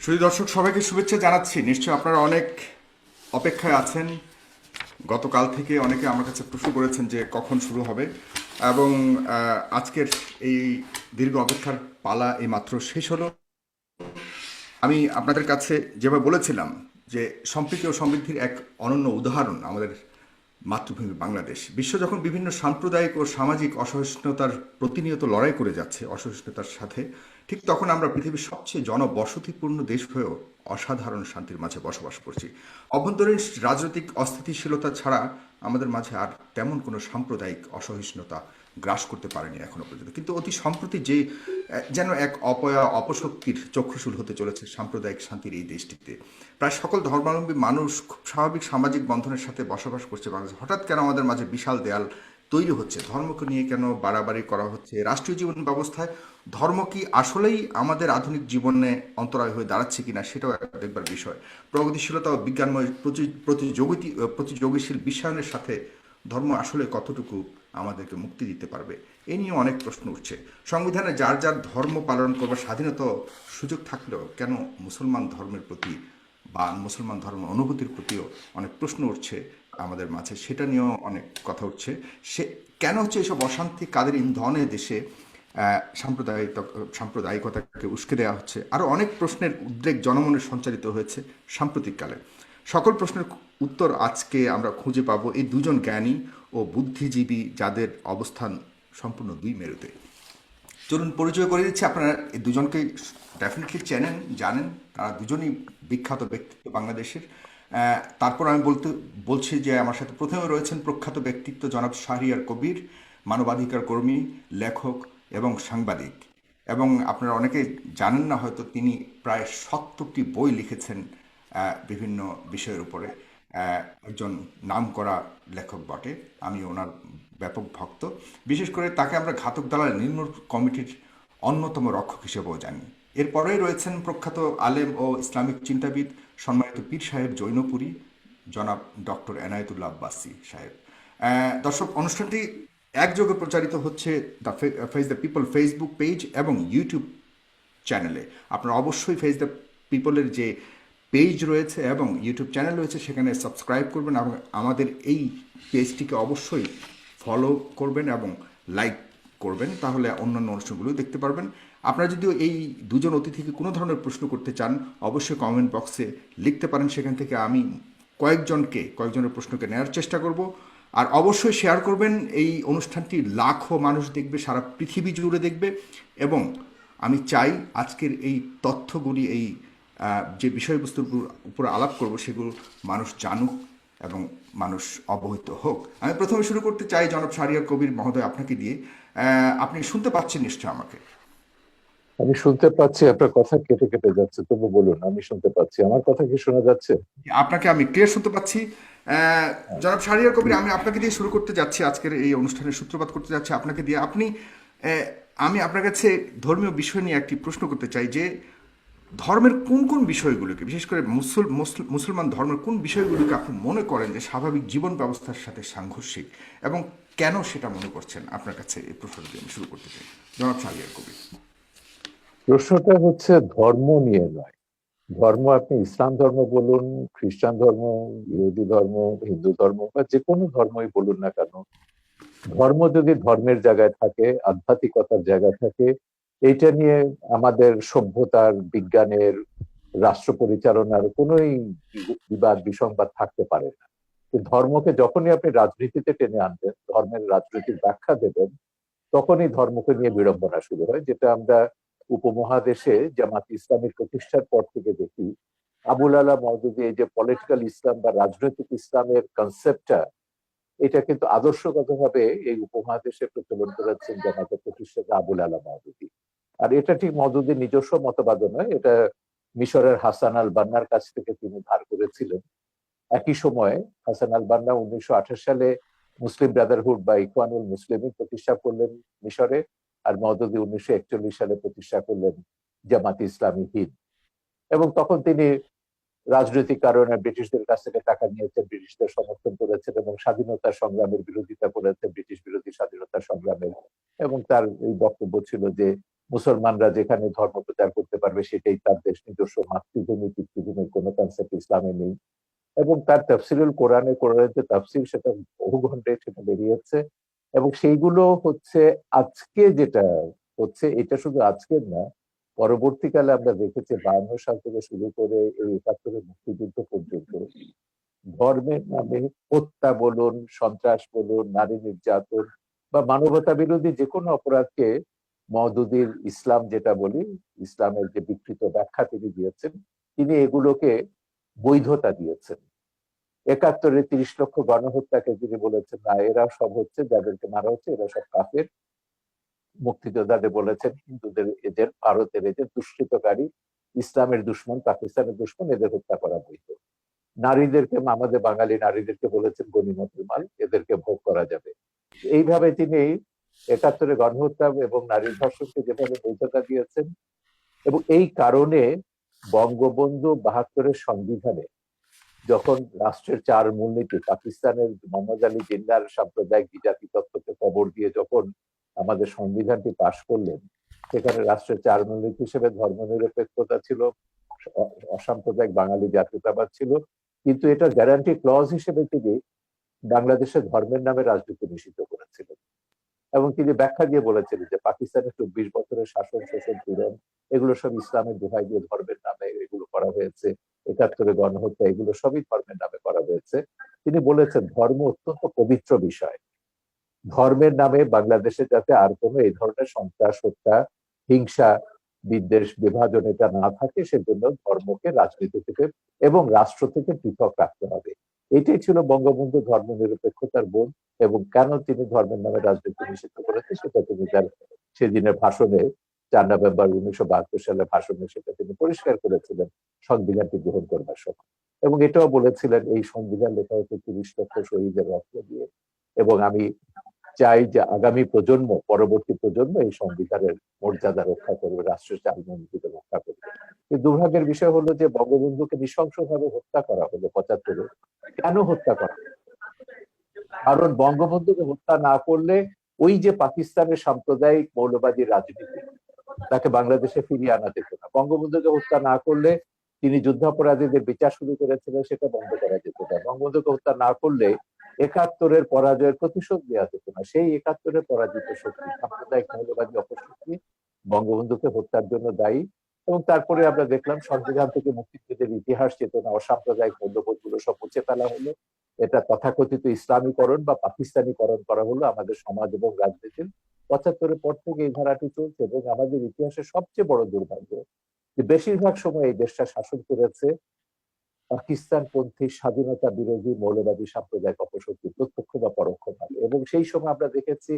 শুধু দর্শক সবাইকে শুভেচ্ছা জানাচ্ছি। নিশ্চয়ই আপনারা অনেক অপেক্ষায় আছেন। গতকাল থেকে অনেকে আমার কাছে প্রশ্ন করেছেন যে কখন শুরু হবে, এবং আজকের এই দীর্ঘ অপেক্ষার পালা এইমাত্র শেষ হলো। আমি আপনাদের কাছে যেভাবে বলেছিলাম যে সম্প্রীতি ও সমৃদ্ধির এক অনন্য উদাহরণ আমাদের মাতৃভূমি বাংলাদেশ। বিশ্ব যখন বিভিন্ন সাম্প্রদায়িক ও সামাজিক অসহিষ্ণুতার প্রতিনিয়ত লড়াই করে যাচ্ছে অসহিষ্ণুতার সাথে, ঠিক তখন আমরা পৃথিবীর সবচেয়ে জনবসতিপূর্ণ দেশ হয়েও অসাধারণ শান্তির মাঝে বসবাস করছি। অভ্যন্তরীণ রাজনৈতিক অস্থিতিশীলতা ছাড়া আমাদের মাঝে আর তেমন কোনো সাম্প্রদায়িক অসহিষ্ণুতা গ্রাস করতে পারেনি এখনো পর্যন্ত। কিন্তু অতি সম্প্রতি যে যেন এক অপশক্তির চক্ষুশূল হতে চলেছে সাম্প্রদায়িক শান্তির এই দেশটিতে। প্রায় সকল ধর্মাবলম্বী মানুষ খুব স্বাভাবিক সামাজিক বন্ধনের সাথে বসবাস করছে বাংলাদেশ। হঠাৎ কেন আমাদের মাঝে বিশাল দেয়াল তৈরি হচ্ছে? ধর্মকে নিয়ে কেন বাড়াবাড়ি করা হচ্ছে? রাষ্ট্রীয় জীবন ব্যবস্থায় ধর্ম কি আসলেই আমাদের আধুনিক জীবনে অন্তরায় হয়ে দাঁড়াচ্ছে কিনা, সেটাও একটা দেখবার বিষয়। প্রগতিশীলতা ও বিজ্ঞানময় প্রতিযোগীশীল বিশ্বায়নের সাথে ধর্ম আসলে কতটুকু আমাদেরকে মুক্তি দিতে পারবে, এ নিয়ে অনেক প্রশ্ন উঠছে। সংবিধানে যার যার ধর্ম পালন করবার স্বাধীনতা সুযোগ থাকলেও কেন মুসলমান ধর্মের প্রতি বা মুসলমান ধর্ম অনুভূতির প্রতিও অনেক প্রশ্ন উঠছে আমাদের মাঝে, সেটা নিয়েও অনেক কথা উঠছে। সে কেন হচ্ছে এসব অশান্তি, কাদের ইন্ধনে দেশে সাম্প্রদায়িকতাকে উস্কে দেওয়া হচ্ছে? আরও অনেক প্রশ্নের উদ্রেক জনমনে সঞ্চারিত হয়েছে সাম্প্রতিককালে। সকল প্রশ্নের উত্তর আজকে আমরা খুঁজে পাবো এই দুজন জ্ঞানী ও বুদ্ধিজীবী, যাদের অবস্থান সম্পূর্ণ দুই মেরুতে। চলুন পরিচয় করে দিচ্ছি। আপনারা এই দুজনকে ডেফিনেটলি চেনেন, জানেন। তারা দুজনই বিখ্যাত ব্যক্তিত্ব বাংলাদেশের। তারপর আমি বলছি যে আমার সাথে প্রথমে রয়েছেন প্রখ্যাত ব্যক্তিত্ব জনাব শাহরিয়ার কবির, মানবাধিকার কর্মী, লেখক এবং সাংবাদিক। এবং আপনারা অনেকে জানেন না হয়তো, তিনি প্রায় 70টি বই লিখেছেন বিভিন্ন বিষয়ের উপরে। একজন নামকরা লেখক বটে, আমি ওনার ব্যাপক ভক্ত। বিশেষ করে তাকে আমরা ঘাতক দালাল নির্মূল কমিটির অন্যতম রক্ষক হিসেবেও জানি। এরপরেই রয়েছেন প্রখ্যাত আলেম ও ইসলামিক চিন্তাবিদ, সম্মানিত পীর সাহেব জৈনপুরী, জনাব ডক্টর এনায়েতুল্লাহ আব্বাসী সাহেব। দর্শক, অনুষ্ঠানটি একযোগে প্রচারিত হচ্ছে দ্য পিপল ফেসবুক পেজ এবং ইউটিউব চ্যানেলে। আপনারা অবশ্যই ফেস দ্য পিপলের যে পেজ রয়েছে এবং ইউটিউব চ্যানেল রয়েছে, সেখানে সাবস্ক্রাইব করবেন এবং আমাদের এই পেজটিকে অবশ্যই ফলো করবেন এবং লাইক করবেন, তাহলে অন্যান্য অনুষ্ঠানগুলো দেখতে পারবেন। আপনারা যদি এই দুজন অতিথিকে কোনো ধরনের প্রশ্ন করতে চান, অবশ্যই কমেন্ট বক্সে লিখতে পারেন। সেখান থেকে আমি কয়েকজনের প্রশ্নকে নেওয়ার চেষ্টা করব। আর অবশ্যই শেয়ার করবেন। এই অনুষ্ঠানটি লাখো মানুষ দেখবে, সারা পৃথিবী জুড়ে দেখবে। এবং আমি চাই আজকের এই তথ্যগুলি, এই যে বিষয়বস্তুর উপর আলাপ করব, সেগুলো মানুষ জানুক এবং মানুষ অবহিত হোক। আমি প্রথমে শুরু করতে চাই জনাব শাহরিয়ার কবির মহোদয়, আপনাকে দিয়ে। আপনি শুনতে পাচ্ছেন নিশ্চয় আমাকে? আমি শুনতে পাচ্ছি, আপনার কথা কেটে কেটে যাচ্ছে, তবু বলুন। আমি শুনতে পাচ্ছি। আমার কথা কি শোনা যাচ্ছে? আপনাকে আমি ক্লিয়ার শুনতে পাচ্ছি। জনাব শাহরিয়ার কবির, আমি আপনাকে দিয়ে শুরু করতে যাচ্ছি, আজকের এই অনুষ্ঠানের সূত্রপাত করতে যাচ্ছি আপনাকে দিয়ে। আমি আপনার কাছে ধর্মীয় বিষয় নিয়ে একটি প্রশ্ন করতে চাই যে ধর্মের কোন কোন বিষয়গুলোকে, বিশেষ করে মুসলমান ধর্মের কোন বিষয়গুলোকে আপনি মনে করেন যে স্বাভাবিক জীবন ব্যবস্থার সাথে সাংঘর্ষিক, এবং কেন সেটা মনে করছেন? আপনার কাছে এই প্রশ্নটা দিয়ে আমি শুরু করতে চাই, জনাব শাহরিয়ার কবির। প্রশ্নটা হচ্ছে ধর্ম নিয়ে নয়। ধর্ম আপনি ইসলাম ধর্ম বলুন, খ্রিস্টান ধর্ম, ইহুদি ধর্ম, হিন্দু ধর্ম বা যে কোনো ধর্মই বলুন না কেন, ধর্ম যদি ধর্মের জায়গায় থাকে, আধ্যাত্মিকতার জায়গায় থাকে, এইটা নিয়ে আমাদের সভ্যতার, বিজ্ঞানের, রাষ্ট্র পরিচালনার কোনোই বিবাদ বিসংবাদ থাকতে পারে না। ধর্মকে যখনই আপনি রাজনীতিতে টেনে আনবেন, ধর্মের রাজনৈতিক ব্যাখ্যা দেবেন, তখনই ধর্মকে নিয়ে বিড়ম্বনা শুরু হয়, যেটা আমরা উপমহাদেশে জামাত ইসলামের প্রতিষ্ঠার পর থেকে দেখি। আবুল আলা মওদুদি এই যে পলিটিক্যাল ইসলাম বা রাজনৈতিক ইসলামের কনসেপ্টটা, এটা কিন্তু আদর্শগতভাবে এই উপমহাদেশে প্রচলন করেছেন জামাতের প্রতিষ্ঠাতা আবুল আলা মওদুদি। আর এটা ঠিক মওদুদির নিজস্ব মতবাদ নয়, এটা মিশরের হাসান আল বান্নার কাছ থেকে তিনি ধার করেছিলেন। একই সময়ে হাসান আল বান্না 1928 সালে মুসলিম ব্রাদারহুড বা ইখওয়ানুল মুসলিমিন প্রতিষ্ঠা করলেন মিশরে, আর মওদুদি 1941 সালে প্রতিষ্ঠা করলেন জামাত ইসলামী হিন্দ। এবং তখন তিনি রাজনৈতিক কারণে ব্রিটিশদের কাছ থেকে টাকা নিয়েছেন, ব্রিটিশদের সমর্থন করেছেন এবং স্বাধীনতা সংগ্রামের বিরোধিতা করেছেন, ব্রিটিশ বিরোধী স্বাধীনতা সংগ্রামের। এবং তার এই বক্তব্য ছিল যে মুসলমানরা যেখানে ধর্ম প্রচার করতে পারবে সেটাই তার দেশ, নিজস্ব মাতৃভূমি পিতৃভূমির কোনো কনসেপ্ট ইসলামে নেই। এবং তার তাফসিরুল কোরআনের যে তাফসির, সেটা বহু ঘন্টায় সেটা বেরিয়েছে। এবং সেইগুলো হচ্ছে আজকে যেটা হচ্ছে, এটা শুধু আজকের না, পরবর্তীকালে আমরা দেখেছি 52 সাল থেকে শুরু করে এই 71 মুক্তিযুদ্ধ পর্যন্ত ধর্মের নামে হত্যা বলুন, সন্ত্রাস বলুন, নারী নির্যাতন বা মানবতা বিরোধী যে কোনো অপরাধকে মওদুদির ইসলাম যেটা বলি, ইসলামের যে বিকৃত ব্যাখ্যা তিনি দিয়েছেন, তিনি এগুলোকে বৈধতা দিয়েছেন। 71-এ 30 লক্ষ গণহত্যাকে তিনি বলেছেন না, এরা সব হচ্ছে, যাদেরকে মারা হচ্ছে এরা সব কাফের। মুক্তিযোদ্ধাদের বলেছেন হিন্দুদের এজেন্ট, ভারতের এজেন্ট, দুষ্কৃতকারী, ইসলামের দুশ্মন, পাকিস্তানের দুশ্মন, এদের হত্যা করা বৈধ। নারীদেরকে, আমাদের বাঙালি নারীদেরকে বলেছেন গনিমতের মাল, এদেরকে ভোগ করা যাবে। এইভাবে তিনি 71-এ গণহত্যা এবং নারী ধর্ষণকে যেভাবে বৈধতা দিয়েছেন, এবং এই কারণে বঙ্গবন্ধু 72-এর সংবিধানে যখন রাষ্ট্রের 4 মূলনীতি, পাকিস্তানের মোহাম্মদ আলী জিন্নার সাম্প্রদায়িক বিজাতি তত্ত্বকে কবর দিয়ে যখন আমাদের সংবিধানটি পাশ করলেন, সেখানে রাষ্ট্রের 4 মূলনীতি হিসেবে ধর্মনিরপেক্ষতা ছিল, অসাম্প্রদায়িক বাঙালি জাতীয়তাবাদ ছিল, কিন্তু এটা গ্যারান্টি ক্লজ হিসেবে তিনি বাংলাদেশের ধর্মের নামে রাজনীতি নিষিদ্ধ করেছিলেন। এবং তিনি ব্যাখ্যা দিয়ে বলেছিলেন যে পাকিস্তানের 24 বছরের শাসন, শোষণ, পীড়ন, এগুলো সব ইসলামের দোহাই দিয়ে ধর্মের নামে এগুলো করা হয়েছে। 71-এ গণহত্যা, এগুলো সবই ধর্মের নামে করা হয়েছে। তিনি বলেছেন ধর্ম অত্যন্ত পবিত্র বিষয়, ধর্মের নামে বাংলাদেশে যাতে আর কোনো এই ধরনের সন্ত্রাস, হত্যা, হিংসা, বিদ্বেষ, বিভাজন এটা না থাকে, সেজন্য ধর্মকে রাজনীতি থেকে এবং রাষ্ট্র থেকে পৃথক রাখতে হবে। এটাই ছিল বঙ্গবন্ধু ধর্ম নিরপেক্ষতার বোধ। এবং কেন তিনি ধর্মের নামে রাজনীতি নিষিদ্ধ করেছে সেটা তিনি তার সেদিনের ভাষণে, 4 নভেম্বর 1972 সালে ভাষণে সেটা তিনি পরিষ্কার করেছিলেন সংবিধানটি গ্রহণ করবার সময়। এবং এটাও বলেছিলেন এই সংবিধান লেখা হচ্ছে 30 লক্ষ শহীদের রক্ত দিয়ে, এবং আমি চাই যে আগামী প্রজন্ম, পরবর্তী প্রজন্ম এই সংবিধানের মর্যাদা রক্ষা করবে, রাষ্ট্রের চালনীতিকে রক্ষা করবে। কিন্তু দুর্ভাগ্যের বিষয় হলো যে বঙ্গবন্ধুকে নৃশংসভাবে হত্যা করা হলো 75-এ। কেন হত্যা করা? কারণ বঙ্গবন্ধুকে হত্যা না করলে ওই যে পাকিস্তানের সাম্প্রদায়িক মৌলবাদী রাজনীতি, তাকে বাংলাদেশে ফিরিয়ে আনা যেত না। বঙ্গবন্ধুকে হত্যা না করলে তিনি যুদ্ধাপরাধীদের বিচার শুরু করেছিলেন, সেটা বন্ধ করা যেত না। বঙ্গবন্ধুকে হত্যা না করলে 71-এর পরাজয়ের প্রতিশোধ দেওয়া যেত না। সেই 71-এর পরাজিত শক্তি, সাম্প্রদায়িক মৌলবাদী অপশক্তি বঙ্গবন্ধুকে হত্যার জন্য দায়ী। এবং তারপরে আমরা দেখলাম সংবিধান থেকে মুক্তিযুদ্ধের ইতিহাস, চেতনা, অসাম্প্রদায়িক মূল্যবোধগুলো সব মুছে ফেলা হলো। এটা তথাকথিত ইসলামীকরণ বা পাকিস্তানিকরণ করা হলো আমাদের সমাজ এবং রাজনীতির। 75-এর পর থেকে এই ধারাটি চলছে। এবং আমাদের ইতিহাসের সবচেয়ে বড় দুর্ভাগ্য যে বেশিরভাগ সময় এই দেশটা শাসন করেছে পাকিস্তানপন্থী, স্বাধীনতা বিরোধী, মৌলবাদী সাম্প্রদায়িক অপশক্তি, প্রত্যক্ষ বা পরোক্ষভাবে। এবং সেই সময় আমরা দেখেছি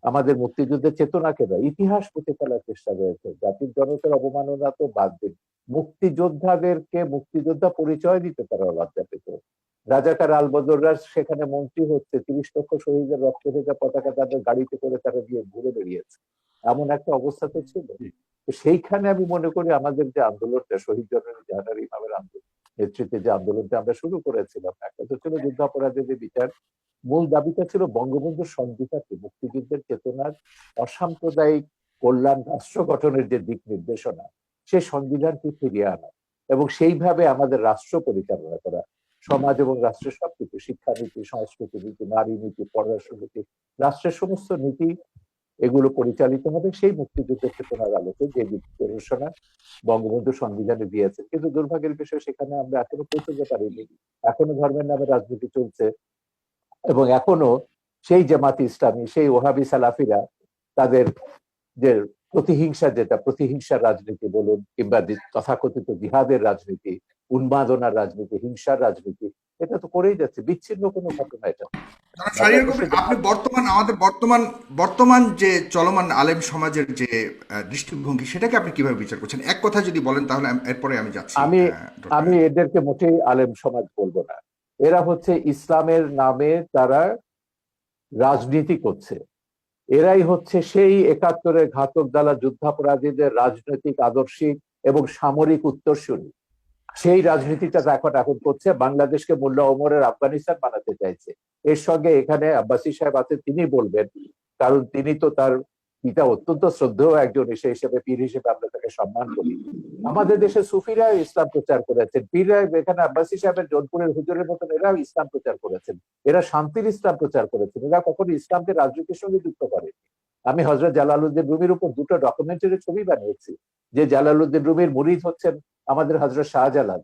আমাদের মুক্তিযুদ্ধের চেতনাকে বা ইতিহাস মুছে ফেলার চেষ্টা রয়েছে। জাতির জনকের অবমাননা তো বাদ দিন, মুক্তিযোদ্ধাদেরকে মুক্তিযোদ্ধা পরিচয় দিতে তারা লজ্জা পেত। রাজাকার আলবদররা সেখানে মন্ত্রী হচ্ছে, 30 লক্ষ শহীদের রক্ত ভেজা পতাকা তাদের গাড়িতে করে তারা দিয়ে ঘুরে বেরিয়েছে, এমন একটা অবস্থা তো ছিল। সেইখানে আমি মনে করি আমাদের যে আন্দোলনটা, শহীদ জননী জাহানারা ইমামের আন্দোলন নেতৃত্বে যে আন্দোলনটা আমরা শুরু করেছিলাম, একটা তো ছিল যুদ্ধাপরাধীদের বিচার, মূল দাবিটা ছিল বঙ্গবন্ধুর সংবিধানকে, মুক্তিযুদ্ধের চেতনার, অসাম্প্রদায়িক কল্যাণ রাষ্ট্র গঠনের যে দিক নির্দেশনা, সেই সংবিধানকে ফিরিয়ে আনা এবং সেইভাবে আমাদের রাষ্ট্র পরিচালনা করা। সমাজ এবং রাষ্ট্রের সবকিছু, শিক্ষানীতি, সংস্কৃতি নীতি, নারী নীতি, পররাষ্ট্র নীতি, রাষ্ট্রের সমস্ত নীতি এগুলো পরিচালিত হবে সেই মুক্তিযুদ্ধের চেতনার আলোকে, যে নির্দেশনা বঙ্গবন্ধু সংবিধানে দিয়েছে। কিন্তু দুর্ভাগ্যের বিষয় সেখানে আমরা এখনো পৌঁছতে পারিনি। এখনো ধর্মের নামে রাজনীতি চলছে এবং এখনো সেই জামাত ইসলামী, সেই ওহাবি সালাফিরা তাদের যে প্রতিহিংসা, যেটা প্রতিহিংসার রাজনীতি বলুন কিংবা তথাকথিত জিহাদের রাজনীতি, উন্মাদনার রাজনীতি, হিংসার রাজনীতি, এটা তো করেই যাচ্ছে। বিচ্ছিন্ন কোনো ঘটনা এটা। আপনি বর্তমান যে চলমান আলেম সমাজের যে দৃষ্টিভঙ্গি, সেটাকে আপনি কিভাবে বিচার করছেন? এক কথা যদি বলেন তাহলে এরপরে আমি যাচ্ছি। আমি এদেরকে মোটেই আলেম সমাজ বলবো না। এরা হচ্ছে ইসলামের নামে তারা রাজনীতি করছে। এরাই হচ্ছে সেই 71-এর ঘাতক দালা যুদ্ধাপরাধীদের রাজনৈতিক, আদর্শিক এবং সামরিক উত্তরসূরি। সেই রাজনীতিটা এখন করছে, বাংলাদেশকে মোল্লা ওমরের আফগানিস্তান বানাতে চাইছে। এর সঙ্গে এখানে আব্বাসী সাহেব আছেন, তিনি বলবেন, কারণ তিনি তো তার পিতা অত্যন্ত শ্রদ্ধেয় একজন, সে হিসেবে পীর হিসেবে আমরা তাকে সম্মান করি। আমাদের দেশে সুফিরা ইসলাম প্রচার করেছেন, পীররা এখানে আব্বাসী সাহেবের জোনপুরের হুজুরের মতন এরাও ইসলাম প্রচার করেছেন, এরা শান্তির ইসলাম প্রচার করেছেন, এরা কখনো ইসলামকে রাজনীতির সঙ্গে যুক্ত করেনি। আমি হযরত জালালউদ্দিন রুমির উপর দুটো ডকুমেন্টারি ছবি বানিয়েছি, যে জালালউদ্দিন রুমির মুরিদ হচ্ছেন আমাদের হযরত শাহজালাল।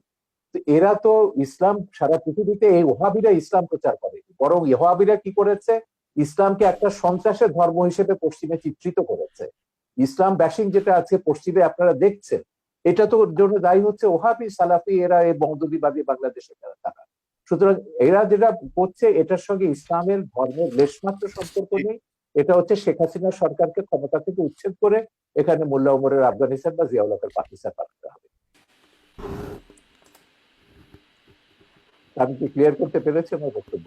তো এরা তো ইসলাম সারা পৃথিবীতে, এই ওহাবিরা ইসলাম প্রচার করে, বরং ওহাবিরা কি করেছে, ইসলামকে একটা সন্ত্রাসের ধর্ম হিসেবে পশ্চিমে চিত্রিত করেছে। ইসলাম ব্যাশিং যেটা আছে পশ্চিমে আপনারা দেখছেন, এটা তো জন্য দায়ী হচ্ছে ওহাবি, সালাফি, এরা এই মহদুদিবাদী বাংলাদেশে তারা। সুতরাং এরা যেটা করছে এটার সঙ্গে ইসলামের ধর্মের লেশমাত্র সম্পর্ক নেই। এটা হচ্ছে শেখ হাসিনা সরকারকে ক্ষমতা থেকে উচ্ছেদ করে এখানে মোল্লা ওমরের আফগানিস্তান বা জিয়াউল হকের পাকিস্তান পাঠাতে হবে। আমি কি ক্লিয়ার করতে পেরেছি আমার বক্তব্য?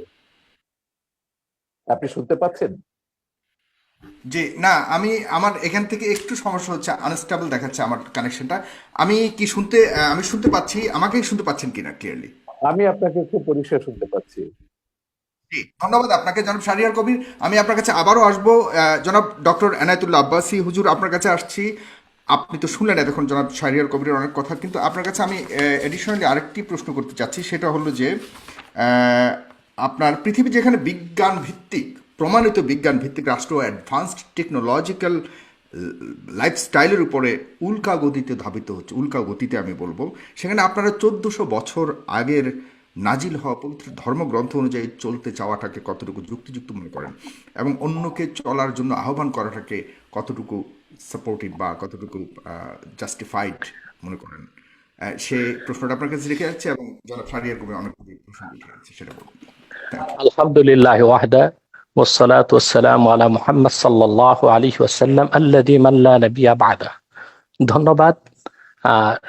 আপনি শুনতে পাচ্ছেন? যে না, আমার এখান থেকে একটু সমস্যা হচ্ছে, আনস্টেবল দেখাচ্ছে আমার কানেকশনটা। আমি শুনতে পাচ্ছি, আমাকেই শুনতে পাচ্ছেন কিনা ক্লিয়ারলি? আমি আপনাকে খুব পরিষ্কার শুনতে পাচ্ছি। জি, ধন্যবাদ আপনাকে জনাব শাহরিয়ার কবির। আমি আপনার কাছে আবারও আসবো। জনাব ডক্টর এনায়েতুল্লাহ আব্বাসী হুজুর, আপনার কাছে আসছি। আপনি তো শুনলেন এতক্ষণ জনাব শাহরিয়ার কবিরের অনেক কথা, কিন্তু আপনার কাছে আমি এডিশনালি আরেকটি প্রশ্ন করতে চাচ্ছি। সেটা হলো যে আপনার পৃথিবী যেখানে বিজ্ঞান ভিত্তিক, প্রমাণিত বিজ্ঞান ভিত্তিক রাষ্ট্র, অ্যাডভান্সড টেকনোলজিক্যাল লাইফস্টাইলের উপরে উল্কা গতিতে ধাবিত হচ্ছে, উল্কা গতিতে আমি বলবো, সেখানে আপনারা 1400 বছর আগের নাজিল হওয়া পবিত্র ধর্মগ্রন্থ অনুযায়ী চলতে চাওয়াটাকে কতটুকু যুক্তিযুক্ত মনে করেন, এবং অন্যকে চলার জন্য আহ্বান করাটাকে কতটুকু সাপোর্টিভ বা কতটুকু জাস্টিফাইড মনে করেন? সে প্রশ্নটা আপনার কাছে রেখে যাচ্ছে, এবং জনাব শাহরিয়ার কবির অনেকগুলি প্রশ্ন রেখে যাচ্ছে, সেটা বলুন। Thank you. আলহামদুলিল্লাহ ওয়াহদা والصلاة والسلام على محمد صلى الله عليه وسلم الذي من لا نبي بعده। ধন্যবাদ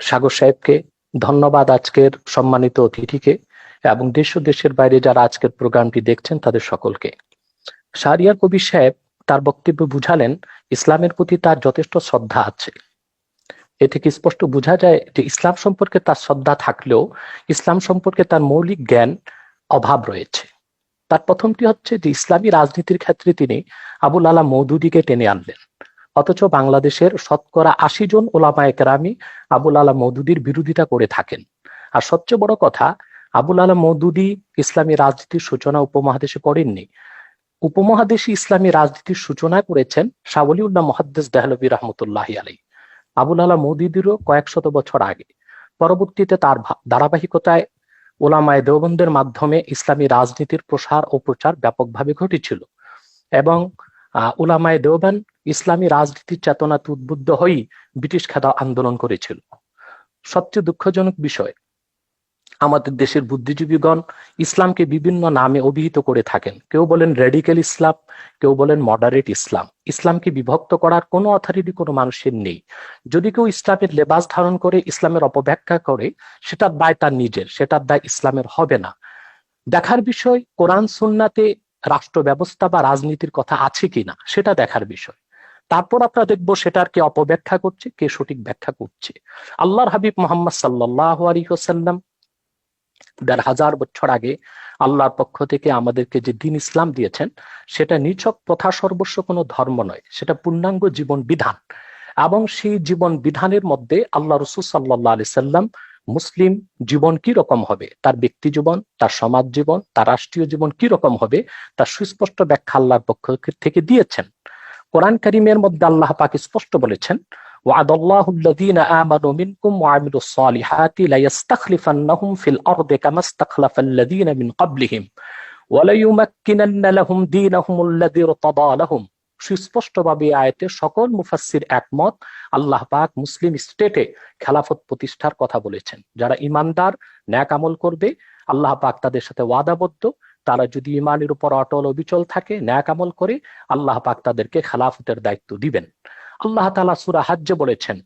সাগর সাহেবকে, ধন্যবাদ আজকের সম্মানিত অতিথিকে, এবং দেশ ও দেশের বাইরে যারা আজকের প্রোগ্রামটি দেখছেন তাদের সকলকে। শাহরিয়ার কবির সাহেব তার বক্তব্য বুঝালেন ইসলামের প্রতি তার যথেষ্ট শ্রদ্ধা আছে। এ থেকে স্পষ্ট বোঝা যায় যে ইসলাম সম্পর্কে তার শ্রদ্ধা থাকলেও ইসলাম সম্পর্কে তার মৌলিক জ্ঞান অভাব রয়েছে। তার প্রথমটি হচ্ছে যে ইসলামী রাজনীতির ক্ষেত্রে তিনি আবুল আলা মওদুদীকে টেনে আনলেন, অথচ বাংলাদেশের শতকরা 80 জন ওলামায়ে কেরামি আবুল আলা মওদুদীর বিরোধিতা করে থাকেন। আর সবচেয়ে বড় কথা, আবুল আলা মওদুদী ইসলামী রাজনীতির সূচনা উপমহাদেশে করেননি। উপমহাদেশে ইসলামী রাজনীতির সূচনা করেছেন শাহ ওলিউল্লাহ মুহাদ্দিস দেহলভী রহমতুল্লাহি আলাইহি, আবুল আলা মওদুদীরও কয়েক শত বছর আগে। পরবর্তীতে তার ধারাবাহিকতায় ওলামায়ে দেওবন্দের মাধ্যমে ইসলামী রাজনীতির প্রসার ও প্রচার ব্যাপকভাবে ঘটেছিল, এবং ওলামায়ে দেওবন্দ ইসলামী রাজনীতির চেতনাতে উদ্বুদ্ধ হয়েই ব্রিটিশ খেদা আন্দোলন করেছিল। সবচেয়ে দুঃখজনক বিষয়, আমাদের দেশের বুদ্ধিজীবীগণ ইসলামকে বিভিন্ন নামে অভিহিত করে থাকেন। কেউ বলেন রেডিক্যাল ইসলাম, কেউ বলেন মডারেট ইসলাম। ইসলামকে বিভক্ত করার কোনো অথরিটি কোনো মানুষের নেই। যদি কেউ ইসলামের লেবাস ধারণ করে ইসলামের অপব্যাখ্যা করে, সেটার দায় তার নিজের, সেটার দায় ইসলামের হবে না। দেখার বিষয় কোরআন সুন্নাতে রাষ্ট্র ব্যবস্থা বা রাজনীতির কথা আছে কিনা, সেটা দেখার বিষয়। তারপর আমরা দেখবো সেটার কে অপব্যাখ্যা করছে, কে সঠিক ব্যাখ্যা করছে। আল্লাহর হাবিব মুহাম্মদ সাল্লাল্লাহু আলাইহি ওয়াসাল্লাম ১,৫০০ বছর আগে আল্লাহর পক্ষ থেকে আমাদেরকে যে দিন ইসলাম দিয়েছেন, সেটা নিছক প্রথা সর্বস্ব কোনো ধর্ম নয়, সেটা পূর্ণাঙ্গ জীবন বিধান। এবং সেই জীবন বিধানের মধ্যে আল্লাহ রাসূল সাল্লাল্লাহু আলাইহি সাল্লাম মুসলিম জীবন কি রকম হবে, তার ব্যক্তি জীবন, তার সমাজ জীবন, তার রাষ্ট্রীয় জীবন কি রকম হবে, তার সুস্পষ্ট ব্যাখ্যা আল্লাহর পক্ষ থেকে দিয়েছেন। কোরআন কারীমের মধ্যে আল্লাহ পাক স্পষ্ট বলেছেন, وعد الله الذين آمنوا منكم وعملوا الصالحات ليستخلفنهم في الأرض كما استخلف الذين من قبلهم وليمكنن لهم دينهم الذي ارتضى لهم। সুস্পষ্টভাবে আয়াতে সকল মুফাসসির একমত, আল্লাহ পাক মুসলিম স্টেটে খেলাফত প্রতিষ্ঠার কথা বলেছেন। যারা ইমানদার, ন্যাক আমল করবে, আল্লাহ পাক তাদের সাথে ওয়াদাবদ্ধ, তারা যদি ইমানের উপর অটল অবিচল থাকে, ন্যাক আমল করে, আল্লাহ পাক তাদেরকে খেলাফতের দায়িত্ব দিবেন। আল্লাহ তাআলা সূরা হজ্জে বলেছেন,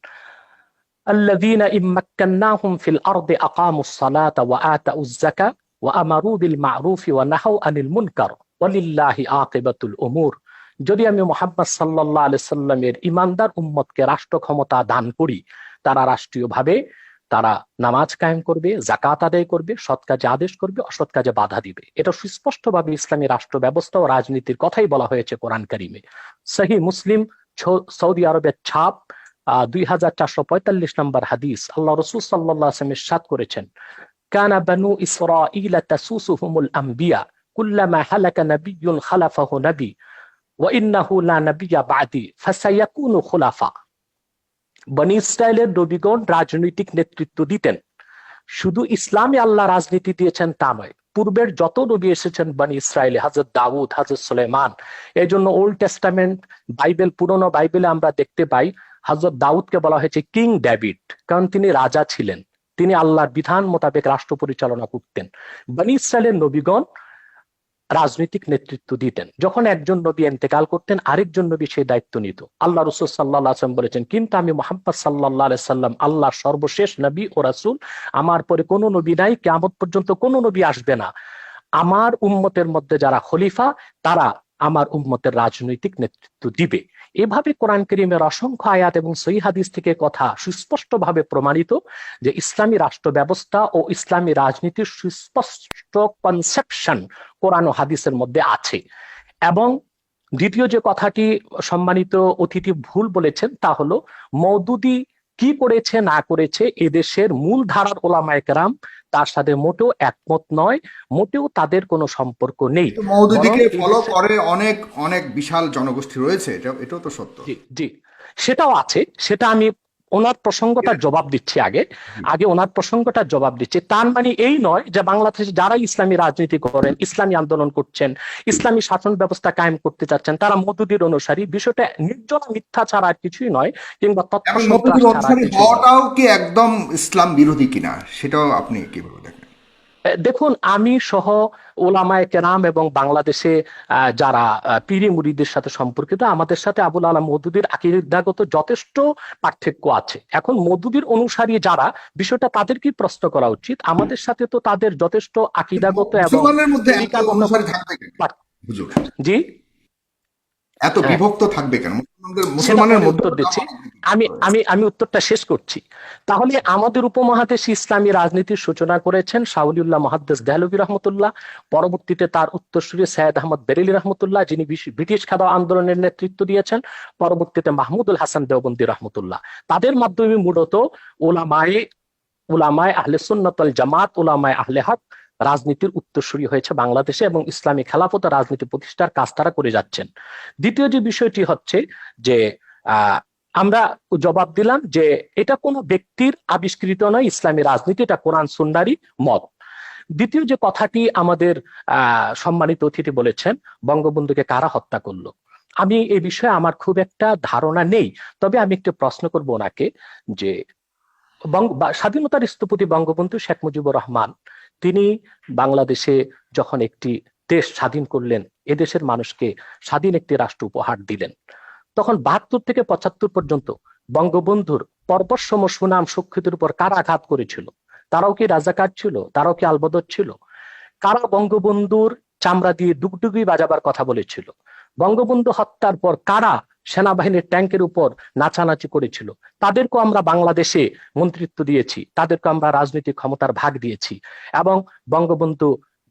আল্লাযীনা ইম্মাক্কান্নাহুম ফিল আরদি আকামুস সালাতা ওয়া আতাউয যাকা ওয়া আমারু বিল মা'রুফি ওয়া নাহাউ আনিল মুনকার ওয়ালিল্লাহি আকিবাতুল উমুর। যদি আমি মুহাম্মদ সাল্লাল্লাহু আলাইহি সাল্লামের ঈমানদার উম্মতকে রাষ্ট্র ক্ষমতা দান করি, তারা রাষ্ট্রীয়ভাবে তারা নামাজ কায়েম করবে, যাকাত আদায় করবে, সৎ কাজে আদেশ করবে, অসৎ কাজে বাধা দিবে। এটা সুস্পষ্টভাবে ইসলামী রাষ্ট্র ব্যবস্থা ও রাজনীতির কথাই বলা হয়েছে কোরআন কারীমে। সহিহ মুসলিম সৌদি আরবের ছাপ 2445 নম্বর হাদিস, আল্লাহ রসুল সাল্লাল্লাহু আলাইহি ওয়াসাল্লাম ইরশাদ করেছেন, কানা বানু ইসরাঈল তাসুসুহুমুল আম্বিয়া কুল্লামা হালাকা নাবিয়্যুন খালাফাহু নবী ওয়া ইন্নাহু লা নাবিয়্যা বা'দি ফাসায়াকুনু খুলাফা। বনি ইসরায়েলের নবীগণ রাজনৈতিক নেতৃত্ব দিতেন। শুধু ইসলামে আল্লাহ রাজনীতি দিয়েছেন তা নয়, পূর্বের যত নবী এসেছেন বনি ইসরায়েলে, হযরত দাউদ, হযরত সুলাইমান, এই জন্য ওল্ড টেস্টামেন্ট বাইবেল, পুরনো বাইবেলে আমরা দেখতে পাই হযরত দাউদকে বলা হয়েছে কিং ডেভিড, কারণ তিনি রাজা ছিলেন, তিনি আল্লাহর বিধান মোতাবেক রাষ্ট্র পরিচালনা করতেন। বনি ইসরায়েলের নবীগণ রাজনৈতিক নেতৃত্ব দিতেন। যখন একজন নবী ইন্তেকাল করতেন, আরেকজন নবী সেই দায়িত্ব নিত। আল্লাহ রাসূল সাল্লাল্লাহু আলাইহি ওয়াসাল্লাম বলেছেন, কিন্তু আমি মুহাম্মদ সাল্লাল্লাহু আলাইহি সাল্লাম আল্লাহর সর্বশেষ নবী ও রাসূল, আমার পরে কোনো নবী নাই, কিয়ামত পর্যন্ত কোনো নবী আসবে না। আমার উম্মতের মধ্যে যারা খলিফা, তারা আমার উম্মতের রাজনৈতিক নেতৃত্ব দিবে। এভাবে কোরআন কারীমের অসংখ্য আয়াত এবং সহিহ হাদিস থেকে কথা সুস্পষ্টভাবে প্রমাণিত যে ইসলামী রাষ্ট্র ব্যবস্থা ও ইসলামী রাজনীতির সুস্পষ্ট কনসেপশন কোরআন ও হাদিসের মধ্যে আছে। এবং দ্বিতীয় যে কথাটি সম্মানিত অতিথি ভুল বলেছেন, তা হলো মওদুদি কি করেছে না করেছে এদেশের মূল ধারার ওলামায়ে কেরাম তার সাথে মোটেও একমত নয়, মোটেও তাদের কোনো সম্পর্ক নেই। কিন্তু মওদুদিকে বরং ফলো এদেশের করে অনেক অনেক বিশাল জনগোষ্ঠী রয়েছে, এটাও তো সত্য। জি জি, সেটাও আছে, সেটা আমি ওনার প্রসঙ্গটার জবাব দিচ্ছি। আগে ওনার প্রসঙ্গটার জবাব দিচ্ছি। তার মানে এই নয় যে বাংলাদেশে যারা ইসলামী রাজনীতি করেন, ইসলামী আন্দোলন করছেন, ইসলামী শাসন ব্যবস্থা কায়েম করতে চাচ্ছেন, তারা মওদুদির অনুসারী। বিষয়টা নির্জন মিথ্যা ছাড়া আর কিছুই নয়, কিংবা তথ্য এবং সন্ত্রাস মওদুদির ছাড়া আর অনুসারী কিছুই নয়। হওয়াটাও কি একদম ইসলাম বিরোধী কিনা, সেটাও আপনি কিভাবে দেখেন? দেখুন, আমি সহ ওলামায়ে কেরাম এবং বাংলাদেশে যারা পীরি মুরিদের সাথে সম্পর্কিত, আমাদের সাথে আবুল আলা মওদুদির আকীদাগত যথেষ্ট পার্থক্য আছে। এখন মওদুদির অনুসারী যারা, বিষয়টা তাদেরকে প্রশ্ন করা উচিত। আমাদের সাথে তো তাদের যথেষ্ট আকীদাগত এবং মুসলমানের মধ্যে এত তরিকাগত অনুসারী থাকবে কেন পার্থ- হুজুর? জি, এত হ্যাঁ, বিভক্ত থাকবে কেন সেটা মুসলমানের পরে মধ্যে? উত্তর দিচ্ছি। আমি আমি আমি উত্তরটা শেষ করছি। তাহলে আমাদের উপমহাদেশে ইসলামী রাজনীতির সূচনা করেছেন শাওলিউল্লাহ মুহাদ্দিস দেহলভী রহমতুল্লাহ, পরবর্তীতে তার উত্তরসূরি সৈয়দ আহমদ বেরেলী রহমতুল্লাহ, যিনি ব্রিটিশ খাদা আন্দোলনের নেতৃত্ব দিয়েছেন, পরবর্তীতে মাহমুদুল হাসান দেওবন্দি রহমতুল্লাহ। তাদের মাধ্যমে মূলত উলামায়ে আহলে সুন্নাত ওয়াল জামাত, উলামায়ে আহলে হক রাজনীতির উত্তরসূরি হয়েছে বাংলাদেশে, এবং ইসলামী খেলাফত রাজনীতি প্রতিষ্ঠার কাজ তারা করে যাচ্ছেন। দ্বিতীয় যে বিষয়টি হচ্ছে যে আমরা জবাব দিলাম যে এটা কোনো ব্যক্তির আবিষ্কৃত নয়, ইসলামী রাজনীতি এটা কোরআন সুন্নাহরই মত। দ্বিতীয় যে কথাটি আমাদের সম্মানিত অতিথি বলেছেন, বঙ্গবন্ধুকে কারা হত্যা করলো, আমি এই বিষয়ে আমার খুব একটা ধারণা নেই। তবে আমি একটু প্রশ্ন করব ওনাকে যে স্বাধীনতার স্থপতি বঙ্গবন্ধু শেখ মুজিবুর রহমান, তিনি বাংলাদেশে যখন একটি দেশ স্বাধীন করলেন, এদেশের মানুষকে স্বাধীন একটি রাষ্ট্র উপহার দিলেন, তখন 72 থেকে 75 পর্যন্ত বঙ্গবন্ধুর পর্বতসম সুনাম সুখ্যাতির উপর কারা আঘাত করেছিল? তারাও কি রাজাকার ছিল? তারাও কি আলবদর ছিল? কারা বঙ্গবন্ধুর চামড়া দিয়ে ডুগডুগি বাজাবার কথা বলেছিল? বঙ্গবন্ধু হত্যার পর কারা সেনাবাহিনীর ট্যাঙ্কের উপর নাচানাচি করেছিল? তাদেরকেও আমরা বাংলাদেশে মন্ত্রিত্ব দিয়েছি, তাদেরকে আমরা রাজনৈতিক ক্ষমতার ভাগ দিয়েছি, এবং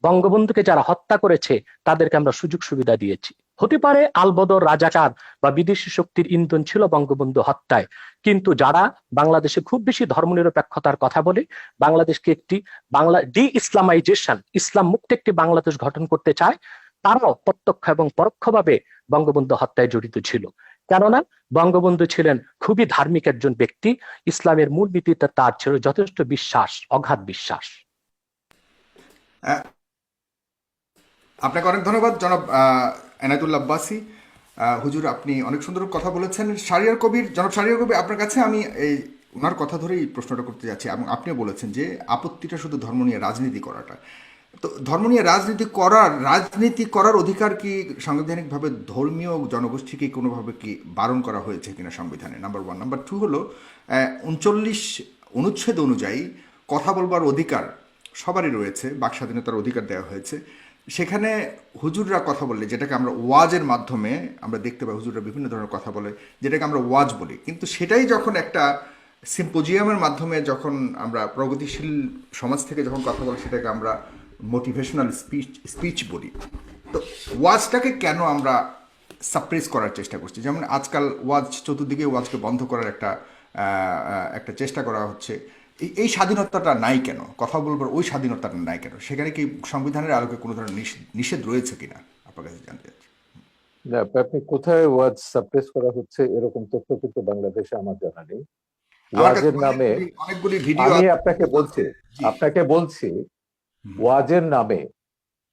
বঙ্গবন্ধুকে যারা হত্যা করেছে তাদেরকে আমরা সুযোগ সুবিধা দিয়েছি। হতে পারে আলবদর, রাজাকার বা বিদেশি শক্তির ইন্ধন ছিল বঙ্গবন্ধু হত্যায়, কিন্তু যারা বাংলাদেশে খুব বেশি ধর্মনিরপেক্ষতার কথা বলে, বাংলাদেশকে একটি ডি ইসলামাইজেশন, ইসলাম মুক্ত একটি বাংলাদেশ গঠন করতে চায়, তারাও প্রত্যক্ষ এবং পরোক্ষভাবে বঙ্গবন্ধু হত্যায় জড়িত ছিল। কেননা বঙ্গবন্ধু ছিলেন খুবই ধার্মিক একজন ব্যক্তি, ইসলামের মূলনীতিতে তার ছিল যথেষ্ট বিশ্বাস, অগাধ বিশ্বাস। আপনাকে অনেক ধন্যবাদ জনাব এনায়েতুল্লাহ আব্বাসী। হুজুর, আপনি অনেক সুন্দর কথা বলেছেন। জনাব শাহরিয়ার কবির, আপনার কাছে আমি এই ওনার কথা ধরেই প্রশ্নটা করতে যাচ্ছি, এবং আপনিও বলেছেন যে আপত্তিটা শুধু ধর্ম নিয়ে রাজনীতি করাটা। তো ধর্ম নিয়ে রাজনীতি করার অধিকার কি সাংবিধানিকভাবে ধর্মীয় জনগোষ্ঠীকে কোনোভাবে কি বারণ করা হয়েছে কিনা সংবিধানে? নাম্বার 1। নাম্বার 2 হলো 39 অনুচ্ছেদ অনুযায়ী কথা বলবার অধিকার সবারই রয়েছে, বাক স্বাধীনতার অধিকার দেওয়া হয়েছে। সেখানে হুজুররা কথা বললে, যেটাকে আমরা ওয়াজের মাধ্যমে আমরা দেখতে পাই, হুজুররা বিভিন্ন ধরনের কথা বলে, যেটাকে আমরা ওয়াজ বলি, কিন্তু সেটাই যখন একটা সিম্পোজিয়ামের মাধ্যমে যখন আমরা প্রগতিশীল সমাজ থেকে যখন কথা বলি, সেটাকে আমরা মোটিভেশনাল স্পিচ বলি। তো ওয়াজটাকে কেন আমরা সাপ্রেস করার চেষ্টা করছে। যেমন আজকাল ওয়াজ, চতুর্দিকে ওয়াজকে বন্ধ করার একটা চেষ্টা করা হচ্ছে। এই স্বাধীনতাটা নাই কেন? কথা বলবার ওই স্বাধীনতাটা নাই কেন? সেখানে কি সংবিধানের আলোকে কোনো ধরনের নিষেধ রয়েছে কিনা আপনার কাছে জানতে চাচ্ছি। না, আপনি কোথায় ওয়াজ সাপ্রেস করা হচ্ছে এরকম তথ্য কিন্তু বাংলাদেশে আমার জানা নেই। আমার কাছে ওয়াজের নামে অনেকগুলি ভিডিও আমি আপনাকে বলছি ওয়াজের নামে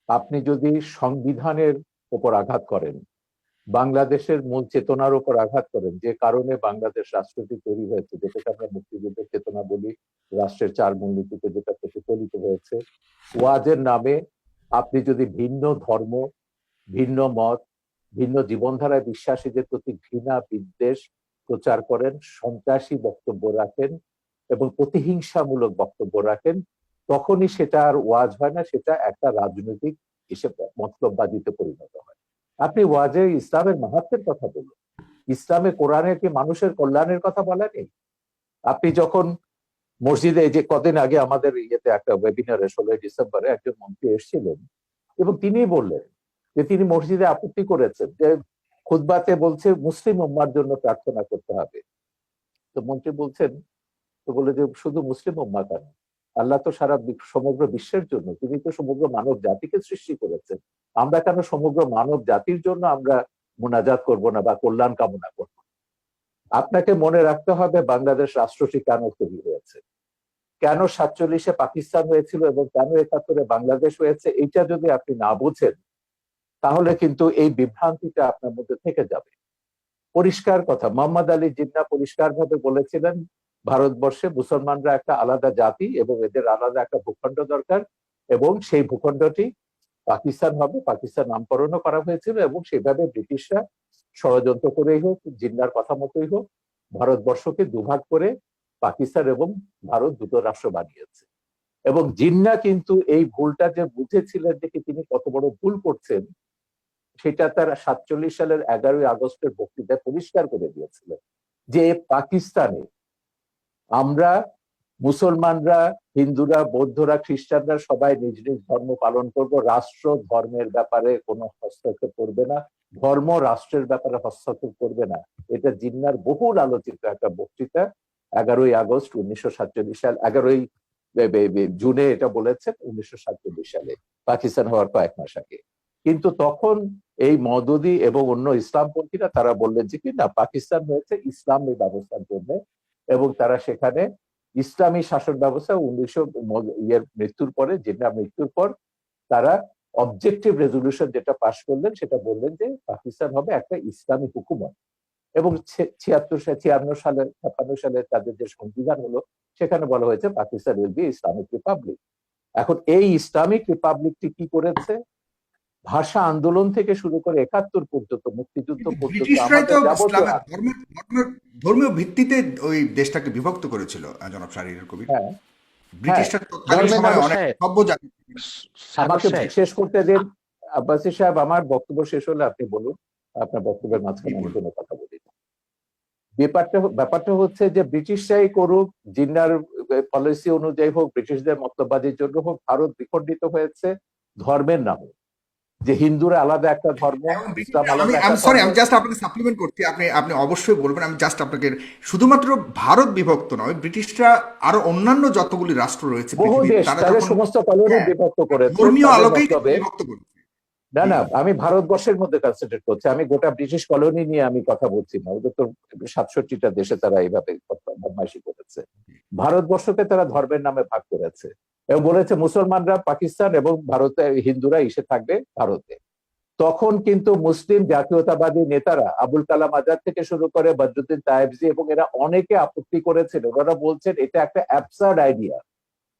আপনি যদি সংবিধানের উপর আঘাত করেন, বাংলাদেশের মূল চেতনার উপর আঘাত করেন, যে কারণে বাংলাদেশ রাষ্ট্রটি তৈরি হয়েছে, যেটাকে আমরা মুক্তিযুদ্ধের চেতনা বলি, রাষ্ট্রের 4 মূলনীতিতে যেটা প্রতিফলিত হয়েছে, ওয়াজের নামে আপনি যদি ভিন্ন ধর্ম, ভিন্ন মত, ভিন্ন জীবনধারায় বিশ্বাসীদের প্রতি ঘৃণা বিদ্বেষ প্রচার করেন, সন্ত্রাসী বক্তব্য রাখেন এবং প্রতিহিংসামূলক বক্তব্য রাখেন, তখনই সেটা আর ওয়াজ হয় না, সেটা একটা রাজনৈতিক হিসেবে মতলববাজিতে পরিণত হয়। আপনি ওয়াজে ইসলামের মাহাত্ম্যের কথা বলুন, ইসলামে কোরআনে কি মানুষের কল্যাণের কথা বলা নেই? আপনি যখন মসজিদে, এই যে কদিন আগে আমাদের ইয়েতে একটা ওয়েবিনারে 16 ডিসেম্বরে একজন মন্ত্রী এসেছিলেন এবং তিনি বললেন যে তিনি মসজিদে আপত্তি করেছেন যে খুতবাতে বলছে মুসলিম উম্মার জন্য প্রার্থনা করতে হবে। তো মন্ত্রী বলছেন, তো বলে যে শুধু মুসলিম উম্মা কেন, আল্লাহ তো সারা সমগ্র বিশ্বের জন্য, তিনি তো সমগ্র মানব জাতিকে সৃষ্টি করেছেন, আমরা কেন সমগ্র মানব জাতির জন্য আমরা মোনাজাত করব না বা কল্যাণ কামনা করব? আপনাকে মনে রাখতে হবে বাংলাদেশ রাষ্ট্রটি কেন তৈরি হয়েছে, কেন 47-এ পাকিস্তান হয়েছিল এবং কেন 71-এ বাংলাদেশ হয়েছে। এইটা যদি আপনি না বুঝেন তাহলে কিন্তু এই বিভ্রান্তিটা আপনার মধ্যে থেকে যাবে। পরিষ্কার কথা, মোহাম্মদ আলী জিন্নাহ পরিষ্কার ভাবে বলেছিলেন ভারতবর্ষে মুসলমানরা একটা আলাদা জাতি এবং এদের আলাদা একটা ভূখণ্ড দরকার, এবং সেই ভূখণ্ডটি পাকিস্তান হবে। পাকিস্তান নামকরণও করা হয়েছিল এবং সেভাবে ব্রিটিশরা ষড়যন্ত্র করেই হোক, জিন্নাহর কথা মতোই হোক, ভারতবর্ষকে দুভাগ করে পাকিস্তান এবং ভারত দুটো রাষ্ট্র বানিয়েছে। এবং জিন্নাহ কিন্তু এই ভুলটা যে বুঝেছিলেন দেখে তিনি কত বড় ভুল করছেন সেটা তার 47 সালের 11ই আগস্টের বক্তৃতায় পরিষ্কার করে দিয়েছিলেন যে পাকিস্তানে আমরা মুসলমানরা, হিন্দুরা, বৌদ্ধরা, খ্রিস্টানরা সবাই নিজ নিজ ধর্ম পালন করব, রাষ্ট্র ধর্মের ব্যাপারে কোনো হস্তক্ষেপ করবে না, ধর্ম রাষ্ট্রের ব্যাপারে হস্তক্ষেপ করবে না। এটা জিন্নাহর বহুল আলোচিত একটা বক্তৃতা, 11ই আগস্ট 1947 সাল, 11ই জুনে এটা বলেছেন 1947 সালে, পাকিস্তান হওয়ার কয়েক মাস আগে। কিন্তু তখন এই মওদুদি এবং অন্য ইসলামপন্থীরা তারা বললেন যে কি না, পাকিস্তান হয়েছে ইসলামী ব্যবস্থার জন্য, এবং তারা সেখানে ইসলামী শাসন ব্যবস্থা 1900 মৃত্যুর পরে, জিন্নাহ মৃত্যুর পর তারা অবজেক্টিভ রেজলিউশন যেটা পাশ করলেন সেটা বললেন যে পাকিস্তান হবে একটা ইসলামী হুকুমত। এবং 56 সালে 56 সালে তাদের যে সংবিধান হলো সেখানে বলা হয়েছে Pakistan will be Islamic Republic. এখন এই ইসলামিক রিপাবলিকটি কি করেছে, ভাষা আন্দোলন থেকে শুরু করে 71 পর্যন্ত, মুক্তিযুদ্ধ পর্যন্ত ব্রিটিশরাই তো আমাদের যাবতীয়, ধর্মীয় ভিত্তিতে ওই দেশটাকে বিভক্ত করেছিল। জনাব শাহরিয়ার কবির, হ্যাঁ হ্যাঁ, ব্রিটিশরা তো তৎকালীন ধর্মের সময়ে নামে। অনেক সভ্য জাতি। আমাকে শেষ করতে দিন আব্বাসী সাহেব, আমার বক্তব্য শেষ হলে আপনি বলুন, আপনার বক্তব্যের মাঝখানে আমি কোনো কথা বলি না। ব্যাপারটা হচ্ছে যে ব্রিটিশরাই করুক, জিন্নাহর পলিসি অনুযায়ী হোক, ব্রিটিশদের মতবাদের জন্য হোক, ভারত বিখণ্ডিত হয়েছে ধর্মের নামে, যে হিন্দুরা আলাদা একটা ধর্ম, ইসলাম আলাদা একটা সরি, ধর্ম। আমি জাস্ট আপনাকে সাপ্লিমেন্ট করছি, আপনি অবশ্যই বলবেন। আমি জাস্ট আপনাকে, শুধুমাত্র ভারত বিভক্ত নয়, ব্রিটিশরা আরো অন্যান্য যতগুলি রাষ্ট্র রয়েছে বহু পৃথিবীর, দেশ তারা তাদের যখন সমস্ত কলোনি বিভক্ত করেছে ধর্মীয় তাদের আলোকেই মতলবে। বিভক্ত করেছে। না না, আমি ভারতবর্ষের মধ্যে কনসেন্ট্রেট করছি, আমি গোটা ব্রিটিশ কলোনি নিয়ে আমি কথা বলছি না। ওদের তো 67টা দেশে তারা এইভাবে বদমাইশি করেছে। ভারতবর্ষকে তারা ধর্মের নামে ভাগ করেছে এবং বলেছে মুসলমানরা পাকিস্তান এবং ভারতে, হিন্দুরা এসে থাকবে ভারতে। তখন কিন্তু মুসলিম জাতীয়তাবাদী নেতারা আবুল কালাম আজাদ থেকে শুরু করে বদরুদ্দিন তায়েবজি এবং এরা অনেকে আপত্তি করেছেন। ওনারা বলছেন এটা একটা অ্যাবসার্ড আইডিয়া।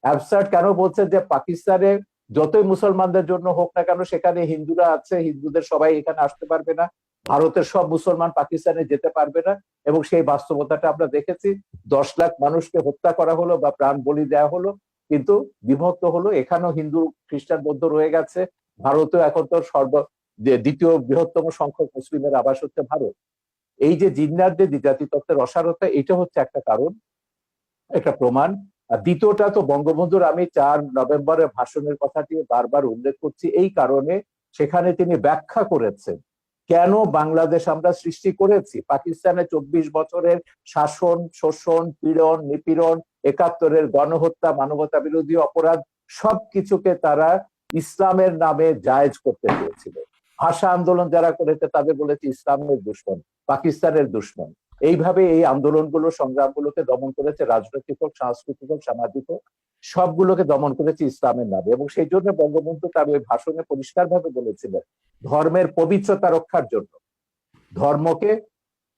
অ্যাবসার্ড কেন বলছেন, যে পাকিস্তানে যতই মুসলমানদের জন্য হোক না কেন, সেখানে হিন্দুরা আছে, হিন্দুদের সবাই এখানে আসতে পারবে না, ভারতের সব মুসলমান পাকিস্তানে যেতে পারবে না। এবং সেই বাস্তবতাটা আমরা দেখেছি, 10 লাখ মানুষকে হত্যা করা হলো বা প্রাণ বলি দেওয়া হলো, কিন্তু বিভক্ত হলো। এখানেও হিন্দু, খ্রিস্টান, বৌদ্ধ রয়ে গেছে। ভারতেও এখন তো দ্বিতীয় বৃহত্তম সংখ্যক মুসলিমের আবাস হচ্ছে ভারত। এই যে জিন্নাহদের দ্বিজাতি তত্ত্বের অসারতা, এটা হচ্ছে একটা কারণ, একটা প্রমাণ। আর দ্বিতীয়টা তো বঙ্গবন্ধুর, আমি 4 নভেম্বরের ভাষণের কথাটি বারবার উল্লেখ করছি এই কারণে, সেখানে তিনি ব্যাখ্যা করেছেন কেন বাংলাদেশ আমরা সৃষ্টি করেছি? পাকিস্তানে 24 বছরের শাসন, শোষণ, পীড়ন, নিপীড়ন, 71-এর গণহত্যা, মানবতা বিরোধী অপরাধ সবকিছুকে তারা ইসলামের নামে জায়েজ করতে চেয়েছিল। ভাষা আন্দোলন যারা করেছে তাদের বলেছে ইসলামের দুশমন, পাকিস্তানের দুশমন। এইভাবে এই আন্দোলনগুলো, সংগ্রামগুলোকে দমন করেছে রাজনৈতিক হোক, সাংস্কৃতিক হোক, সামাজিক হোক, সবগুলোকে দমন করেছে ইসলামের নামে। এবং সেই জন্য বঙ্গবন্ধু তার ওই ভাষণে পরিষ্কারভাবে বলেছিলেন, ধর্মের পবিত্রতা রক্ষার জন্য ধর্মকে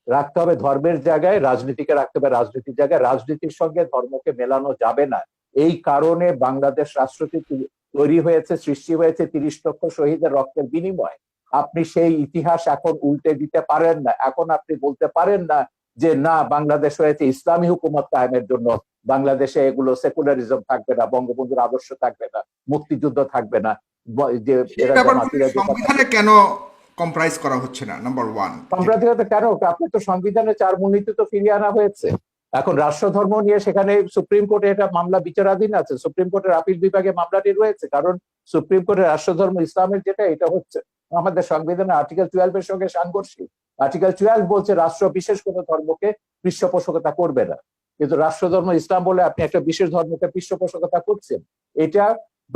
রাখতে হবে ধর্মের জায়গায়, রাজনীতিকে রাখতে হবে রাজনীতির জায়গায়, রাজনীতির সঙ্গে ধর্মকে মেলানো যাবে না। এই কারণে বাংলাদেশ রাষ্ট্রটি তৈরি হয়েছে, সৃষ্টি হয়েছে 30 লক্ষ শহীদের রক্তের বিনিময়। আপনি সেই ইতিহাস এখন উল্টে দিতে পারেন না। এখন আপনি বলতে পারেন না যে না, বাংলাদেশ হয়েছে ইসলামী হুকুমত কায়েমের জন্য, বাংলাদেশে এগুলো সেকুলারিজম থাকবে না, বঙ্গবন্ধুর আদর্শ থাকবে না, মুক্তিযুদ্ধ থাকবে না, যে এই ব্যাপারগুলো সংবিধানে কেন কম্প্রাইজ করা হচ্ছে না? নাম্বার 1, সাম্প্রদায়িকতা কেন? আপনি তো সংবিধানে 4 মূলনীতি তো ফিরিয়ে আনা হয়েছে। এখন রাষ্ট্রধর্ম নিয়ে সেখানে সুপ্রিম কোর্টে এটা মামলা বিচারাধীন আছে, সুপ্রিম কোর্টের আপিল বিভাগে মামলাটি রয়েছে, কারণ সুপ্রিম কোর্টের রাষ্ট্রধর্ম ইসলামের যেটা, এটা হচ্ছে আমাদের সংবিধানের আর্টিকেল 12-এর সঙ্গে সাংঘর্ষিক। আর্টিকেল 12 বলছে রাষ্ট্র বিশেষ কোনো ধর্মকে পৃষ্ঠপোষকতা করবে না, কিন্তু রাষ্ট্রধর্ম ইসলাম বলে আপনি একটা বিশেষ ধর্মকে পৃষ্ঠপোষকতা করছেন। এটা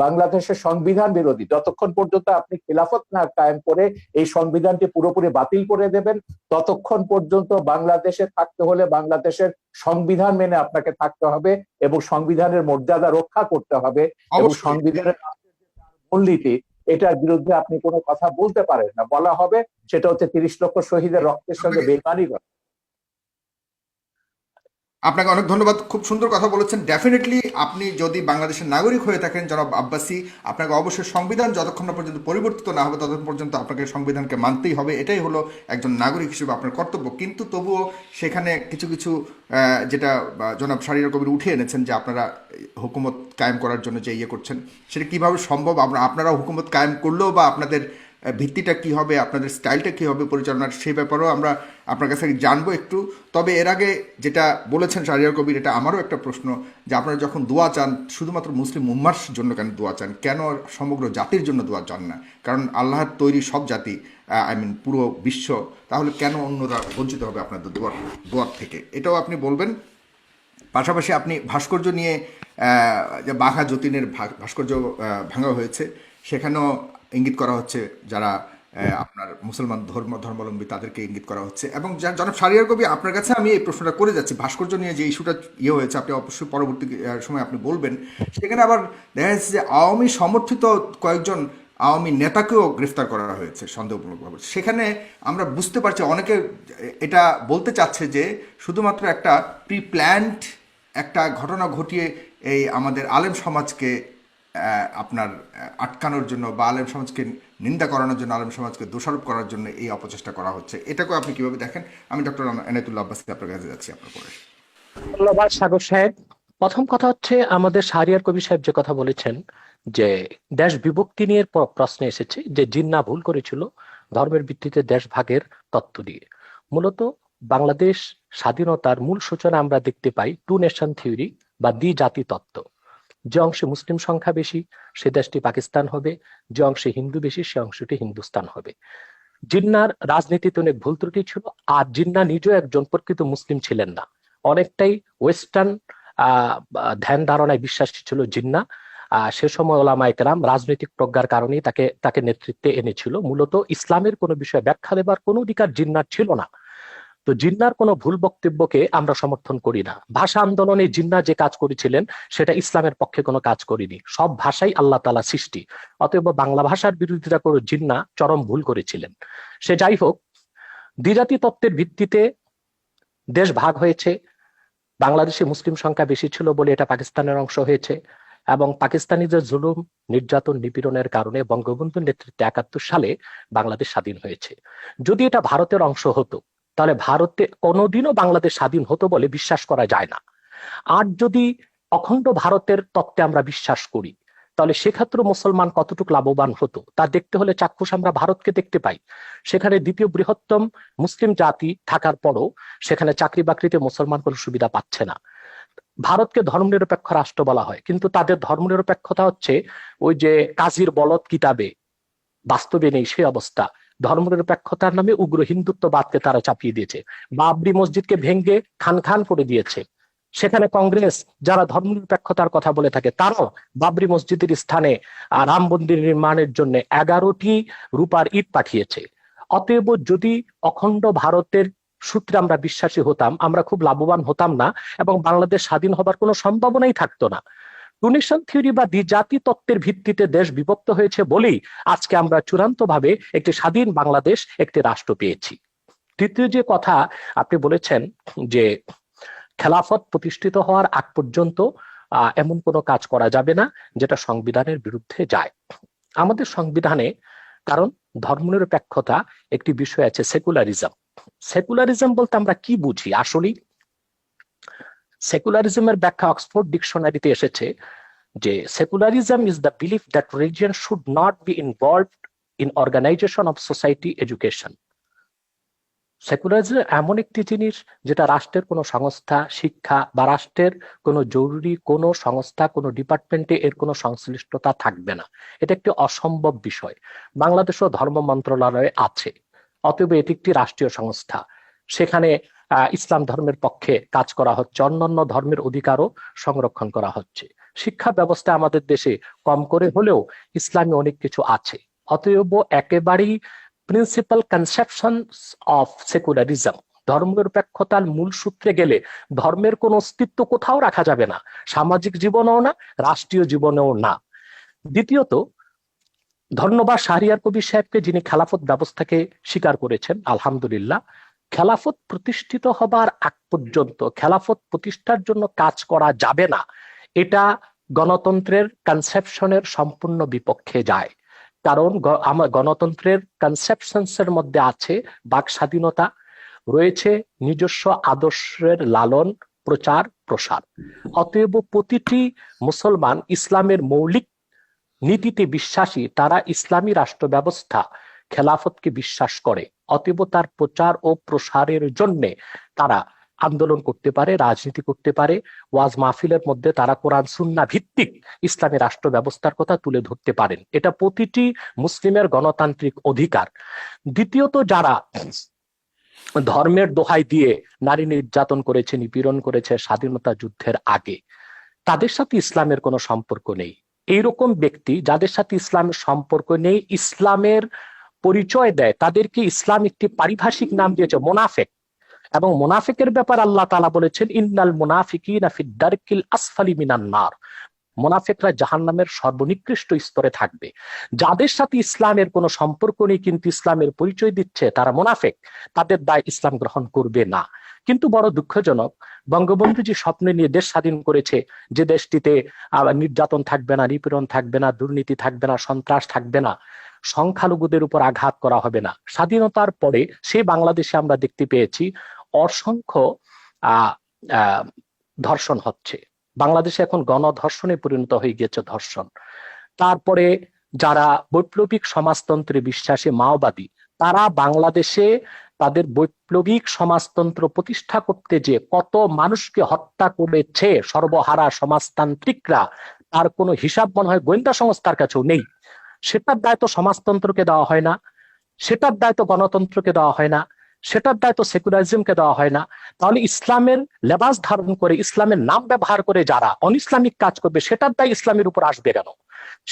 বাংলাদেশের সংবিধান বিরোধী। যতক্ষণ পর্যন্ত আপনি খিলাফত না কায়েম করে এই সংবিধানটি পুরোপুরি বাতিল করে দেবেন, ততক্ষণ পর্যন্ত বাংলাদেশে থাকতে হলে বাংলাদেশের সংবিধান মেনে আপনাকে থাকতে হবে এবং সংবিধানের মর্যাদা রক্ষা করতে হবে। এবং সংবিধানের মূলনীতি, এটার বিরুদ্ধে আপনি কোনো কথা বলতে পারেন না। বলা হবে সেটা হচ্ছে 30 লক্ষ শহীদের রক্তের সঙ্গে বেইমানি করা। আপনাকে অনেক ধন্যবাদ, খুব সুন্দর কথা বলেছেন। ডেফিনেটলি আপনি যদি বাংলাদেশের নাগরিক হয়ে থাকেন জনাব আব্বাসী, আপনাকে অবশ্যই সংবিধান যতক্ষণ না পর্যন্ত পরিবর্তিত না হবে ততক্ষণ পর্যন্ত আপনাকে সংবিধানকে মানতেই হবে। এটাই হলো একজন নাগরিক হিসেবে আপনার কর্তব্য। কিন্তু তবুও সেখানে কিছু কিছু যেটা জনাব শাহরিয়ার কবির উঠে এনেছেন যে আপনারা হুকুমত কায়েম করার জন্য যে ইয়ে করছেন, সেটা কীভাবে সম্ভব? আপনারা হুকুমত কায়েম করলেও বা আপনাদের ভিত্তিটা কি হবে, আপনাদের স্টাইলটা কী হবে পরিচালনার, সেই ব্যাপারেও আমরা আপনার কাছে জানবো একটু। তবে এর আগে যেটা বলেছেন শাহরিয়ার কবির, এটা আমারও একটা প্রশ্ন, যে আপনারা যখন দোয়া চান শুধুমাত্র মুসলিম উম্মার জন্য কেন দোয়া চান? কেন সমগ্র জাতির জন্য দোয়া চান না? কারণ আল্লাহর তৈরি সব জাতি, পুরো বিশ্ব, তাহলে কেন অন্যরা বঞ্চিত হবে আপনাদের দোয়ার থেকে? এটাও আপনি বলবেন। পাশাপাশি আপনি ভাস্কর্য নিয়ে, যে বাঘা যতীনের ভাস্কর্য ভাঙা হয়েছে, সেখানেও ইঙ্গিত করা হচ্ছে যারা আপনার মুসলমান ধর্মাবলম্বী তাদেরকে ইঙ্গিত করা হচ্ছে। এবং জনাব শাহরিয়ার কবি, আপনার কাছে আমি এই প্রশ্নটা করে যাচ্ছি, ভাস্কর্য নিয়ে যে ইস্যুটা হয়েছে, আপনি অবশ্যই পরবর্তী সময় আপনি বলবেন। সেখানে আবার দেখা যাচ্ছে যে আওয়ামী সমর্থিত কয়েকজন আওয়ামী নেতাকেও গ্রেফতার করা হয়েছে সন্দেহমূলকভাবে। সেখানে আমরা বুঝতে পারছি অনেকে এটা বলতে চাচ্ছে যে শুধুমাত্র একটা প্রি প্ল্যান্ড একটা ঘটনা ঘটিয়ে এই আমাদের আলেম সমাজকে আপনার আটকানোর জন্য বা আলেম সমাজকে নিন্দা করানোর জন্য, আলেম সমাজকে দোষারোপ করার জন্য এই অপচেষ্টা করা হচ্ছে। এটাকেও আপনি কিভাবে দেখেন? আমি ডক্টর এনায়েতুল্লাহ আব্বাসী আপনার কাছে যাচ্ছি আপনার পরে। ধন্যবাদ সাগর সাহেব। প্রথম কথা হচ্ছে, আমাদের শাহরিয়ার কবির সাহেব যে কথা বলেছেন যে দেশ বিভক্তি নিয়ে প্রশ্ন এসেছে যে জিন্না ভুল করেছিল ধর্মের ভিত্তিতে দেশ ভাগের তত্ত্ব দিয়ে। মূলত বাংলাদেশ স্বাধীনতার মূল সূচনা আমরা দেখতে পাই 2 নেশন থিওরি বা দ্বিজাতি তত্ত্ব। যে অংশে মুসলিম সংখ্যা বেশি সে দেশটি পাকিস্তান হবে, যে অংশে হিন্দু বেশি সে অংশটি হিন্দুস্তান হবে। জিন্নার রাজনীতিতে অনেক ভুল ত্রুটি ছিল, আর জিন্না নিজেও একজন প্রকৃত মুসলিম ছিলেন না, অনেকটাই ওয়েস্টার্ন ধ্যান ধারণায় বিশ্বাসী ছিল জিন্না। সে সময় ওলামায়ে কেরাম রাজনৈতিক প্রজ্ঞার কারণেই তাকে নেতৃত্বে এনেছিল। মূলত ইসলামের কোনো বিষয়ে ব্যাখ্যা দেবার কোনো অধিকার জিন্নার ছিল না। তো জিন্নার কোনো ভুল বক্তব্যকে আমরা সমর্থন করি না। ভাষা আন্দোলনে জিন্না যে কাজ করেছিলেন সেটা ইসলামের পক্ষে কোনো কাজ করেনি। সব ভাষাই আল্লাহ তাআলা সৃষ্টি, অতএব বাংলা ভাষার বিরোধিতা করে জিন্না চরম ভুল করেছিলেন। সে যাই হোক, দ্বিজাতি তত্ত্বের ভিত্তিতে দেশ ভাগ হয়েছে। বাংলাদেশে মুসলিম সংখ্যা বেশি ছিল বলে এটা পাকিস্তানের অংশ হয়েছে, এবং পাকিস্তানিদের জুলুম, নির্যাতন, নিপীড়নের কারণে বঙ্গবন্ধুর নেতৃত্বে 71 সালে বাংলাদেশ স্বাধীন হয়েছে। যদি এটা ভারতের অংশ হতো তাহলে ভারতে কোনোদিনও বাংলাদেশ স্বাধীন হতো বলে বিশ্বাস করা যায় না। আর যদি অখণ্ড ভারতের তত্ত্বে আমরা বিশ্বাস করি তাহলে সেক্ষেত্রে মুসলমান কতটুকু লাভবান হতো তা দেখতে হলে চাক্ষুষ আমরা ভারতকে দেখতে পাই। সেখানে দ্বিতীয় বৃহত্তম মুসলিম জাতি থাকার পরও সেখানে চাকরি বাকরিতে মুসলমান কোনো সুবিধা পাচ্ছে না। ভারতকে ধর্মনিরপেক্ষ রাষ্ট্র বলা হয়, কিন্তু তাদের ধর্মনিরপেক্ষতা হচ্ছে ওই যে কাজীর বলদ কিতাবে, বাস্তবে নেই সেই অবস্থা। ধর্মনিরপেক্ষতার নামে উগ্র হিন্দুত্ববাদকে তারা চাপিয়ে দিয়েছে, বাবরি মসজিদকে ভেঙ্গে খান খান করে দিয়েছে। সেখানে কংগ্রেস যারা ধর্মনিরপেক্ষতার কথা বলে থাকে তারাও বাবরি মসজিদের স্থানে রাম মন্দির নির্মাণের জন্য 11টি রূপার ইট পাঠিয়েছে। অতএব যদি অখণ্ড ভারতের সূত্রে আমরা বিশ্বাসী হতাম, আমরা খুব লাভবান হতাম না এবং বাংলাদেশ স্বাধীন হবার কোনো সম্ভাবনাই থাকতো না। টু-নেশন থিওরি বা দ্বিজাতি তত্ত্বের ভিত্তিতে দেশ বিভক্ত হয়েছে বলেই আজকে আমরা চূড়ান্তভাবে একটি স্বাধীন বাংলাদেশ, একটি রাষ্ট্র পেয়েছি। তৃতীয় যে কথা আপনি বলেছেন যে খেলাফত প্রতিষ্ঠিত হওয়ার আগ পর্যন্ত এমন কোনো কাজ করা যাবে না যেটা সংবিধানের বিরুদ্ধে যায়। আমাদের সংবিধানে, কারণ ধর্মনিরপেক্ষতা একটি বিষয় আছে, সেকুলারিজম। সেকুলারিজম বলতে আমরা কি বুঝি? আসলে সেকুলারিজমের ব্যাখ্যা অক্সফোর্ড ডিকশনারিতে এসেছে যে secularism is the belief that religion should not be involved in organisation of society, education. Secularism এমন একটি জিনিস যেটা রাষ্ট্রের কোনো সংস্থা, শিক্ষা বা রাষ্ট্রের কোনো জরুরি কোনো সংস্থা, কোনো ডিপার্টমেন্টে এর কোনো সংশ্লিষ্টতা থাকবে না। এটা একটি অসম্ভব বিষয়। বাংলাদেশও ধর্ম মন্ত্রণালয়ে আছে, অতএব এটি একটি রাষ্ট্রীয় সংস্থা। সেখানে ইসলাম ধর্মের পক্ষে কাজ করা হচ্ছে, অন্যান্য ধর্মের অধিকারও সংরক্ষণ করা হচ্ছে। শিক্ষা ব্যবস্থা আমাদের দেশে কম করে হলেও ইসলামী অনেক কিছু আছে। অতএব একেবারেই প্রিন্সিপাল কনসেপশন অফ সেকুলারিজম, ধর্মনিরপেক্ষতার মূল সূত্রে গেলে ধর্মের কোনো অস্তিত্ব কোথাও রাখা যাবে না, সামাজিক জীবনেও না, রাষ্ট্রীয় জীবনেও না। দ্বিতীয়ত, ধন্যবাদ শাহরিয়ার কবির সাহেবকে যিনি খেলাফত ব্যবস্থাকে স্বীকার করেছেন। আলহামদুলিল্লাহ, খেলাফত প্রতিষ্ঠিত হবার আগ পর্যন্ত খেলাফত প্রতিষ্ঠার জন্য কাজ করা যাবে না, এটা গণতন্ত্রের কনসেপশনের সম্পূর্ণ বিপক্ষে যায়। কারণ গণতন্ত্রের কনসেপশনস এর মধ্যে আছে বাক স্বাধীনতা, রয়েছে নিজস্ব আদর্শের লালন প্রচার প্রসার। অতএব প্রতিটি মুসলমান ইসলামের মৌলিক নীতিতে বিশ্বাসী, তারা ইসলামী রাষ্ট্র ব্যবস্থা খেলাফতকে বিশ্বাস করে। অতএব তার প্রচার ও প্রসারের জন্য তারা আন্দোলন করতে পারে, রাজনীতি করতে পারে, ওয়াজ মাহফিলের মধ্যে তারা কোরআন সুন্নাহ ভিত্তিক ইসলামী রাষ্ট্র ব্যবস্থার কথা তুলে ধরতে পারেন। এটা প্রতিটি মুসলিমের গণতান্ত্রিক অধিকার। দ্বিতীয়ত, যারা ধর্মের দোহাই দিয়ে নারী নির্যাতন করেছে, নিপীড়ন করেছে স্বাধীনতা যুদ্ধের আগে, তাদের সাথে ইসলামের কোনো সম্পর্ক নেই। এইরকম ব্যক্তি যাদের সাথে ইসলামের সম্পর্ক নেই, ইসলামের পরিচয় দেয়, তাদেরকে ইসলাম একটি পারিভাষিক নাম দিয়েছে মোনাফেক। এবং মোনাফিকের ব্যাপার আল্লাহ তাআলা বলেছেন, ইন্নাল মুনাফিকিনা ফিদ দারকিল আসফালি মিনান নার। মোনাফিকরা জাহান্নামের সর্বনিকৃষ্ট স্তরে থাকবে। যাদের সাথে ইসলামের কোনো সম্পর্ক নেই কিন্তু ইসলামের পরিচয় দিচ্ছে, তারা মোনাফিক, তাদের দায় ইসলাম গ্রহণ করবে না। কিন্তু বড় দুঃখজনক, বঙ্গবন্ধু যে স্বপ্ন নিয়ে দেশ স্বাধীন করেছে, যে দেশটিতে নির্যাতন থাকবে না, নিপীড়ন থাকবে না, দুর্নীতি থাকবে না, সন্ত্রাস থাকবে না, সংখ্যালঘুদের উপর আঘাত করা হবে না, স্বাধীনতার পরে সেই বাংলাদেশে আমরা দেখতে পেয়েছি অসংখ্য ধর্ষণ হচ্ছে। বাংলাদেশে এখন গণধর্ষণে পরিণত হয়ে গিয়েছে ধর্ষণ। তারপরে যারা বৈপ্লবিক সমাজতন্ত্রে বিশ্বাসী মাওবাদী, তারা বাংলাদেশে তাদের বৈপ্লবিক সমাজতন্ত্র প্রতিষ্ঠা করতে যে কত মানুষকে হত্যা করেছে সর্বহারা সমাজতান্ত্রিকরা, তার কোনো হিসাব মনে হয় গোয়েন্দা সংস্থার কাছেও নেই। সেটার দায়িত্ব সমাজতন্ত্রকে দেওয়া হয় না, সেটার দায়িত্ব গণতন্ত্রকে দেওয়া হয় না, সেটার দায়িত্ব সেকুলারিজমকে দেওয়া হয় না। তাহলে ইসলামের লেবাস ধারণ করে, ইসলামের নাম ব্যবহার করে যারা অনইসলামিক কাজ করবে, সেটার দায় ইসলামের উপর আসবে কেন?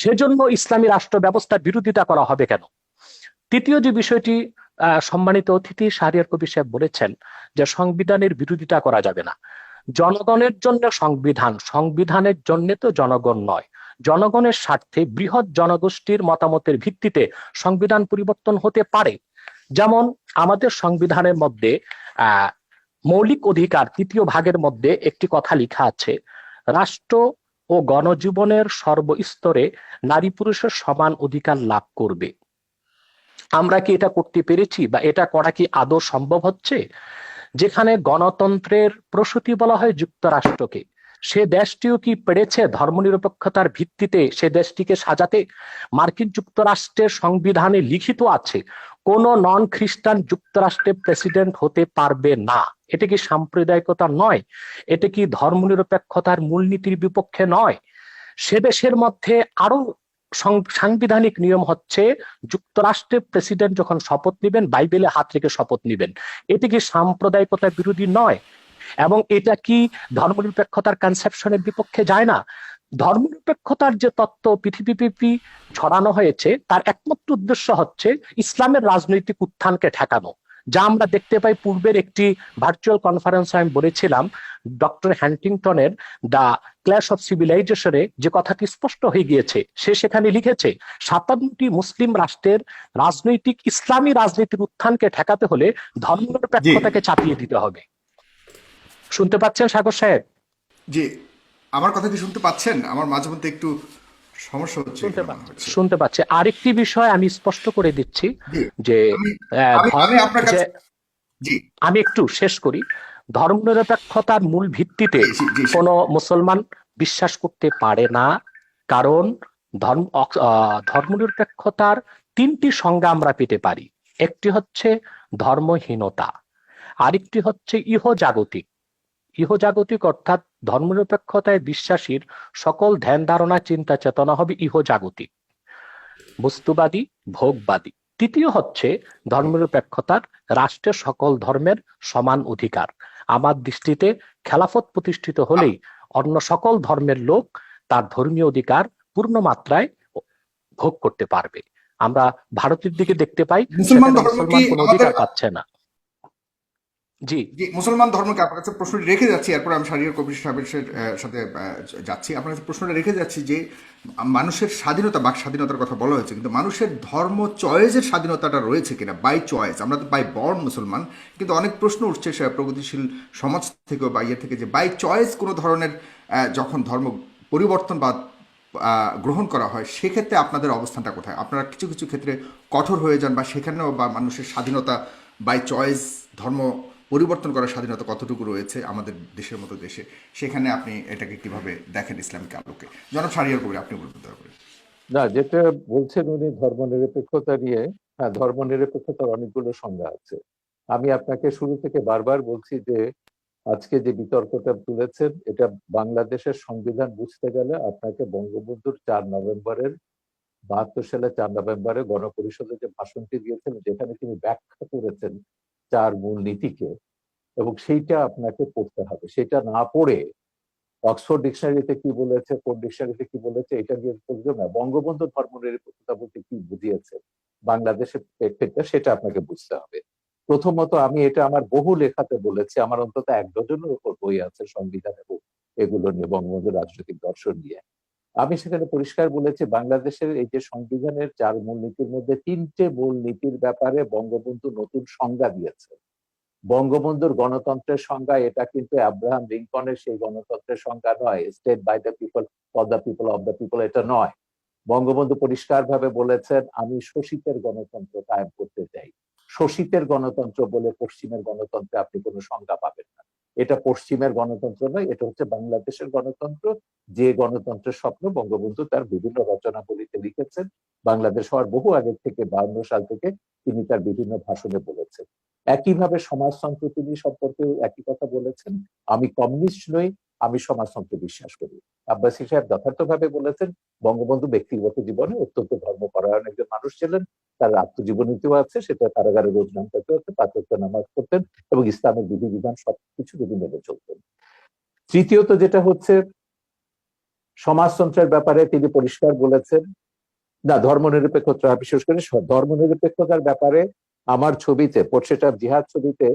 সেজন্য ইসলামী রাষ্ট্র ব্যবস্থার বিরোধিতা করা হবে কেন? তৃতীয় যে বিষয়টি সম্মানিত অতিথি শাহরিয়ার কবির সাহেব বলেছেন যে সংবিধানের বিরোধিতা করা যাবে না। জনগণের জন্য সংবিধান, সংবিধানের জন্য তো জনগণ নয়। জনগণের স্বার্থে বৃহৎ জনগোষ্ঠীর মতামতের ভিত্তিতে সংবিধান পরিবর্তন হতে পারে। যেমন আমাদের সংবিধানের মধ্যে মৌলিক অধিকার ৩য় ভাগের মধ্যে একটি কথা লেখা আছে, রাষ্ট্র ও গণজীবনের সর্বস্তরে নারী পুরুষের সমান অধিকার লাভ করবে। আমরা কি এটা করতে পেরেছি বা এটা করা কি আদৌ সম্ভব হচ্ছে? যেখানে গণতন্ত্রের প্রসূতি বলা হয় যুক্তরাষ্ট্রকে, সে দেশটিও কি পেরেছে ধর্মনিরপেক্ষতার ভিত্তিতে সে দেশটিকে সাজাতে? মার্কিন যুক্তরাষ্ট্রের সংবিধানে লিখিত আছে কোন নন খ্রিস্টান যুক্তরাষ্ট্রের প্রেসিডেন্ট হতে পারবে না। এটা কি সাম্প্রদায়িকতা নয়? এটা কি ধর্মনিরপেক্ষতার মূলনীতির বিপক্ষে নয়? সে দেশের মধ্যে আরো সাংবিধানিক নিয়ম হচ্ছে যুক্তরাষ্ট্রের প্রেসিডেন্ট যখন শপথ নেবেন বাইবেলে হাত রেখে শপথ নেবেন। এটি কি সাম্প্রদায়িকতা বিরোধী নয়? এবং এটা কি ধর্মনিরপেক্ষতার কনসেপশনের বিপক্ষে যায় না? ধর্মনিরপেক্ষতার যে তত্ত্ব পৃথিবীব্যাপী ছড়ানো হয়েছে তার একমাত্র উদ্দেশ্য হচ্ছে ইসলামের রাজনৈতিক উত্থানকে ঠেকানো, যা আমরা দেখতে পাই। পূর্বের একটি ভার্চুয়াল কনফারেন্সে আমি বলেছিলাম ডক্টর হ্যান্টিংটনের দ্য ক্ল্যাশ অফ সিভিলাইজেশনে যে কথাটি স্পষ্ট হয়ে গিয়েছে। সে সেখানে লিখেছে 57টি মুসলিম রাষ্ট্রের রাজনৈতিক ইসলামী রাজনীতির উত্থানকে ঠেকাতে হলে জি ধর্মনিরপেক্ষতাকে চাপিয়ে দিতে হবে। শুনতে পাচ্ছেন সাগর সাহেব? জি, আমার কথা কি শুনতে পাচ্ছেন? আমার মাঝে মধ্যে একটু সমস্যা হচ্ছে শুনতে এখানে মনে পাচ্ছি, হচ্ছে। শুনতে পাচ্ছি। আরেকটি বিষয় আমি স্পষ্ট করে দিচ্ছি জি, যে আমি আহ, আমি ধর- আমি আপনার যে কাছে, জি আমি একটু শেষ করি। ধর্মনিরপেক্ষতার মূল ভিত্তিতে জি জি জি কোনো মুসলমান বিশ্বাস করতে পারে না, কারণ ধর্মনিরপেক্ষতার তিনটি সংজ্ঞা আমরা পেতে পারি। একটি হচ্ছে ধর্মহীনতা, আরেকটি হচ্ছে ইহজাগতিক। ইহজাগতিক অর্থাৎ ধর্মনিরপেক্ষতায় বিশ্বাসীর সকল ধ্যান ধারণা চিন্তা চেতনা হবে ইহজাগতিক, বস্তুবাদী, ভোগবাদী। তৃতীয় হচ্ছে ধর্মনিরপেক্ষতার রাষ্ট্রের সকল ধর্মের সমান অধিকার। আমার দৃষ্টিতে খেলাফত প্রতিষ্ঠিত হলেই অন্য সকল ধর্মের লোক তার ধর্মীয় অধিকার পূর্ণ মাত্রায় ভোগ করতে পারবে। আমরা ভারতের দিকে দেখতে পাই মুসলমান সেখানে ধর্ম কি মুসলমান কোনো আমাদের, অধিকার পাচ্ছে না। জি, জি মুসলমান ধর্মকে আপনার কাছে প্রশ্নটি রেখে যাচ্ছি, এরপর আমি শাহরিয়ার কবির সাহেবের সাথে যাচ্ছি। আপনার কাছে প্রশ্নটা রেখে যাচ্ছি যে মানুষের স্বাধীনতা, বাক স্বাধীনতার কথা বলা হয়েছে, কিন্তু মানুষের ধর্ম চয়েসের স্বাধীনতাটা রয়েছে কিনা, বাই চয়েস। আমরা তো বাই বর্ন মুসলমান, কিন্তু অনেক প্রশ্ন উঠছে প্রগতিশীল সমাজ থেকে বা ইয়ে থেকে যে বাই চয়েস কোনো ধরনের যখন ধর্ম পরিবর্তন বা গ্রহণ করা হয়, সেক্ষেত্রে আপনাদের অবস্থানটা কোথায়? আপনারা কিছু কিছু ক্ষেত্রে কঠোর হয়ে যান, বা সেখানেও বা মানুষের স্বাধীনতা বাই চয়েস ধর্ম পরিবর্তন করার স্বাধীনতা কতটুকু রয়েছে আমাদের দেশের মতো দেশে, সেখানে আপনি এটাকে কিভাবে দেখেন ইসলামিক আলোকে? জনাব শাহরিয়ার কবির, আপনি বলবেন দয়া করে। না, যেটা বলছেন উনি ধর্মনিরপেক্ষতা নিয়ে, হ্যাঁ, ধর্মনিরপেক্ষতার অনেকগুলো সংজ্ঞা আছে। আমি আপনাকে শুরু থেকে বারবার বলছি যে আজকে যে বিতর্কটা তুলেছেন, এটা বাংলাদেশের সংবিধান বুঝতে গেলে আপনাকে বঙ্গবন্ধুর 4 নভেম্বরে গণপরিষদে যে ভাষণটি দিয়েছেন, যেখানে তিনি ব্যাখ্যা করেছেন 4 মূলনীতিকে, এবং সেইটা আপনাকে পড়তে হবে। সেটা না পড়ে অক্সফোর্ড ডিকশনারিতে কি বলেছে, কোন ডিকশনারিতে কি বলেছে, এটা দিয়ে বুঝবে না। বঙ্গবন্ধু ধর্মনিরপেক্ষতা বলতে কি বুঝিয়েছে বাংলাদেশের প্রেক্ষিতে, সেটা আপনাকে বুঝতে হবে। প্রথমত, আমি এটা আমার বহু লেখাতে বলেছি, আমার অন্তত 1 ডজনের উপর বই আছে সংবিধান এবং এগুলো নিয়ে, বঙ্গবন্ধুর রাজনৈতিক দর্শন নিয়ে। আমি সেখানে পরিষ্কার বলেছি বাংলাদেশের এই যে সংবিধানের 4 মূলনীতির মধ্যে 3টে মূলনীতির ব্যাপারে বঙ্গবন্ধু নতুন সংজ্ঞা দিয়েছে। বঙ্গবন্ধুর গণতন্ত্রের সংজ্ঞা এটা কিন্তু আব্রাহাম লিঙ্কনের সেই গণতন্ত্রের সংজ্ঞা নয়, state by the people, for the people, of the people, এটা নয়। বঙ্গবন্ধু পরিষ্কার ভাবে বলেছেন, আমি শোষিতের গণতন্ত্র কায়েম করতে চাই। শোষিতের গণতন্ত্র বলে পশ্চিমের গণতন্ত্রে আপনি কোনো সংজ্ঞা পাবেন না। এটা পশ্চিমের গণতন্ত্র নয়, এটা হচ্ছে বাংলাদেশের গণতন্ত্র, যে গণতন্ত্রের স্বপ্ন বঙ্গবন্ধু তার বিভিন্ন রচনাবলিতে লিখেছেন। বাংলাদেশ হওয়ার বহু আগে থেকে, 52 সাল থেকে তিনি তার বিভিন্ন ভাষণে বলেছেন। একইভাবে সমাজতন্ত্র তিনি সম্পর্কে একই কথা বলেছেন, আমি কমিউনিস্ট নই, আমি সমাজতন্ত্রে বিশ্বাস করি। আব্বাসী সাহেব যথার্থভাবে বলেছেন, বঙ্গবন্ধু ব্যক্তিগত জীবনে অত্যন্ত ধর্মপরায়ণ একজন মানুষ ছিলেন। তার আত্মজীবনীতেও আছে, সেটা কারাগারে রোজ নাম করতে হচ্ছে, 5 ওয়াক্ত নামাজ পড়তেন এবং ইসলামের বিধিবিধান সবকিছু তিনি মেনে চলতেন। তৃতীয়ত যেটা হচ্ছে, সমাজতন্ত্রের ব্যাপারে তিনি পরিষ্কার বলেছেন, না ধর্মনিরপেক্ষতা, বিশেষ করে ধর্মনিরপেক্ষতার ব্যাপারে আমার ছবিতে, পোর্ট্রেট অফ জিহাদ ছবিতে,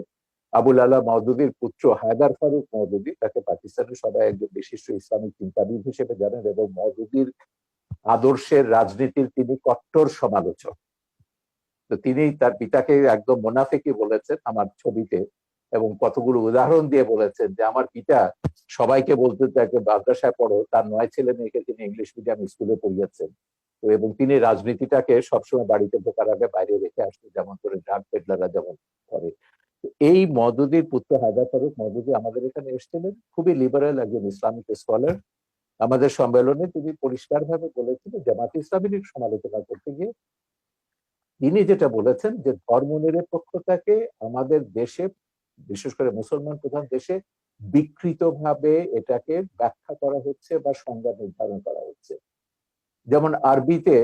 আবুল আলা মওদুদির পুত্র হায়দার ফারুক মওদুদি, তাকে পাকিস্তানের সবাই একজন বিশিষ্ট ইসলামিক চিন্তাবিদ হিসেবে জানেন, এবং মওদুদির আদর্শের রাজনীতির তিনি কট্টর সমালোচক। তো তিনি তার পিতাকে একদম মোনাফেকি বলেছেন আমার ছবিতে, এবং কতগুলো উদাহরণ দিয়ে বলেছেন যে আমার পিতা সবাইকে বলতে তাকে মাদ্রাসায় পড়ো, তার 9 ছেলে মেয়েকে তিনি ইংলিশ মিডিয়াম স্কুলে পড়িয়েছেন। তো এবং তিনি রাজনীতিটাকে সবসময় বাড়িতে ঢোকার আগে বাইরে রেখে আসতেন, যেমন করে ড্রাগ পেডলাররা যেমন করে। এই মওদুদির পুত্র হায়দার ফারুক মওদুদি আমাদের এখানে এসেছিলেন, খুবই লিবারেল একজন ইসলামিক স্কলার। আমাদের সম্মেলনে তিনি পরিষ্কারভাবে বলেছিলেন, জামাতে ইসলামীর সমালোচনা করতে গিয়ে তিনি যেটা বলেছেন যে ধর্মনিরপেক্ষতাকে আমাদের দেশে, বিশেষ করে মুসলমান প্রধান দেশে, বিকৃতভাবে এটাকে ব্যাখ্যা করা হচ্ছে বা সংজ্ঞা নির্ধারণ করা হচ্ছে। যেমন আরবিতে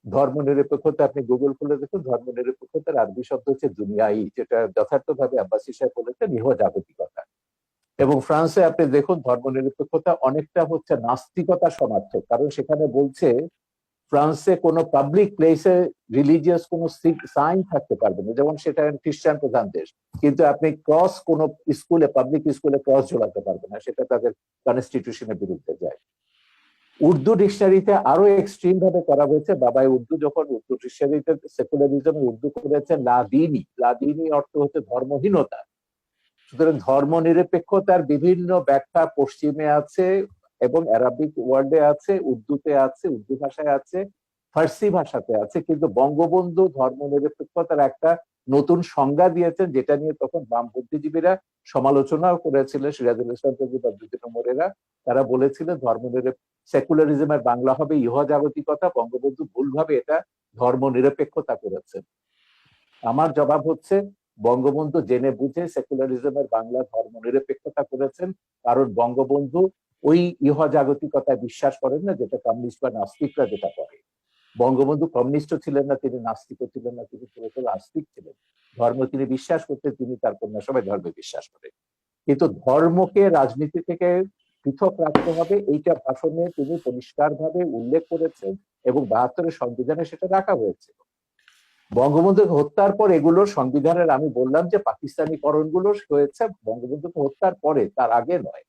ধর্মনিরপেক্ষতা, আপনি গুগল খুলে দেখুন, ধর্মনিরপেক্ষতার আরবি শব্দ হচ্ছে দুনিয়াই, যেটা যথার্থভাবে আব্বাসী সাহেব বলেছেন ইহ জাগতিকতা। এবং ফ্রান্সে আপনি দেখুন ধর্মনিরপেক্ষতা অনেকটা হচ্ছে নাস্তিকতা সমার্থক, কারণ সেখানে বলছে ফ্রান্সে কোনো পাবলিক প্লেসে রিলিজিয়াস কোনো সাইন থাকতে পারবে না, যেমন সেটা খ্রিস্টান প্রধান দেশ, কিন্তু আপনি ক্রস কোনো স্কুলে, পাবলিক স্কুলে ক্রস ঝোলাতে পারবে না, সেটা তাদের কনস্টিটিউশনের বিরুদ্ধে যায়। উর্দু ডিকশনারিতে আরো এক্সট্রিম ভাবে করা হয়েছে। বাবাই উর্দু যখন উর্দু ডিকশনারিতে সেকুলারিজম উর্দু করেছে লাদিনী, লাদিনী অর্থ হচ্ছে ধর্মহীনতা। সুতরাং ধর্ম নিরপেক্ষতার বিভিন্ন ব্যাখ্যা পশ্চিমে আছে এবং অ্যারাবিক ওয়ার্ডে আছে, উর্দুতে আছে, উর্দু ভাষায় আছে, ফার্সি ভাষাতে আছে, কিন্তু বঙ্গবন্ধু ধর্ম নিরপেক্ষতার একটা নতুন সংজ্ঞা দিয়েছেন, যেটা নিয়ে তখন বাম বুদ্ধিজীবীরা সমালোচনাও করেছিলেন, সিরাজুল ইসলাম তৈরি, বদরুদ্দীন ওমরেরা। তারা বলেছিলেন সেকুলারিজমের বাংলা হবে ইহজাগতিকতা, বঙ্গবন্ধু ভুলভাবে এটা ধর্ম নিরপেক্ষতা করেছেন। আমার জবাব হচ্ছে বঙ্গবন্ধু জেনে বুঝে সেকুলারিজমের বাংলা ধর্ম নিরপেক্ষতা করেছেন, কারণ বঙ্গবন্ধু ওই ইহজাগতিকতায় বিশ্বাস করেন না যেটা কমিউনিস্ট বা নাস্তিকরা যেটা করে। বঙ্গবন্ধু কমিউনিস্টও ছিলেন না, তিনি নাস্তিকও ছিলেন না, তিনি পুরোপুরি আস্তিক ছিলেন। ধর্ম তিনি বিশ্বাস করতেন, তিনি তার কন্যা সবাই ধর্মে বিশ্বাস করেন, কিন্তু ধর্মকে রাজনীতি থেকে পৃথক রাখতে হবে, এইটা ভাষণে তিনি পরিষ্কারভাবে উল্লেখ করেছেন এবং 72-এর সংবিধানে সেটা রাখা হয়েছিল। বঙ্গবন্ধুকে হত্যার পর এগুলোর সংবিধানের, আমি বললাম যে পাকিস্তানিকরণগুলো হয়েছে বঙ্গবন্ধুকে হত্যার পরে, তার আগে নয়।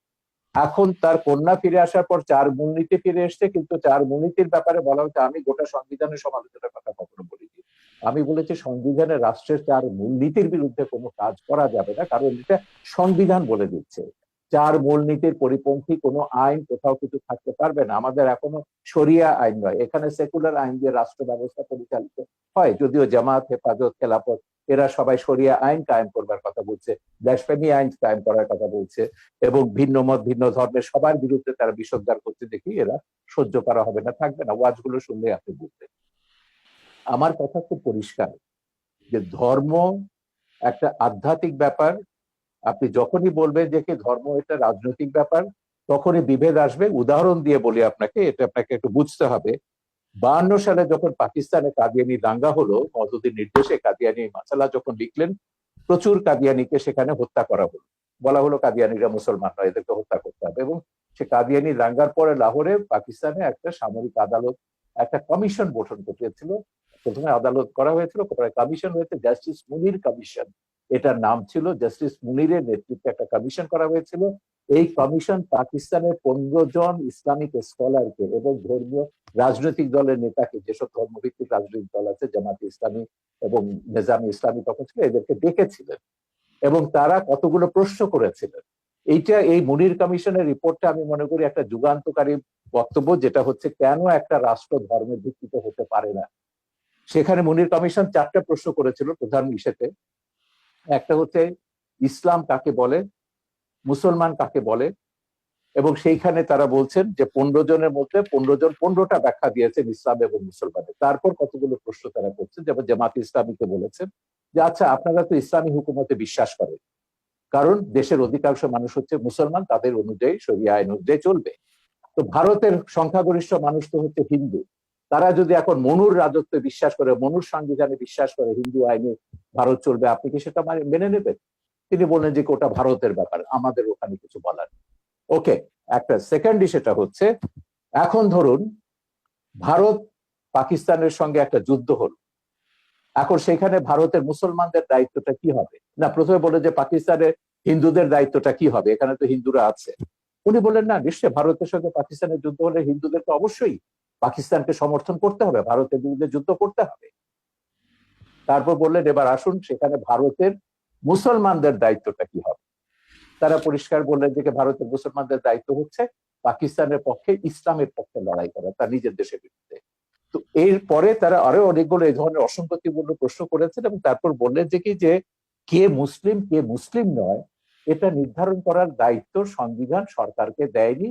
এখন তার কন্যা ফিরে আসার পর 4 মূলনীতি ফিরে এসছে, কিন্তু 4 মূলনীতির ব্যাপারে বলা হচ্ছে, আমি গোটা সংবিধানের সমালোচনার কথা কখনো বলিনি। আমি বলেছি সংবিধানের রাষ্ট্রের 4 মূলনীতির বিরুদ্ধে কোনো কাজ করা যাবে না, কারণ এটা সংবিধান বলে দিচ্ছে। 4 মূলনীতির পরিপন্থী কোনো আইন কোথাও কিছু থাকতে পারবে না। আমাদের এখনো শরিয়া আইন নয়, এখানে সেকুলার আইন দিয়ে রাষ্ট্র ব্যবস্থা পরিচালিত হয়, যদিও জামাত, হেফাজত, খেলাফত এরা সবাই শরিয়া আইন কায়েম করবার কথা বলছে, দেশপ্রেমী আইন কায়েম করার কথা বলছে, এবং ভিন্ন মত ভিন্ন ধর্মের সবার বিরুদ্ধে তারা বিষোদ্গার করতে দেখি এরা সহ্য করা হবে না, থাকবে না। ওয়াজগুলো শুনলে আপনি বুঝবেন। আমার কথা খুব পরিষ্কার যে ধর্ম একটা আধ্যাত্মিক ব্যাপার। আপনি যখনই বলবেন যে কি ধর্ম এটা রাজনৈতিক ব্যাপার, তখনই বিভেদ আসবে। উদাহরণ দিয়ে বলি আপনাকে, এটা আপনাকে একটু বুঝতে হবে। 52 সালে যখন পাকিস্তানে কাদিয়ানি দাঙ্গা হলো, মওদুদির নির্দেশে কাদিয়ানি মাসালা যখন লিখলেন, প্রচুর কাদিয়ানিকে সেখানে হত্যা করা হলো। বলা হলো কাদিয়ানিরা মুসলমান নয়, এদেরকে হত্যা করতে হবে। এবং সে কাদিয়ানি দাঙ্গার পরে লাহোরে পাকিস্তানে একটা সামরিক আদালত, একটা কমিশন গঠন করেছিল। প্রথমে আদালত করা হয়েছিল, পরে কমিশন হয়েছে, জাস্টিস মুনির কমিশন। এটার নাম ছিল জাস্টিস মুনিরের নেতৃত্বে একটা কমিশন করা হয়েছিল। এই কমিশন পাকিস্তানের 15 জন ইসলামিক স্কলারকে এবং ধর্মীয় রাজনৈতিক দলের নেতাকে, যেসব ধর্মভিত্তিক রাজনৈতিক দল আছে, জামাতে ইসলামী এবং নেজামে ইসলামী তখন ছিল, এদেরকে ডেকেছিলেন এবং তারা কতগুলো প্রশ্ন করেছিলেন। এই মুনির কমিশনের রিপোর্টটা আমি মনে করি একটা যুগান্তকারী বক্তব্য, যেটা হচ্ছে কেন একটা রাষ্ট্র ধর্মের ভিত্তিতে হতে পারে না। সেখানে মুনির কমিশন 4টা প্রশ্ন করেছিল প্রধান ইস্যুতে। একটা হচ্ছে ইসলাম কাকে বলে, মুসলমান কাকে বলে, এবং সেইখানে তারা বলছেন যে 15 জনের মধ্যে 15 জন 15টা ব্যাখ্যা দিয়েছেন ইসলাম এবং মুসলমানের। তারপর কতগুলো প্রশ্ন তারা করছেন, যেমন জামাত ইসলামীকে বলেছেন যে আচ্ছা আপনারা তো ইসলামী হুকুমতে বিশ্বাস করেন, কারণ দেশের অধিকাংশ মানুষ হচ্ছে মুসলমান, তাদের অনুযায়ী শরিয়া আইন অনুযায়ী চলবে। তো ভারতের সংখ্যাগরিষ্ঠ মানুষ তো হচ্ছে হিন্দু, তারা যদি এখন মনুর রাজত্বে বিশ্বাস করে, মনুর সংবিধানে বিশ্বাস করে, হিন্দু আইনে ভারত চলবে, আপনি কি সেটা মেনে নেবেন? তিনি বললেন যে ওটা ভারতের ব্যাপার, আমাদের ওখানে কিছু বলার। ওকে, একটা সেকেন্ড সেটা হচ্ছে, এখন ধরুন ভারত পাকিস্তানের সঙ্গে একটা যুদ্ধ হলো, এখন সেখানে ভারতের মুসলমানদের দায়িত্বটা কি হবে? না, প্রথমে বলে যে পাকিস্তানের হিন্দুদের দায়িত্বটা কি হবে, এখানে তো হিন্দুরা আছে। উনি বললেন না, নিশ্চয়ই ভারতের সঙ্গে পাকিস্তানের যুদ্ধ হলে হিন্দুদেরকে অবশ্যই পাকিস্তানকে সমর্থন করতে হবে, ভারতের বিরুদ্ধে যুদ্ধ করতে হবে। তারপর বললেন এবার আসুন সেখানে ভারতের মুসলমানদের দায়িত্বটা কি হবে। তারা পরিষ্কার বললেন যে ভারতের মুসলমানদের দায়িত্ব হচ্ছে পাকিস্তানের পক্ষে, ইসলামের পক্ষে লড়াই করা, তার নিজের দেশের বিরুদ্ধে। তো এরপরে তারা আরো অনেকগুলো এই ধরনের অসঙ্গতিপূর্ণ প্রশ্ন করেছেন এবং তারপর বললেন যে কি যে কে মুসলিম নয় এটা নির্ধারণ করার দায়িত্ব সংবিধান সরকারকে দেয়নি।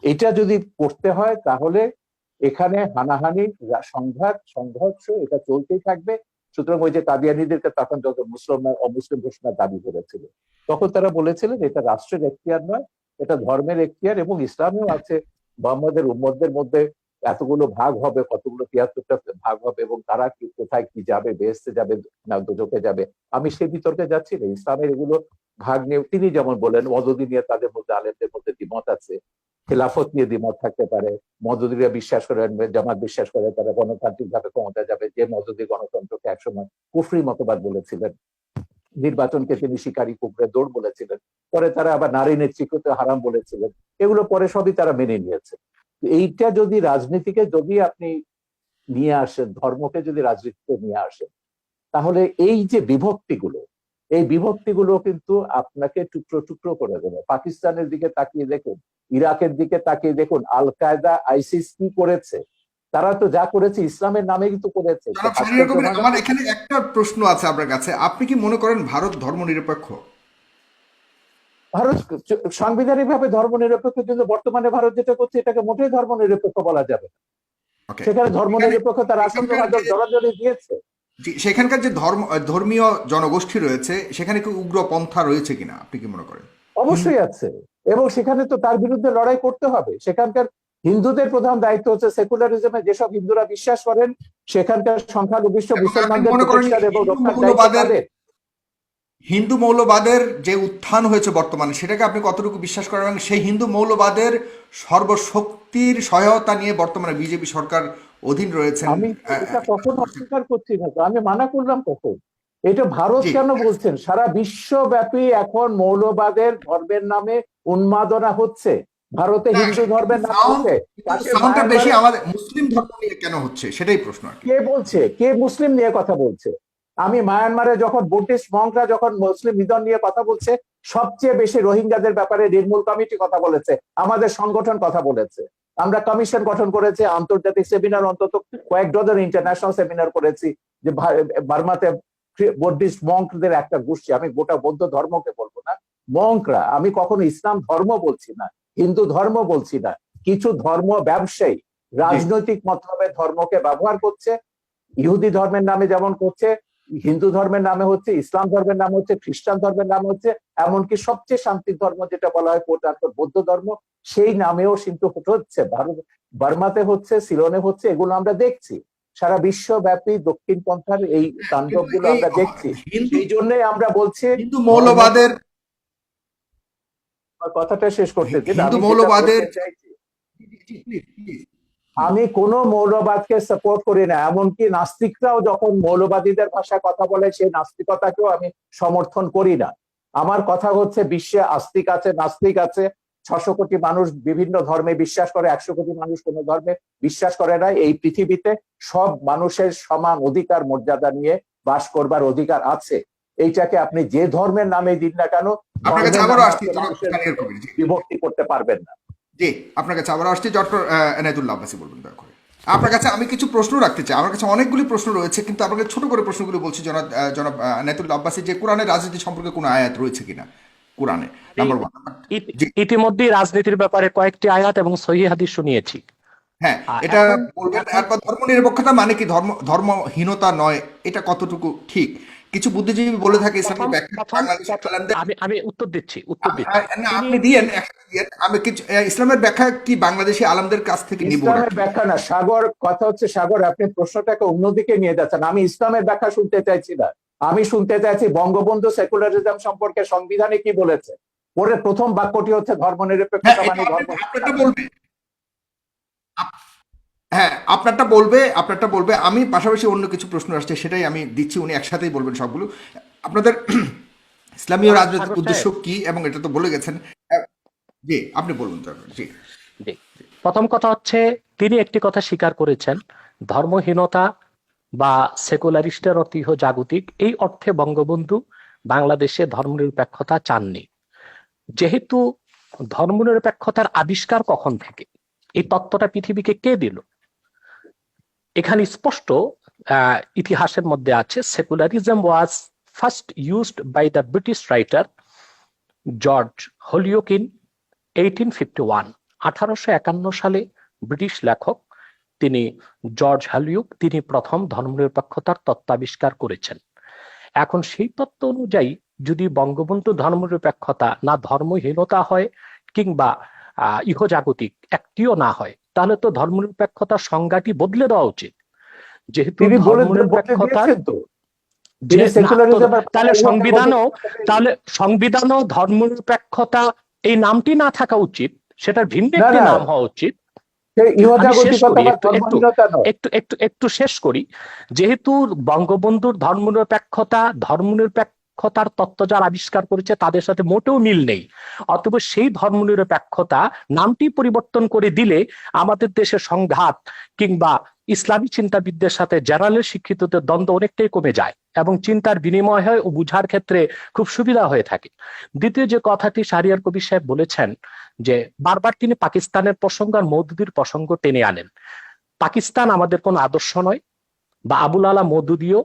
এটা যদি করতে হয় তাহলে এখানে হানাহানি, সংঘর্ষ এটা চলতেই থাকবে। সুতরাং ওই যে কাদিয়ানীদেরকে তখন যত অমুসলিম ঘোষণার দাবি করেছিল, তখন তারা বলেছিলেন এটা রাষ্ট্রের এখতিয়ার নয়, এটা ধর্মের এখতিয়ার, এবং ইসলামেও আছে মোহাম্মদের উম্মতদের মধ্যে এতগুলো ভাগ হবে, কতগুলো 73টা ভাগ হবে, এবং তারা কি কোথায় কি যাবে, বেহেশতে যাবে না দোজখে যাবে, আমি সে বিতর্কে যাচ্ছি না। ইসলামের এগুলো ভাগ নিয়ে তিনি যেমন বলেন, মদদি নিয়ে তাদের মধ্যে আলেমদের মধ্যে দ্বিমত আছে, খেলাফত নিয়ে দ্বিমত থাকতে পারে। মদদিরা বিশ্বাস করেন, জামাত বিশ্বাস করে তারা গণতান্ত্রিক ভাবে ক্ষমতা যাবে, যে মদদি গণতন্ত্রকে একসময় কুফরি মতবাদ বলেছিলেন, নির্বাচনকে তিনি শিকারী কুকুরের দৌড় বলেছিলেন, পরে তারা আবার নারী নেতৃত্বকে হারাম বলেছিলেন, এগুলো পরে সবই তারা মেনে নিয়েছে। এইটা যদি রাজনীতিকে যদি আপনি নিয়ে আসেন, ধর্মকে যদি রাজনীতিতে নিয়ে আসেন, তাহলে এই যে বিভক্তিগুলো, এই বিভক্তিগুলো কিন্তু আপনাকে টুকরো টুকরো করে দেবে। পাকিস্তানের দিকে তাকিয়ে দেখুন, ইরাকের দিকে তাকিয়ে দেখুন, আল কায়দা আইসিস কি করেছে। তারা তো যা করেছে ইসলামের নামে কিন্তু করেছে। জনাব শাহরিয়ার কবির, আমার এখানে একটা প্রশ্ন আছে আপনার কাছে, আপনি কি মনে করেন ভারত ধর্মনিরপেক্ষ? ভারত সাংবিধানিক ভাবে ধর্মনিরপেক্ষ, কিন্তু বর্তমানে ভারত যেটা করছে এটাকে মোটেই ধর্মনিরপেক্ষ বলা যাবে না। ওকে, সেখানে ধর্মনিরপেক্ষ তার আসন্ন জড়াজড়ি দিয়েছে। সেখানকার যে ধর্মীয় জনগোষ্ঠী রয়েছে সেখানে কি উগ্র পন্থা রয়েছে কিনা আপনি কি মনে করেন? অবশ্যই আছে, এবং সেখানে তো তার বিরুদ্ধে লড়াই করতে হবে। সেখানকার হিন্দুদের প্রধান দায়িত্ব হচ্ছে সেকুলারিজমে যেসব হিন্দুরা বিশ্বাস করেন, সেখানকার সংখ্যালঘিষ্ঠ মুসলমানদের প্রতিষ্ঠান এবং রক্ষার দায়িত্ব তাদের। হিন্দু মৌলবাদের যে উত্থান হয়েছে বর্তমানে, সেটাকে আপনি কতটুকু বিশ্বাস করেন, এবং সেই হিন্দু মৌলবাদের সর্বশক্তির সহায়তা নিয়ে বর্তমানে বিজেপি সরকার অধীন রয়েছেন? আমি এটা কখন অস্বীকার করছি না তো, আমি মানা করলাম কখন? এটা ভারত জি। কেন বলছেন? সারা বিশ্বব্যাপী এখন মৌলবাদের ধর্মের নামে উন্মাদনা হচ্ছে। ভারতে হিন্দু ধর্মের নাম হচ্ছে, সাউন্ডটা বেশি আমাদের মুসলিম ধর্ম নিয়ে কেন হচ্ছে সেটাই প্রশ্ন আর কি। কে বলছে? কে মুসলিম নিয়ে কথা বলছে? আমি মায়ানমারে যখন বুদ্ধিস্ট মঙ্করা যখন মুসলিম নিধন নিয়ে কথা বলছে, সবচেয়ে বেশি রোহিঙ্গাদের ব্যাপারে নির্মূল কমিটি কথা বলেছে, আমাদের সংগঠন কথা বলেছে, আমরা কমিশন গঠন করেছি, আন্তর্জাতিক সেমিনার অন্তত কয়েক ডজন ইন্টারন্যাশনাল সেমিনার করেছি, যে বার্মাতে বুদ্ধিস্ট মঙ্কদের একটা গোষ্ঠী, আমি গোটা বৌদ্ধ ধর্মকে বলবো না, মঙ্করা, আমি কখনো ইসলাম ধর্ম বলছি না, হিন্দু ধর্ম বলছি না, কিছু ধর্ম ব্যবসায়ী রাজনৈতিক মতলবে ধর্মকে ব্যবহার করছে, ইহুদি ধর্মের নামে যেমন করছে, হিন্দু ধর্মের নামে হচ্ছে, ইসলাম ধর্মের নামে হচ্ছে, খ্রিস্টান ধর্মের নামে হচ্ছে, এমনকি সবচেয়ে শান্তির ধর্ম যেটা বলা হয় বৌদ্ধ ধর্ম, সেই নামেও কিন্তু হচ্ছে। বার্মাতে হচ্ছে, সিলনে হচ্ছে, এগুলো আমরা দেখছি। সারা বিশ্বব্যাপী দক্ষিণ পন্থার এই তাণ্ডব গুলো আমরা দেখছি। এই জন্যই আমরা বলছি হিন্দু মৌলবাদের, কথাটা শেষ করতে দিন, হিন্দু আমি মৌলবাদের চাইছি, আমি কোন মৌলবাদকে সাপোর্ট করি না, এমনকি নাস্তিকরাও যখন মৌলবাদীদের ভাষায় কথা বলে সেই নাস্তিকতাকেও আমি সমর্থন করি না। আমার কথা হচ্ছে, বিশ্বে আস্তিক আছে, নাস্তিক আছে, 600 কোটি মানুষ বিভিন্ন ধর্মে বিশ্বাস করে, 100 কোটি মানুষ কোন ধর্মে বিশ্বাস করে না। এই পৃথিবীতে সব মানুষের সমান অধিকার মর্যাদা নিয়ে বাস করবার অধিকার আছে। এইটাকে আপনি যে ধর্মের নামে দিন না কেন, বিভক্তি করতে পারবেন না। জি, আপনার কাছে আবার আসছি ডক্টর এনায়েতুল্লাহ আব্বাসী, বলবেন দয়া করে। আপনার কাছে আমি কিছু প্রশ্ন রাখতে চাই, আমার কাছে অনেকগুলি প্রশ্ন রয়েছে, কিন্তু আপনাকে ছোট করে প্রশ্নগুলো বলছি। জনাব এনায়েতুল্লাহ আব্বাসী, যে কোরআনের রাজনীতি সম্পর্কে কোনো আয়াত রয়েছে কিনা কোরআনে, নাম্বার 1। ইতিমধ্যে রাজনীতির ব্যাপারে কয়েকটি আয়াত এবং সহিহ হাদিস শুনিয়েছি। হ্যাঁ, এটা বলবেন। এরপর ধর্মনিরপেক্ষতা মানে কি? ধর্মহীনতা নয়, এটা কতটুকু ঠিক? কিছু বুদ্ধিজীবী বলে থাকে ইসলামের ব্যাখ্যা আমি উত্তর দিচ্ছি। আপনি দিয়েন, আমি কিছু ইসলামের ব্যাখ্যা কি বাংলাদেশি আলেমদের কাছ থেকে নিব? ইসলামের ব্যাখ্যা না সাগর, কথা হচ্ছে সাগর, আপনি প্রশ্নটাকে অন্যদিকে নিয়ে যাচ্ছেন। আমি ইসলামের ব্যাখ্যা শুনতে চাইছি না, আমি শুনতে চাইছি বঙ্গবন্ধু সেকুলারিজম সম্পর্কে সংবিধানে কি বলেছে। পরে প্রথম বাক্যটি হচ্ছে ধর্মনিরপেক্ষতা মানে ধর্ম। হ্যাঁ, আপনারটা বলবে। আমি পাশাপাশি অন্য কিছু প্রশ্ন আসছে, সেটাই আমি দিচ্ছি, উনি একসাথেই বলবেন সবগুলো। আপনাদের ইসলামীয় রাজনৈতিক উদ্দেশ্য কি, এবং এটা তো বলে গেছেন। জি, আপনি বলুন। জি, প্রথম কথা হচ্ছে, তিনি একটি কথা স্বীকার করেছেন, ধর্মহীনতা বা সেকুলারিস্টের অর্থ জাগতিক, এই অর্থে বঙ্গবন্ধু বাংলাদেশে ধর্মনিরপেক্ষতা চাননি। যেহেতু ধর্মনিরপেক্ষতার আবিষ্কার কখন থেকে, এই তত্ত্বটা পৃথিবীকে কে দিল? এখানে স্পষ্ট ইতিহাসের মধ্যে আছে, secularism was first used by the British writer George Holyoake in 1851। 1851 সালে ব্রিটিশ লেখক তিনি জর্জ হলিওক, তিনি প্রথম ধর্মনিরপেক্ষতার তত্ত্বাবিষ্কার করেছেন। এখন সেই তত্ত্ব অনুযায়ী যদি বঙ্গবন্ধু ধর্মনিরপেক্ষতা না ধর্মহীনতা হয় কিংবা ইহজাগতিক একটিও না হয়, তাহলে তো ধর্মনিরপেক্ষতার সংজ্ঞাটি বদলে দেওয়া উচিত। যেহেতু তিনি বলে বদলে ধর্মনিরপেক্ষতার দিয়েছেন তো, তিনি না, সেকুলারিজম তাহলে সংবিধানও ধর্মনিরপেক্ষতা এই নামটি না থাকা উচিত, সেটার ভিন্ন না একটি না, নাম হওয়া উচিত। ইহুদা আমি শেষ গতিকতা করি, বা একটু একটু ধর্মহীনতা নয়। একটু একটু একটু শেষ করি। যেহেতু বঙ্গবন্ধুর ধর্মনিরপেক্ষতার তত্ত্ব যারা আবিষ্কার করেছে তাদের সাথে মোটেও মিল নেই, অতএব সেই ধর্মনিরপেক্ষতা নামটি পরিবর্তন করে দিলে আমাদের দেশের সংঘাত কিংবা ইসলামী চিন্তাবিদদের সাথে জেনারেল শিক্ষিতদের দ্বন্দ্ব অনেকটাই কমে যায় এবং চিন্তার বিনিময় হয় ও বুঝার ক্ষেত্রে খুব সুবিধা হয়ে থাকে। দ্বিতীয় যে কথাটি শাহরিয়ার কবির সাহেব বলেছেন, যে বারবার তিনি পাকিস্তানের প্রসঙ্গ আর মওদুদির প্রসঙ্গ টেনে আনেন। পাকিস্তান আমাদের কোন আদর্শ নয়, বা আবুল আলা মওদুদিও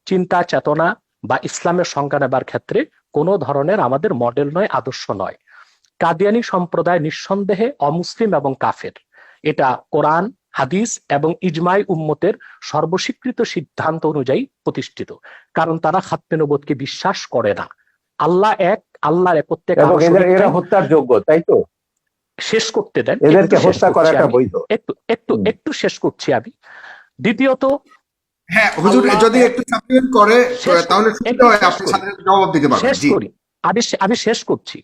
চিন্তা চেতনা বা ইসলামের সংজ্ঞা নেবার ক্ষেত্রে কোনো ধরনের আমাদের মডেল নয়, আদর্শ নয়। কাদিয়ানী সম্প্রদায় নিঃসন্দেহে অমুসলিম এবং কাফের, এটা কোরআন হাদিস এবং ইজমাই উম্মতের সর্বস্বীকৃত সিদ্ধান্ত অনুযায়ী প্রতিষ্ঠিত, কারণ তারা খাতমে নবুয়তকে বিশ্বাস করে না। আল্লাহ এক, আল্লাহর একত্বে এবং কারো শরীক এরা নাই। হত্যার যোগ্য, তাই তো? শেষ করতে দেন, এদেরকে হত্যা করাটা বৈধ। একটু শেষ করছি আমি। দ্বিতীয়ত, হ্যাঁ হুজুর, আল্লাহ যদি একটু সাপ্লিমেন্ট করে তাহলে সুবিধা হয়, আপনি করি, সাথে সাথে জবাব দিতে পারবেন। জি আমি শেষ করছি।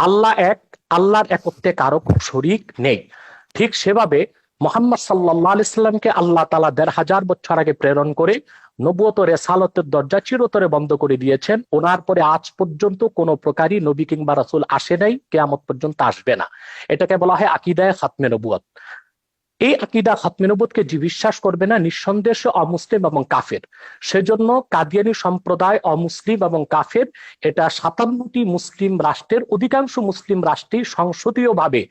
আল্লাহ এক, আল্লাহর একত্বে কারো শরীক নেই। ঠিক সেভাবে মুহাম্মদ সাল্লাল্লাহু আলাইহি সাল্লামকে আল্লাহ তাআলা ১৫০০ বছর আগে প্রেরণ করে নবুয়ত ও রিসালাতের দরজা চিরতরে বন্ধ করে দিয়েছেন। ওনার পরে আজ পর্যন্ত কোন প্রকারই নবী কিংবা রাসূল আসে নাই, কিয়ামত পর্যন্ত আসবে না। এটাকে বলা হয় আকীদায়ে খাতমে নবুয়ত। এই আকীদা খাতমে নবুয়তকে যে বিশ্বাস করবে না, নিঃসন্দেহে সে অমুসলিম এবং কাফের। সেজন্য কাদিয়ানী সম্প্রদায় অমুসলিম এবং কাফের, এটা ৫৭টি মুসলিম রাষ্ট্রের অধিকাংশ মুসলিম রাষ্ট্রেই সংসদীয়ভাবে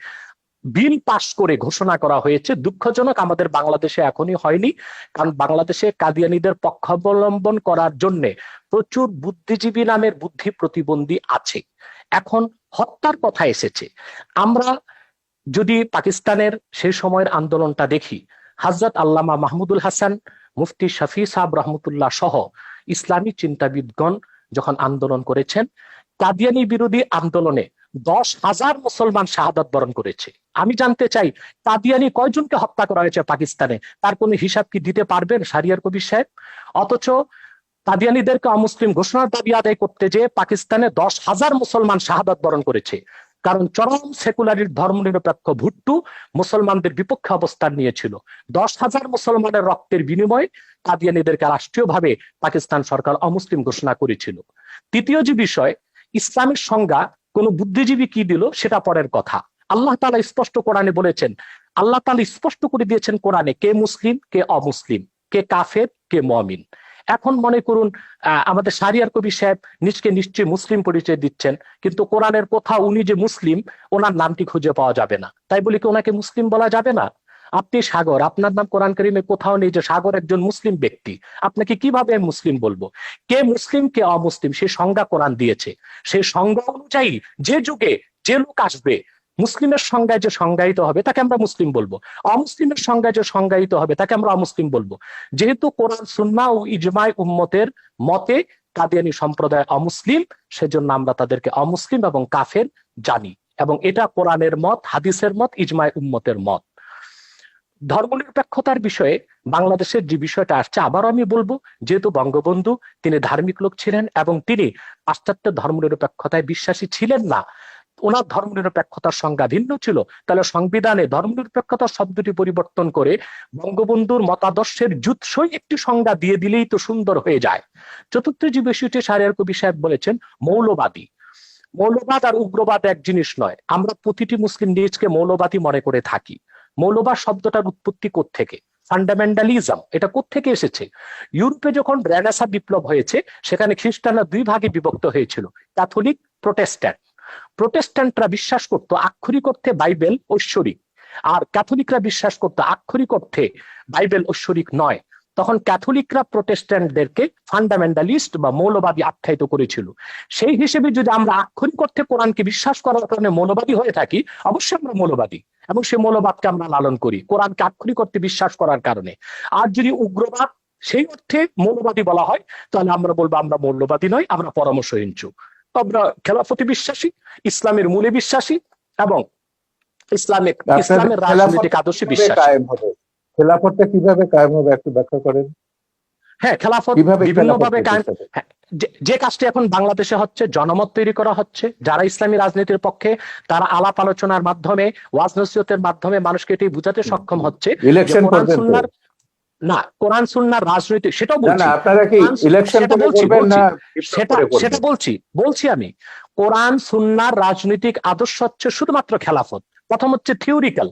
বিল পাশ করে ঘোষণা করা হয়েছে। দুঃখজনক আমাদের বাংলাদেশে এখনই হয়নি, কারণ বাংলাদেশে কাদিয়ানীদের পক্ষাবলম্বন করার জন্য প্রচুর বুদ্ধিজীবী নামের বুদ্ধি প্রতিবন্ধী আছে। এখন হত্যার কথা এসেছে, আমরা যদি পাকিস্তানের সেই সময়ের আন্দোলনটা দেখি, হযরত আল্লামা মাহমুদুল হাসান, মুফতি শফি সাহেব রহমতুল্লাহ সহ ইসলামী চিন্তাবিদগণ যখন আন্দোলন করেছেন, কাদিয়ানী বিরোধী আন্দোলনে ১০,০০০ মুসলমান শাহাদাত বরণ করেছে। আমি জানতে চাই, কাদিয়ানী কয়জনকে হত্যা করা হয়েছে পাকিস্তানে, তার কোনো হিসাব কি দিতে পারবেন শাহরিয়ার কবির সাহেব? অথচ কাদিয়ানীদেরকে অমুসলিম ঘোষণার দাবি আদায় করতে যে পাকিস্তানে ১০,০০০ মুসলমান শাহাদাত বরণ করেছে, কারণ চরম সেকুলারির ধর্মনিরপেক্ষ ভুট্টো মুসলমানদের বিপক্ষে অবস্থান নিয়েছিল। ১০,০০০ মুসলমানের রক্তের বিনিময়ে কাদিয়ানীদেরকে রাষ্ট্রীয়ভাবে পাকিস্তান সরকার অমুসলিম ঘোষণা করেছিল। তৃতীয় যে বিষয়, ইসলামের সংজ্ঞা কোন বুদ্ধিজীবী কি দিল সেটা পরের কথা। আল্লাহ তাআলা স্পষ্ট কোরআনে বলেছেন, আল্লাহ তাআলা স্পষ্ট করে দিয়েছেন কোরআনে, কে মুসলিম কে অমুসলিম, কে কাফের কে মুমিন। এখন মনে করুন আমাদের শাহরিয়ার কবির সাহেব নিজকে নিশ্চয়ই মুসলিম পরিচয় দিচ্ছেন, কিন্তু কোরআনের কোথাও উনি যে মুসলিম ওনার নামটি খুঁজে পাওয়া যাবে না। তাই বলি কি ওনাকে মুসলিম বলা যাবে না? আপনি সাগর, আপনার নাম কোরআন কারীমে কোথাও নেই যে সাগর একজন মুসলিম ব্যক্তি। আপনাকে কিভাবে আমি মুসলিম বলবো? কে মুসলিম কে অমুসলিম সে সংজ্ঞা কোরআন দিয়েছে। সেই সংজ্ঞা অনুযায়ী যে যুগে যে লোক আসবে, মুসলিমের সংজ্ঞায় যে সংজ্ঞায়িত হবে তাকে আমরা মুসলিম বলবো, অমুসলিমের সংজ্ঞায় যে সংজ্ঞায়িত হবে তাকে আমরা অমুসলিম বলবো। যেহেতু কোরআন সুন্নাহ ও ইজমাই উম্মতের মতে কাদিয়ানী সম্প্রদায় অমুসলিম, সেজন্য আমরা তাদেরকে অমুসলিম এবং কাফের জানি, এবং এটা কোরআনের মত, হাদিসের মত, ইজমাই উম্মতের মত। ধর্মনিরপেক্ষতার বিষয়ে বাংলাদেশের যে বিষয়টা আসছে, আবারও আমি বলবো, যেহেতু বঙ্গবন্ধু তিনি ধার্মিক লোক ছিলেন এবং তিনি পাশ্চাত্য ধর্মনিরপেক্ষতায় বিশ্বাসী ছিলেন না, ওনার ধর্মনিরপেক্ষতার সংজ্ঞা ভিন্ন ছিল, তাহলে সংবিধানে ধর্মনিরপেক্ষতা শব্দটি পরিবর্তন করে বঙ্গবন্ধুর মতাদর্শের জুৎসই একটি সংজ্ঞা দিয়ে দিলেই তো সুন্দর হয়ে যায়। চতুর্থ যে বিষয়টি শাহরিয়ার কবির সাহেব বলেছেন, মৌলবাদী। মৌলবাদ আর উগ্রবাদ এক জিনিস নয়। আমরা প্রতিটি মুসলিম নিজকে মৌলবাদী মনে করে থাকি। মৌলবাদ শব্দটার উৎপত্তি কোত্থেকে? ফান্ডামেন্টালিজম, এটা কোত্থেকে এসেছে? ইউরোপে যখন রেনেসাঁ বিপ্লব হয়েছে, সেখানে খ্রিস্টানরা দুই ভাগে বিভক্ত হয়েছিল, ক্যাথলিক, প্রোটেস্ট্যান্ট। প্রোটেস্ট্যান্টরা বিশ্বাস করত আক্ষরিক অর্থে বাইবেল ঐশ্বরিক, আর ক্যাথলিকরা বিশ্বাস করত আক্ষরিক অর্থে বাইবেল ঐশ্বরিক নয়। তখন ক্যাথলিকরা প্রোটেস্ট্যান্টদেরকে ফান্ডামেন্টালিস্ট বা মৌলবাদী আখ্যায়িত করেছিল। সেই হিসেবে যদি আমরা আক্ষরিক অর্থে কোরআনকে বিশ্বাস করার কারণে মৌলবাদী হয়ে থাকি, অবশ্যই আমরা মৌলবাদী, এবং সেই মৌলবাদকে আমরা লালন করি কোরআনকে আক্ষরিক অর্থে বিশ্বাস করার কারণে। আর যদি উগ্রবাদ সেই অর্থে মৌলবাদী বলা হয়, তাহলে আমরা বলবো আমরা মৌলবাদী নয়, আমরা পরামর্শহীনচু। আমরা খেলাফতি বিশ্বাসী, ইসলামের মূলে বিশ্বাসী, এবং ইসলামের রাজনৈতিক আদর্শে বিশ্বাসী। কায়েম হবে, খেলাফতটা কিভাবে কায়েম হবে একটু ব্যাখ্যা করেন। হ্যাঁ, খেলাফত কিভাবে বিভিন্ন খেলাফত ভাবে কায়েম। প্রতিষ্ঠা হবে? হ্যাঁ, যে কাজটি এখন বাংলাদেশে হচ্ছে, জনমত তৈরি করা হচ্ছে, যারা ইসলামী রাজনীতির পক্ষে তারা আলাপ আলোচনার মাধ্যমে, ওয়াজ নসিহতের মাধ্যমে মানুষকে এটি বুঝাতে সক্ষম হচ্ছে যে ইলেকশন কোরআন করবেন তো? সুন্নাহর, না কোরআন সুন্নাহর রাজনীতি, সেটাও না বলছি। না, আপনারা কি ইলেকশন সেটা করে বলছি করবেন বলছি না সেটা করে সেটা করবেন? বলছি আমি। কোরআন সুন্নাহর রাজনৈতিক আদর্শ হচ্ছে শুধুমাত্র খেলাফত। প্রথম হচ্ছে থিওরিক্যাল,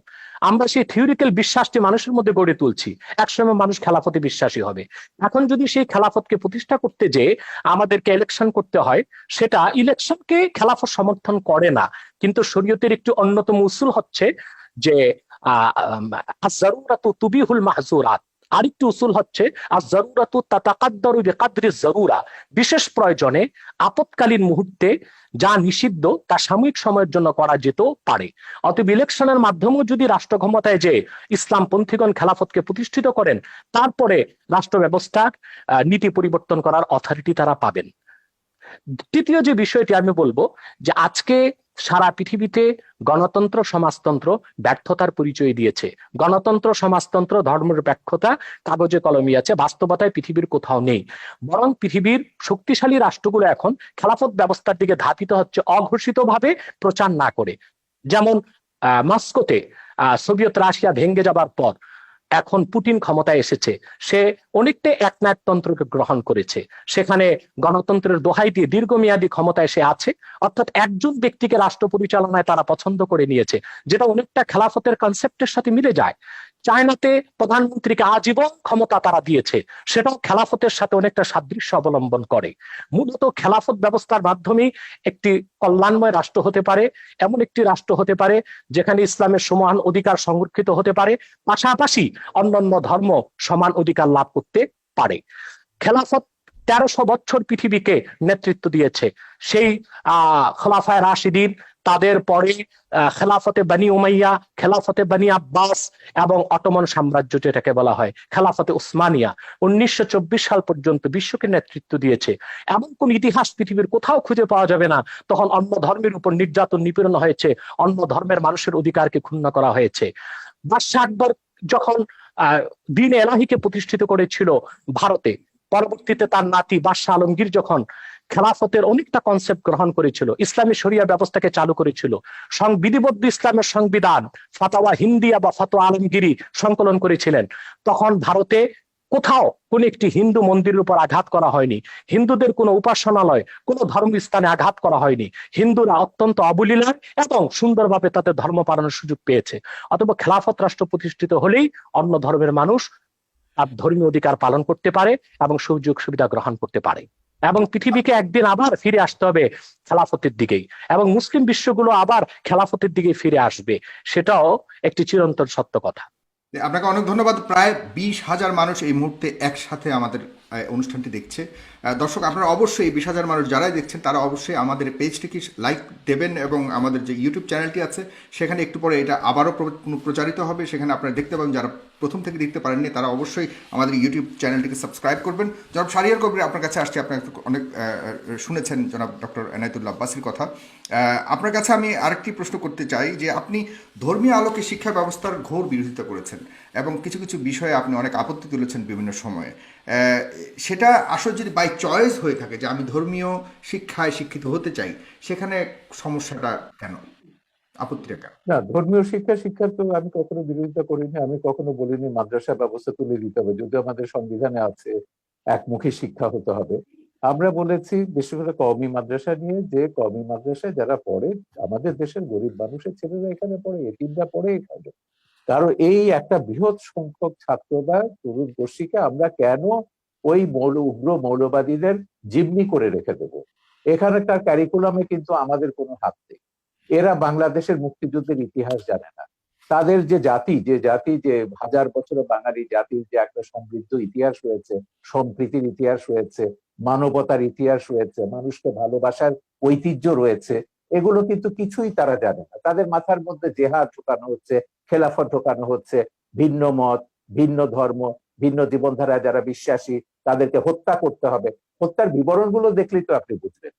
আমরা সেই থিওরিক্যাল বিশ্বাসটি মানুষের মধ্যে গড়ে তুলছি, একসময় মানুষ খেলাফতে বিশ্বাসী হবে। এখন যদি সেই খেলাফতকে প্রতিষ্ঠা করতে যে আমাদেরকে ইলেকশন করতে হয়, সেটা ইলেকশনকে খেলাফত সমর্থন করে না। কিন্তু শরীয়তের একটি অন্যতম উসুল হচ্ছে যে আয-যারুরাতু তুবিহুল মাহযুরাত। আরেকটি উসুল হচ্ছে আয-যারুরাতু তাতাকাদ্দারু বিকাদরি যারুরা। বিশেষ প্রয়োজনে, আপৎকালীন মুহূর্তে যা নিষিদ্ধ তা সাময়িক সময়ের জন্য করা যেত পারে। অতএব ইলেকশনের মাধ্যমেও যদি রাষ্ট্র ক্ষমতায় যে ইসলামপন্থীগণ খেলাফতকে প্রতিষ্ঠিত করেন, তারপরে রাষ্ট্র ব্যবস্থার নীতি পরিবর্তন করার অথরিটি তারা পাবেন। তৃতীয় যে বিষয়টি আমি বলবো, যে আজকে সারা পৃথিবীতে গণতন্ত্র সমাজতন্ত্র ব্যর্থতার পরিচয় দিয়েছে। গণতন্ত্র সমাজতন্ত্র ধর্মনিরপেক্ষতা কাগজে কলমে আছে, বাস্তবতায় পৃথিবীর কোথাও নেই। বরং পৃথিবীর শক্তিশালী রাষ্ট্রগুলো এখন খেলাফত ব্যবস্থার দিকে ধাবিত হচ্ছে, অঘোষিতভাবে প্রচার না করে। যেমন মস্কোতে সোভিয়েত রাশিয়া ভেঙে যাবার পর এখন পুতিন ক্ষমতায় এসেছে, সে অনেকটা একনায়কতন্ত্রকে গ্রহণ করেছে। সেখানে গণতন্ত্রের দোহাই দিয়ে দীর্ঘমেয়াদী ক্ষমতায় সে আছে, অর্থাৎ একজন ব্যক্তিকে রাষ্ট্র পরিচালনায় তারা পছন্দ করে নিয়েছে, যেটা অনেকটা খেলাফতের কনসেপ্টের সাথে মিলে যায়। চায়নাতে প্রধানমন্ত্রীকে আজীবন ক্ষমতা তারা দিয়েছে, সেটাও খেলাফতের সাথে অনেকটা সাদৃশ্য অবলম্বন করে। মূলত খেলাফত ব্যবস্থার মাধ্যমেই একটি কল্যাণময় রাষ্ট্র হতে পারে, এমন একটি রাষ্ট্র হতে পারে যেখানে ইসলামের সমান অধিকার সংরক্ষিত হতে পারে, পাশাপাশি অন্যান্য ধর্ম সমান অধিকার লাভ করতে পারে। খেলাফত 1300 বছর পৃথিবীকে নেতৃত্ব দিয়েছে। সেই খোলাফায়ে রাশিদিন, তাদের পরে খেলাফতে বনি উমাইয়া, খেলাফতে বনি আব্বাস এবং অটোমান সাম্রাজ্য, যেটাকে বলা হয় খেলাফতে উসমানিয়া, 1924 সাল পর্যন্ত বিশ্বকে নেতৃত্ব দিয়েছে। এমন কোন ইতিহাস পৃথিবীর কোথাও খুঁজে পাওয়া যাবে না তখন অন্য ধর্মের উপর নির্যাতন নিপীড়ন হয়েছে, অন্য ধর্মের মানুষের অধিকারকে ক্ষুণ্ণ করা হয়েছে। বাদশাহ আকবর যখন দ্বীন এলাহিকে প্রতিষ্ঠিত করেছিল ভারতে, পরবর্তীতে তার নাতি বাদশাহ আলমগীর যখন খেলাফতের অনেকটা কনসেপ্ট গ্রহণ করেছিল, ইসলামী শরিয়া ব্যবস্থাকে চালু করেছিল, বিধিবদ্ধ ইসলামের সংবিধান ফাতাওয়া হিন্দিয়া বা ফাতোয়া আলমগীরি সংকলন করেছিলেন, তখন ভারতে কোথাও কোন একটি হিন্দু মন্দিরের উপর আঘাত করা হয়নি, হিন্দুদের কোনো উপাসনালয়, কোনো ধর্মস্থানে আঘাত করা হয়নি। হিন্দুরা অত্যন্ত অবলীলায় এবং সুন্দরভাবে তাদের ধর্ম পালনের সুযোগ পেয়েছে। অথবা খেলাফত রাষ্ট্র প্রতিষ্ঠিত হলেই অন্য ধর্মের মানুষ তার ধর্মীয় অধিকার পালন করতে পারে এবং সুযোগ সুবিধা গ্রহণ করতে পারে, এবং পৃথিবীকে একদিন আবার ফিরে আসতে হবে খেলাফতের দিকেই, এবং মুসলিম বিশ্বগুলো আবার খেলাফতের দিকে ফিরে আসবে। সেটাও একটি চিরন্তন সত্য কথা। আপনাকে অনেক ধন্যবাদ। প্রায় 20,000 মানুষ এই মুহূর্তে একসাথে আমাদের অনুষ্ঠানটি দেখছে। দর্শক, আপনারা অবশ্যই এই 20,000 মানুষ যারাই দেখছেন তারা অবশ্যই আমাদের পেজটিকে লাইক দেবেন, এবং আমাদের যে ইউটিউব চ্যানেলটি আছে সেখানে একটু পরে এটা আবারও প্রচারিত হবে, সেখানে আপনারা দেখতে পাবেন। যারা প্রথম থেকে দেখতে পারেননি তারা অবশ্যই আমাদের ইউটিউব চ্যানেলটিকে সাবস্ক্রাইব করবেন। জনাব শাহরিয়ার কবির আপনার কাছে আসছে, আপনার অনেক শুনেছেন জনাব ডক্টর এনায়েতুল্লাহ আব্বাসীর কথা। আপনার কাছে আমি আরেকটি প্রশ্ন করতে চাই যে আপনি ধর্মীয় আলোকে শিক্ষা ব্যবস্থার ঘোর বিরোধিতা করেছেন এবং কিছু কিছু বিষয়ে আপনি অনেক আপত্তি তুলেছেন বিভিন্ন সময়ে। সেটা আসলে যদি বাই চয়েস হয়ে থাকে যে আমি ধর্মীয় শিক্ষায় শিক্ষিত হতে চাই, সেখানে সমস্যাটা কেন, আপত্তিটা কেন? না, ধর্মীয় শিক্ষার তো আমি কখনো বিরোধিতা করিনি। আমি কখনো বলিনি মাদ্রাসা ব্যবস্থা তুলে দিতে হবে, যদিও আমাদের সংবিধানে আছে একমুখী শিক্ষা হতে হবে। আমরা বলেছি বিশেষ করে কওমি মাদ্রাসা নিয়ে, যে কওমি মাদ্রাসায় যারা পড়ে, আমাদের দেশের গরিব মানুষের ছেলেরা এখানে পড়ে, এতিমরা পড়ে এখানে। কারণ এই একটা বৃহৎ সংখ্যক ছাত্র বা তরুণ গোষ্ঠীকে আমরা কেন ওই উগ্র মৌলবাদীদের জিম্মি করে রেখে দেবো? এখানকার ক্যারিকুলামে কিন্তু আমাদের কোনো হাত নেই। এরা বাংলাদেশের মুক্তিযুদ্ধের ইতিহাস জানে না। তাদের যে জাতি যে হাজার বছরের বাঙালি জাতির যে একটা সমৃদ্ধ ইতিহাস রয়েছে, সম্প্রীতির ইতিহাস রয়েছে, মানবতার ইতিহাস রয়েছে, মানুষকে ভালোবাসার ঐতিহ্য রয়েছে, এগুলো কিন্তু কিছুই তারা জানে না। তাদের মাথার মধ্যে জেহাদ ঢোকানো হচ্ছে, খেলাফত ঢোকানো হচ্ছে, ভিন্ন মত, ভিন্ন ধর্ম, ভিন্ন জীবনধারা যারা বিশ্বাসী তাদেরকে হত্যা করতে হবে। হত্যার বিবরণগুলো দেখলেই তো আপনি বুঝবেন।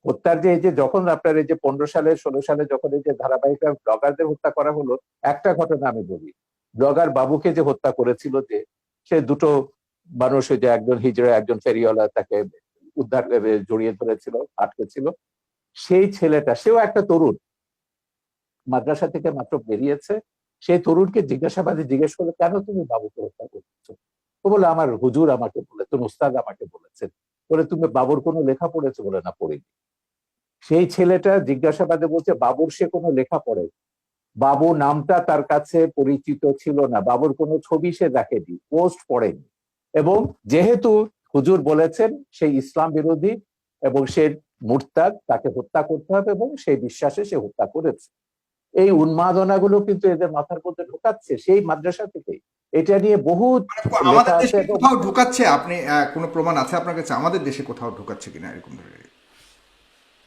হত্যার যে এই যে যখন আপনার এই যে 15 সালে 16 সালে যখন এই যে ধারাবাহিক ব্লগারদের হত্যা করা হলো, একটা ঘটনা আমি বলি, ব্লগার বাবুকে যে হত্যা করেছিল, যে সে দুটো মানুষ, ওই যে একজন হিজড়া একজন ফেরিওয়ালা তাকে উদ্ধার জড়িয়ে ধরেছিল, আটকে ছিল, সেই ছেলেটা সেও একটা তরুণ, মাদ্রাসা থেকে মাত্র বেরিয়েছে, সেই তরুণকে জিজ্ঞাসাবাদে জিজ্ঞেস করলো কেন তুমি বাবুকে হত্যা করছো? ও বলে আমার হুজুর আমাকে বলেছেন, উস্তাদ আমাকে বলেছেন। বলে তুমি বাবুর কোনো লেখা পড়েছো? বলে না, পড়িনি। সেই ছেলেটা জিজ্ঞাসাবাদে বলছে বাবুর সে কোনো লেখা পড়ে, বাবু নামটা তার কাছে পরিচিত ছিল না, বাবুর কোনো ছবি সে দেখেনি, পোস্ট পড়েনি, এবং যেহেতু হুজুর বলেছেন সেই ইসলাম বিরোধী এবং সে মুরতাদ, তাকে হত্যা করতে হবে, এবং সেই বিশ্বাসে সে হত্যা করেছে। এই উন্মাদনাগুলো কিন্তু এদের মাথার মধ্যে ঢোকাচ্ছে সেই মাদ্রাসা থেকে। এটা নিয়ে বহু মানে লেখা আমাদের আছে দেশে এবং কোথাও ঢুকাচ্ছে? আপনি কোনো প্রমাণ আছে আপনার কাছে আমাদের দেশে কোথাও ঢুকাচ্ছে কিনা এরকম ধরনের?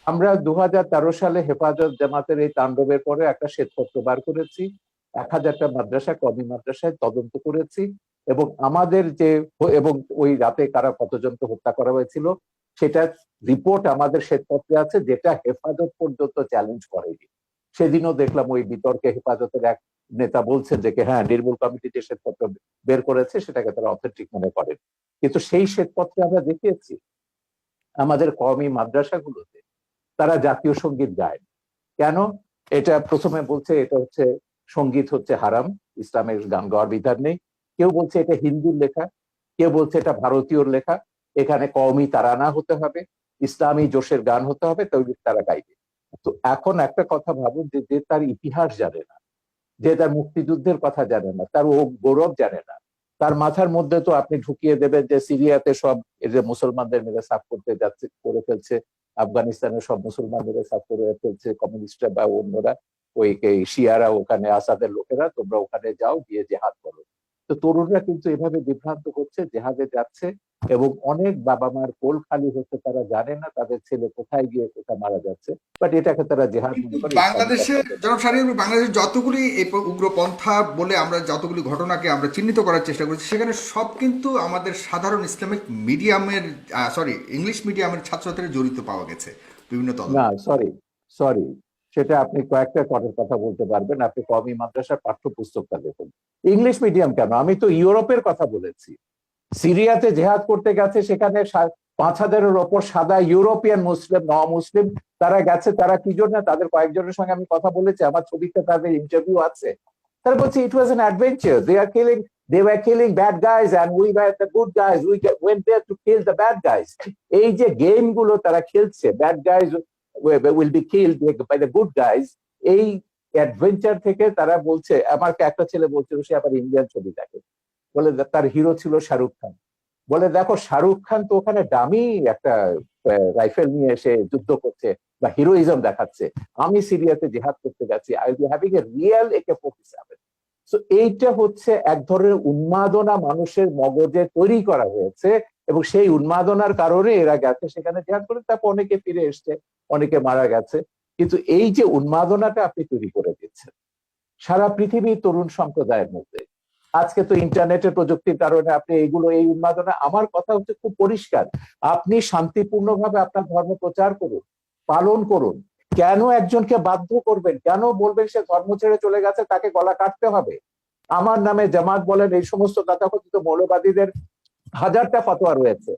আমরা 2013 সালে হেফাজত জামাতের এই তাণ্ডবের পরে একটা শ্বেতপত্র বার করেছি, 1000টা মাদ্রাসা, কওমি মাদ্রাসায় তদন্ত করেছি, এবং আমাদের যে এবং ওই রাতে কারা কতজনকে হত্যা করা হয়েছিল সেটা রিপোর্ট আমাদের শ্বেতপত্রে আছে, যেটা হেফাজত পর্যন্ত চ্যালেঞ্জ করেনি। সেদিনও দেখলাম ওই বিতর্কে হেফাজতের এক নেতা বলছেন যে হ্যাঁ, নির্মূল কমিটি যে শ্বেতপত্র বের করেছে সেটাকে তারা অথেন্টিক মনে করেন, কিন্তু সেই শ্বেতপত্রে আমরা দেখিয়েছি আমাদের কওমি মাদ্রাসাগুলোতে তারা জাতীয় সঙ্গীত গায়। কেন? এটা প্রথমে বলছে এটা হচ্ছে সঙ্গীত হচ্ছে হারাম, ইসলামের গান গাওয়ার বিধান নেই। কেউ বলছে এটা হিন্দুর লেখা, কেউ বলছে এটা ভারতীয়র লেখা, এখানে কওমি তারানা হতে হবে, ইসলামী জোশের গান হতে হবে, তৈরি তারা গাইবে। তো এখন একটা কথা ভাবুন, যে যে তার ইতিহাস জানে না, যে তার মুক্তিযুদ্ধের কথা জানে না, তার ও গৌরব জানে না, তার মাথার মধ্যে তো আপনি ঢুকিয়ে দেবেন যে সিরিয়াতে সব এই যে মুসলমানদের মেরে সাফ করতে যাচ্ছে, করে ফেলছে, আফগানিস্তানের সব মুসলমান মেরে সাফ করে ফেলছে কমিউনিস্টরা বা অন্যরা, ওই শিয়ারা, ওখানে আসাদের লোকেরা, তোমরা ওখানে যাও, গিয়ে জেহাদ করো। তো তরুণরা কিন্তু এভাবে বিভ্রান্ত হচ্ছে, জেহাদে যাচ্ছে, এবং অনেক বাবা মার কোল খালি হচ্ছে, তারা জানে না তাদের ছেলে কোথায় গিয়ে কোথায় মারা যাচ্ছে, বাট এটাকে তারা জেহাদ কিন্তু মনে করে, ইসলামিক বাংলাদেশে, জনাব শাহরিয়ার ভাই, বাংলাদেশের যতগুলি এই উগ্রপন্থা বলে আমরা যতগুলি ঘটনাকে আমরা চিহ্নিত করার চেষ্টা করছি, সেখানে সব কিন্তু আমাদের সাধারণ ইসলামিক মিডিয়ামের, সরি, ইংলিশ মিডিয়ামের ছাত্রছাত্রীরা জড়িত পাওয়া গেছে বিভিন্ন তদন্ত। না, সরি, সরি, সেটা আপনি কয়েকটা কটার কথা বলতে পারবেন। আপনি কওমি মাদ্রাসার পাঠ্যপুস্তকটা দেখুন। ইংলিশ মিডিয়াম কেন, আমি তো ইউরোপের কথা বলেছি। সিরিয়াতে জেহাদ করতে গেছে, সেখানে 5000-এর ওপর সাদা ইউরোপিয়ান মুসলিম, ন মুসলিম, তারা গেছে। তারা কি জন্য? তাদের কয়েকজনের সঙ্গে আমি কথা বলেছি, আমার ছবিতে তাদের ইন্টারভিউ আছে। তারা বলছে it was an adventure, they were killing bad guys and we were the good guys, went there to kill the bad guys. এই যে গেম গুলো তারা খেলছে, bad guys will be killed by the good guys, এই adventure থেকে তারা বলছে। আমাকে একটা ছেলে বলছিল, সে আবার ইন্ডিয়ান ছবি দেখে, বলে তার হিরো ছিল শাহরুখ খান। বলে দেখো, শাহরুখ খান তো ওখানে দামি একটা রাইফেল নিয়ে এসে যুদ্ধ করছে বা হিরোইজম দেখাচ্ছে, আমি সিরিয়াতে জেহাদ করতে গেছি, I will be having a real AK-47। তো এইটা হচ্ছে এক ধরনের উন্মাদনা মানুষের মগজে তৈরি করা হয়েছে, এবং সেই উন্মাদনার কারণে এরা গেছে সেখানে জেহাদ করে, তারপর অনেকে ফিরে এসছে, অনেকে মারা গেছে। কিন্তু এই যে উন্মাদনাটা আপনি তৈরি করে দিচ্ছেন সারা পৃথিবীর তরুণ সম্প্রদায়ের মধ্যে, আজকে তো ইন্টারনেটের প্রযুক্তির কারণে আপনি এইগুলো, এই উন্মাদনা, আমার কথা হচ্ছে খুব পরিষ্কার, আপনি শান্তিপূর্ণভাবে আপনার ধর্ম প্রচার করুন, পালন করুন। কেন একজনকে বাধ্য করবেন? কেন বলবেন সে ধর্ম ছেড়ে চলে গেছে তাকে গলা কাটতে হবে? আমার নামে জামাত বলেন, এই সমস্ত তথাকথিত মৌলবাদীদের হাজারটা ফতোয়া রয়েছে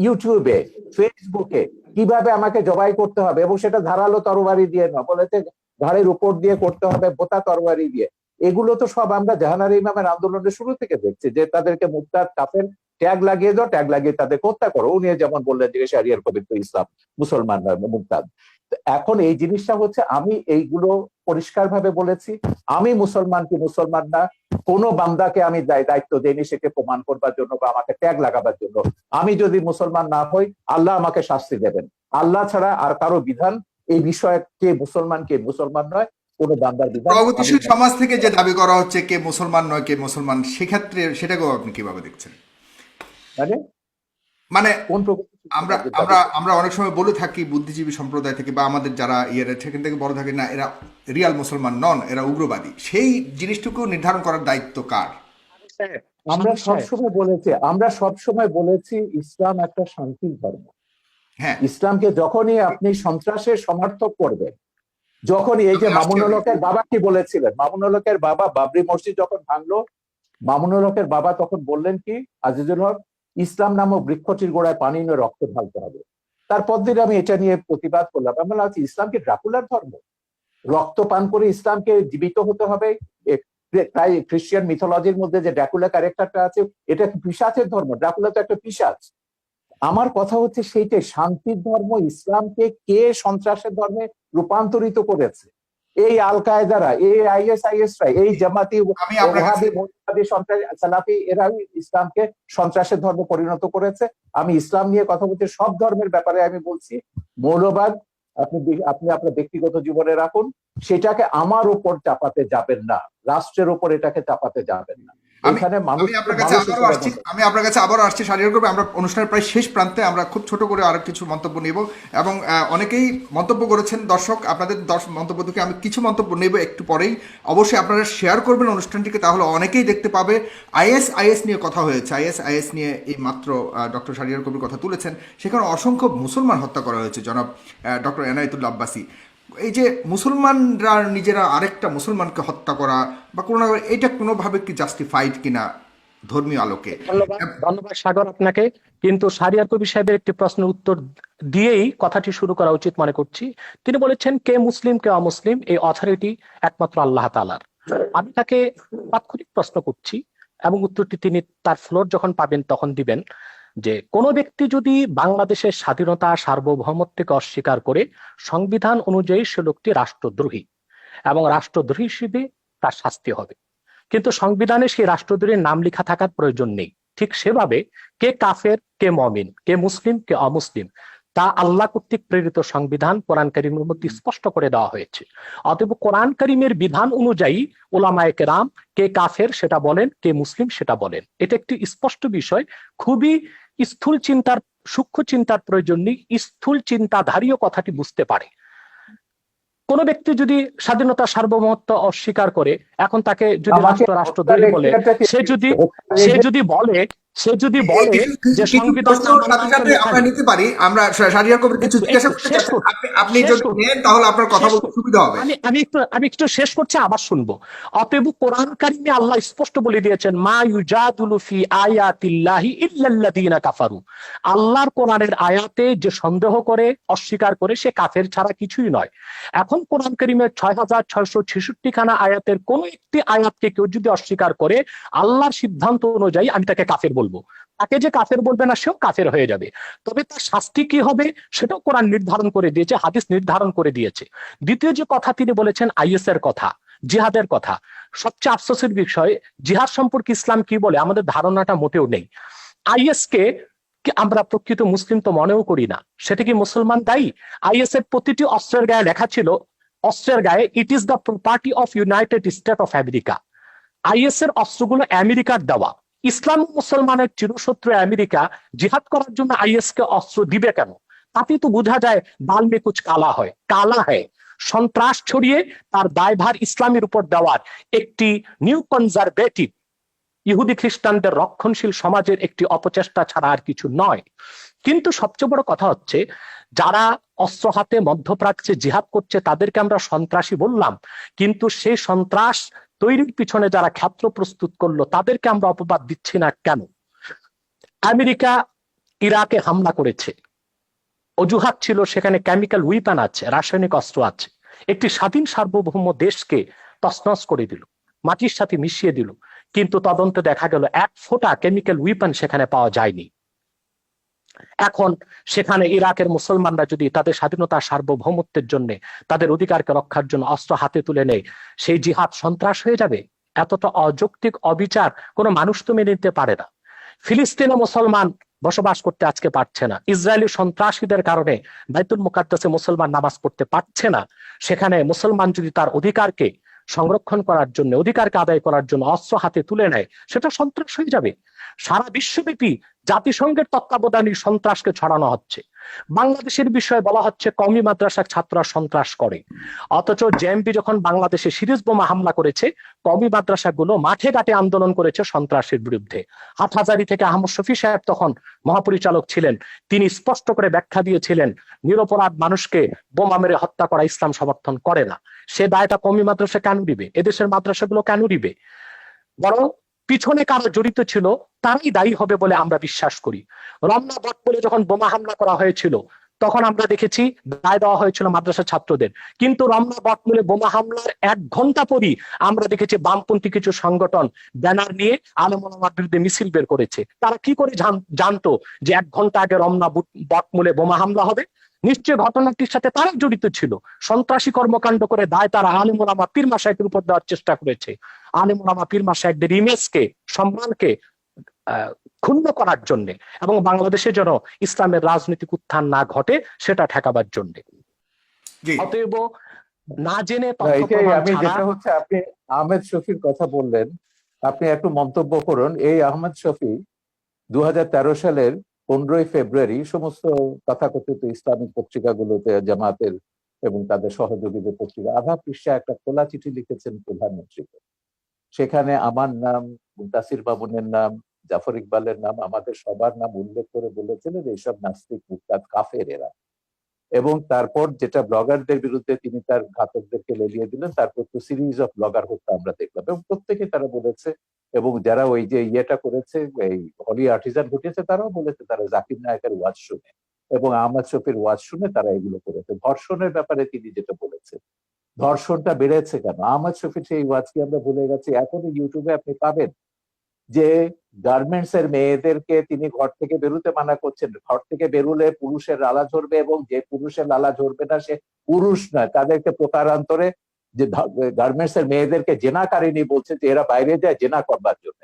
ইউটিউবে, ফেসবুকে, কিভাবে আমাকে জবাই করতে হবে, এবং সেটা ধারালো তরবারি দিয়ে না, বলেছে ঘাড়ের উপর দিয়ে করতে হবে, বোতা তরবারি দিয়ে। এগুলো তো সব আমরা জাহানারা ইমামের আন্দোলনের শুরু থেকে দেখছি, যে তাদেরকে মুরতাদ, কাফের ট্যাগ লাগিয়ে দাও, ট্যাগ লাগিয়ে তাদের হত্যা করো। উনি যেমন বললেন যে শাহরিয়ার কবির তো ইসলাম, মুসলমান মুরতাদ। এখন এই জিনিসটা হচ্ছে, আমি এইগুলো পরিষ্কার ভাবে বলেছি, আমি মুসলমান কি মুসলমান না, কোন বান্দাকে আমি দায়িত্ব দেইনি সেকে প্রমাণ করবার জন্য বা আমাকে ট্যাগ লাগাবার জন্য। আমি যদি মুসলমান না হই, আল্লাহ আমাকে শাস্তি দেবেন। আল্লাহ ছাড়া আর কারো বিধান এই বিষয়ে, কে মুসলমান কে মুসলমান নয়, কোন বান্দার বিধান। প্রগতিশীল সমাজ থেকে যে দাবি করা হচ্ছে কে মুসলমান নয় কে মুসলমান, সেক্ষেত্রে সেটাকেও আপনি কিভাবে দেখছেন? মানে মানে কোন আমরা আমরা আমরা অনেক সময় বলে থাকি বুদ্ধিজীবী সম্প্রদায় থেকে বা আমাদের যারা সেখান থেকে বড় থাকে, না এরা রিয়াল মুসলমান নন, এরা উগ্রবাদী। সেই জিনিসটুকু নির্ধারণ করার দায়িত্ব কার? আমরা সবসময় বলেছি ইসলাম একটা শান্তির ধর্ম। হ্যাঁ, ইসলামকে যখনই আপনি সন্ত্রাসের সমর্থক করবেন, যখনই এই যে আমি আসছি মামুনুল হকের বাবা কি বলেছিলেন, মামুনুল হকের বাবা বাবরি মসজিদ যখন ভাঙলো, মামুনুল হকের বাবা তখন বললেন কি, আজিজুল হক, ইসলাম নামক বৃক্ষটির গোড়ায় পানি নিয়ে রক্ত ঢালতে হবে। তারপর দিন আমি এটা নিয়ে প্রতিবাদ করলাম, আমি বললাম ইসলাম কি ড্রাকুলার ধর্ম? রক্ত পান করে ইসলামকে জীবিত হতে হবে? তাই খ্রিস্টান মিথোলজির মধ্যে যে ড্রাকুলা ক্যারেক্টারটা আছে, এটা পিশাচের ধর্ম, ড্রাকুলা তো একটা পিশাচ। আমার কথা হচ্ছে সেইটাই, শান্তির ধর্ম ইসলামকে কে সন্ত্রাসের ধর্মে রূপান্তরিত করেছে? এই আল কায়দারা, এই আইএসআইএসরা, এই জামাতি আমি আপনার কাছে ওহাবি মৌলবাদী সন্ত্রাসী সালাফি, এরাই ইসলামকে সন্ত্রাসের ধর্ম পরিণত করেছে। আমি ইসলাম নিয়ে কথা বলছি, সব ধর্মের ব্যাপারে আমি বলছি, মৌলবাদ আপনি আপনি আপনার ব্যক্তিগত জীবনে রাখুন, সেটাকে আমার উপর চাপাতে যাবেন না, রাষ্ট্রের উপর এটাকে চাপাতে যাবেন না। আমি এখানে মানুষ আমি আপনার কাছে আবারও আসছি, শারীরিক করবে। আমরা অনুষ্ঠানের প্রায় শেষ প্রান্তে, আমরা খুব ছোট করে আরো কিছু মন্তব্য নেব, এবং অনেকেই মন্তব্য করেছেন। দর্শক, আপনাদের মন্তব্য থেকে আমি কিছু মন্তব্য নেব একটু পরেই। অবশ্যই আপনারা শেয়ার করবেন অনুষ্ঠানটিকে, তাহলে অনেকেই দেখতে পাবে। আইএস নিয়ে কথা হয়েছে, আইএস নিয়ে এই মাত্র ডক্টর শাহরিয়ার কবির কথা তুলেছেন। সেখানে অসংখ্য মুসলমান হত্যা করা হয়েছে, জনাব ডক্টর এনায়েতুল্লাহ আব্বাসী। এই যে মুসলমানরা নিজেরা আরেকটা মুসলমানকে হত্যা করা বা কোনো, এটা কোনোভাবে কি জাস্টিফাইড কিনা ধর্মীয় আলোকে? ধন্যবাদ, ধন্যবাদ সাগর আপনাকে। কিন্তু শাহরিয়ার কবির সাহেবের একটি প্রশ্নের উত্তর দিয়েই কথাটি শুরু করা উচিত মনে করছি। তিনি বলেছেন কে মুসলিম কে অমুসলিম, এই অথরিটি একমাত্র আল্লাহ তাআলার। আমি তাকে তাৎক্ষণিক প্রশ্ন করছি, এবং উত্তরটি তিনি তার ফ্লোর যখন পাবেন তখন দিবেন, যে কোন ব্যক্তি যদি বাংলাদেশের স্বাধীনতা সার্বভৌমত্বকে অস্বীকার করে, সংবিধান অনুযায়ী সে লোকটি রাষ্ট্রদ্রোহী, এবং রাষ্ট্রদ্রোহী হিসেবে তার শাস্তি হবে। কিন্তু সংবিধানে সেই রাষ্ট্রদ্রোহীর নাম লেখা থাকার প্রয়োজন নেই। ঠিক সেভাবে কে কাফের কে মুমিন, কে মুসলিম কে অমুসলিম, তা আল্লাহ কর্তৃক প্রেরিত সংবিধান কোরআন কারীমের মধ্যে স্পষ্ট করে দেওয়া হয়েছে। অতএব কোরআন কারীমের বিধান অনুযায়ী উলামায়ে কেরাম কে কাফের সেটা বলেন, কে মুসলিম সেটা বলেন। এটা একটি স্পষ্ট বিষয়। খুবই স্থূল চিন্তার, সূক্ষ্ম চিন্তার প্রয়োজন নেই, স্থূল চিন্তাধারীও কথাটি বুঝতে পারে। কোন ব্যক্তি যদি স্বাধীনতা সার্বভৌমত্ব অস্বীকার করে, এখন তাকে যদি রাষ্ট্রদ্রোহী বলে, সে যদি বলে যে সংবিধান সাথে সাথে আমরা নিতে পারি, আমরা শাহরিয়ার কবির কিছু জিজ্ঞাসা করতে চাচ্ছি, আপনি যদি নেন তাহলে আপনার কথা বলতে সুবিধা হবে। আমি একটু শেষ করছি, আবার শুনবো। অতএব কোরআন কারীমে আল্লাহ স্পষ্ট বলে দিয়েছেন মা ইউজাদুলু ফি আয়াতিল্লাহি ইল্লাল্লাযিনা কাফারু। আল্লাহর কোরআনের আয়াতে যে সন্দেহ করে, অস্বীকার করে, সে কাফের ছাড়া কিছুই নয়। এখন কোরআন কারীমের 6666 খানা আয়াতের কোন একটি আয়াতকে কেউ যদি অস্বীকার করে, আল্লাহর সিদ্ধান্ত অনুযায়ী আমি তাকে কাফের বলবো। তাকে যে কাফের বলবে না, সেও কাফের হয়ে যাবে। তবে তার শাস্তি কি হবে সেটাও কোরআন নির্ধারণ করে দিয়েছে, হাদিস নির্ধারণ করে দিয়েছে। দ্বিতীয় যে কথা তিনি বলেছেন আইএস এর কথা, জিহাদের কথা, সবচেয়ে আফসোসের বিষয়, জিহাদ সম্পর্কে ইসলাম কি বলে আমাদের ধারণাটা মোটেও নেই। আইএস কে আমরা প্রকৃত মুসলিম তো মনেও করি না। সেটা কি মুসলমান দায়ী? আইএস এর প্রতিটি অস্ত্রের গায়ে লেখা ছিল, অস্ত্রের গায়ে it is the property of United state of America. Is এর অস্ত্রগুলো আমেরিকার দেওয়া। ইসলাম মুসলমানের চিরশত্রু আমেরিকা জিহাদ করার জন্য আইএস কে অস্ত্র দিবে কেন? তাতে তো বোঝা যায় বাল মে কুছ কালা হয়, কালা হয়। সন্ত্রাস ছড়িয়ে তার দায়ভার ইসলামের উপর দেওয়ার একটি নিউ কনজারভেটিভ ইহুদি খ্রিস্টানদের রক্ষণশীল সমাজের একটি অপচেষ্টা ছাড়া আর কিছু নয়। কিন্তু সবচেয়ে বড় কথা হচ্ছে, যারা অস্ত্র হাতে মধ্যপ্রাচ্যে জিহাদ করছে তাদেরকে আমরা সন্ত্রাসী বললাম, কিন্তু সেই সন্ত্রাস তৈরির পিছনে যারা ক্ষেত্র প্রস্তুত করলো তাদেরকে আমরা অপবাদ দিচ্ছি না কেন? আমেরিকা ইরাকে হামলা করেছে, অজুহাত ছিল সেখানে কেমিক্যাল উইপন আছে, রাসায়নিক অস্ত্র আছে। একটি স্বাধীন সার্বভৌম দেশকে তছনছ করে দিল, মাটির সাথে মিশিয়ে দিল। কিন্তু তদন্তে দেখা গেল এক ফোঁটা কেমিক্যাল উইপন সেখানে পাওয়া যায়নি। এখন সেখানে ইরাকের মুসলমানরা যদি তাদের স্বাধীনতা সার্বভৌমত্বের জন্য, তাদের অধিকারকে রক্ষার জন্য অস্ত্র হাতে তুলে নেয়, সেই জিহাদ সন্ত্রাস হয়ে যাবে। এতটা অযৌক্তিক অবিচার কোনো মানুষ তো মেনে নিতে পারে না। ফিলিস্তিনে মুসলমান বসবাস করতে আজকে পারছে না, ইসরায়েলি সন্ত্রাসীদের কারণে বাইতুল মুকাদ্দাসে মুসলমান নামাজ পড়তে পারছে না। সেখানে মুসলমান যদি তার অধিকারকে সংরক্ষণ করার জন্য, অধিকারকে আদায় করার জন্য অস্ত্র হাতে তুলে নেয়, সেটা সন্ত্রাস হয়ে যাবে। সারা বিশ্বব্যাপী জাতিসংঘের তত্ত্বাবধানে সন্ত্রাসকে ছড়ানো হচ্ছে। বাংলাদেশের বিষয়ে বলা হচ্ছে কওমি মাদ্রাসার ছাত্ররা সন্ত্রাস করে, অথচ জেএমবি যখন বাংলাদেশে সিরিজ বোমা হামলা করেছে, কওমি মাদ্রাসাগুলো মাঠে ঘাটে আন্দোলন করেছে সন্ত্রাসের বিরুদ্ধে। হাটহাজারী থেকে আহমদ শফি সাহেব তখন মহাপরিচালক ছিলেন, তিনি স্পষ্ট করে ব্যাখ্যা দিয়েছিলেন নিরপরাধ মানুষকে বোমা মেরে হত্যা করা ইসলাম সমর্থন করে না। সে দায়টা কওমি মাদ্রাসা কেন দিবে, এদেশের মাদ্রাসাগুলো কেন দিবে? বরং পিছনে কারো জড়িত ছিল তারাই দায়ী হবে বলে আমরা বিশ্বাস করি। রমনা বটমূলে যখন বোমা হামলা করা হয়েছিল তখন আমরা দেখেছি দায় দেওয়া হয়েছিল মাদ্রাসা ছাত্রদের, কিন্তু রমনা বটমূলে বোমা হামলার 1 ঘন্টা পরই আমরা দেখেছি বামপন্থী কিছু সংগঠন ব্যানার নিয়ে আলেম ওলামার বিরুদ্ধে মিছিল বের করেছে। তারা কি করে জানতো যে 1 ঘন্টা আগে রমনা বটমূলে বোমা হামলা হবে? নিশ্চয় ঘটনাটির সাথে তারাই জড়িত ছিল। সন্ত্রাসী কর্মকাণ্ড করে দায় তারা আলেম ওলামা পীর মাশায়েখের উপর দেওয়ার চেষ্টা করেছে। আলেম ওলামা পীর মাশায়েখদের ইমেজকে, সম্মানকে ক্ষুণ্ণ করার জন্য এবং বাংলাদেশে যেন ইসলামের রাজনৈতিক উত্থান না ঘটে সেটা ঠেকাবার জন্য। অতএব না জেনে আমি যেটা হচ্ছে, আপনি আহমেদ শফির কথা বললেন, আপনি একটু মন্তব্য করুন। এই আহমেদ শফি 2013 সালের 15ই ফেব্রুয়ারি সমস্ত তথাকথিত ইসলামিক পত্রিকাগুলোতে, জামাতের এবং তাদের সহযোগীদের পত্রিকা, আধা পৃষ্ঠা একটা খোলা চিঠি লিখেছেন প্রধানমন্ত্রীকে। সেখানে আমার নাম, মুনতাসির মামুনের নাম, জাফর ইকবালের নাম, আমাদের সবার নাম উল্লেখ করে বলেছিলেন এইসব নাস্তিক, মুরতাদ, কাফের এরা। এবং তারপর যেটা ব্লগারদের বিরুদ্ধে তিনি তার ঘাতকদেরকে লেলিয়ে দিলেন, তারপর তো সিরিজ অফ ব্লগার হত্যা আমরা দেখলাম, এবং প্রত্যেকে তারা বলেছে, এবং যারা ওই যে ইয়েটা করেছে, এই হলি আর্টিজান ঘটিয়েছে, তারাও বলেছে তারা জাকির নায়কের ওয়াজ শুনে এবং আহমদ শফির ওয়াজ শুনে তারা এগুলো করেছে। ধর্ষণের ব্যাপারে তিনি যেটা বলেছে, ধর্ষণটা বেড়েছে কেন? আহমদ শফির সেই ওয়াজ কি আমরা ভুলে গেছি? এখনো ইউটিউবে আপনি পাবেন যে গার্মেন্টস এর মেয়েদেরকে তিনি ঘর থেকে বেরোতে মানা করছেন, ঘর থেকে বেরোলে পুরুষের লালা ঝরবে, এবং যে পুরুষের লালা ঝরবে না সে পুরুষ নয়, তাদেরকে প্রকারান্তরে যে গার্মেন্টস এর মেয়েদেরকে জেনাকারিনী বলছে যে এরা বাইরে যায় জেনা করবার জন্য।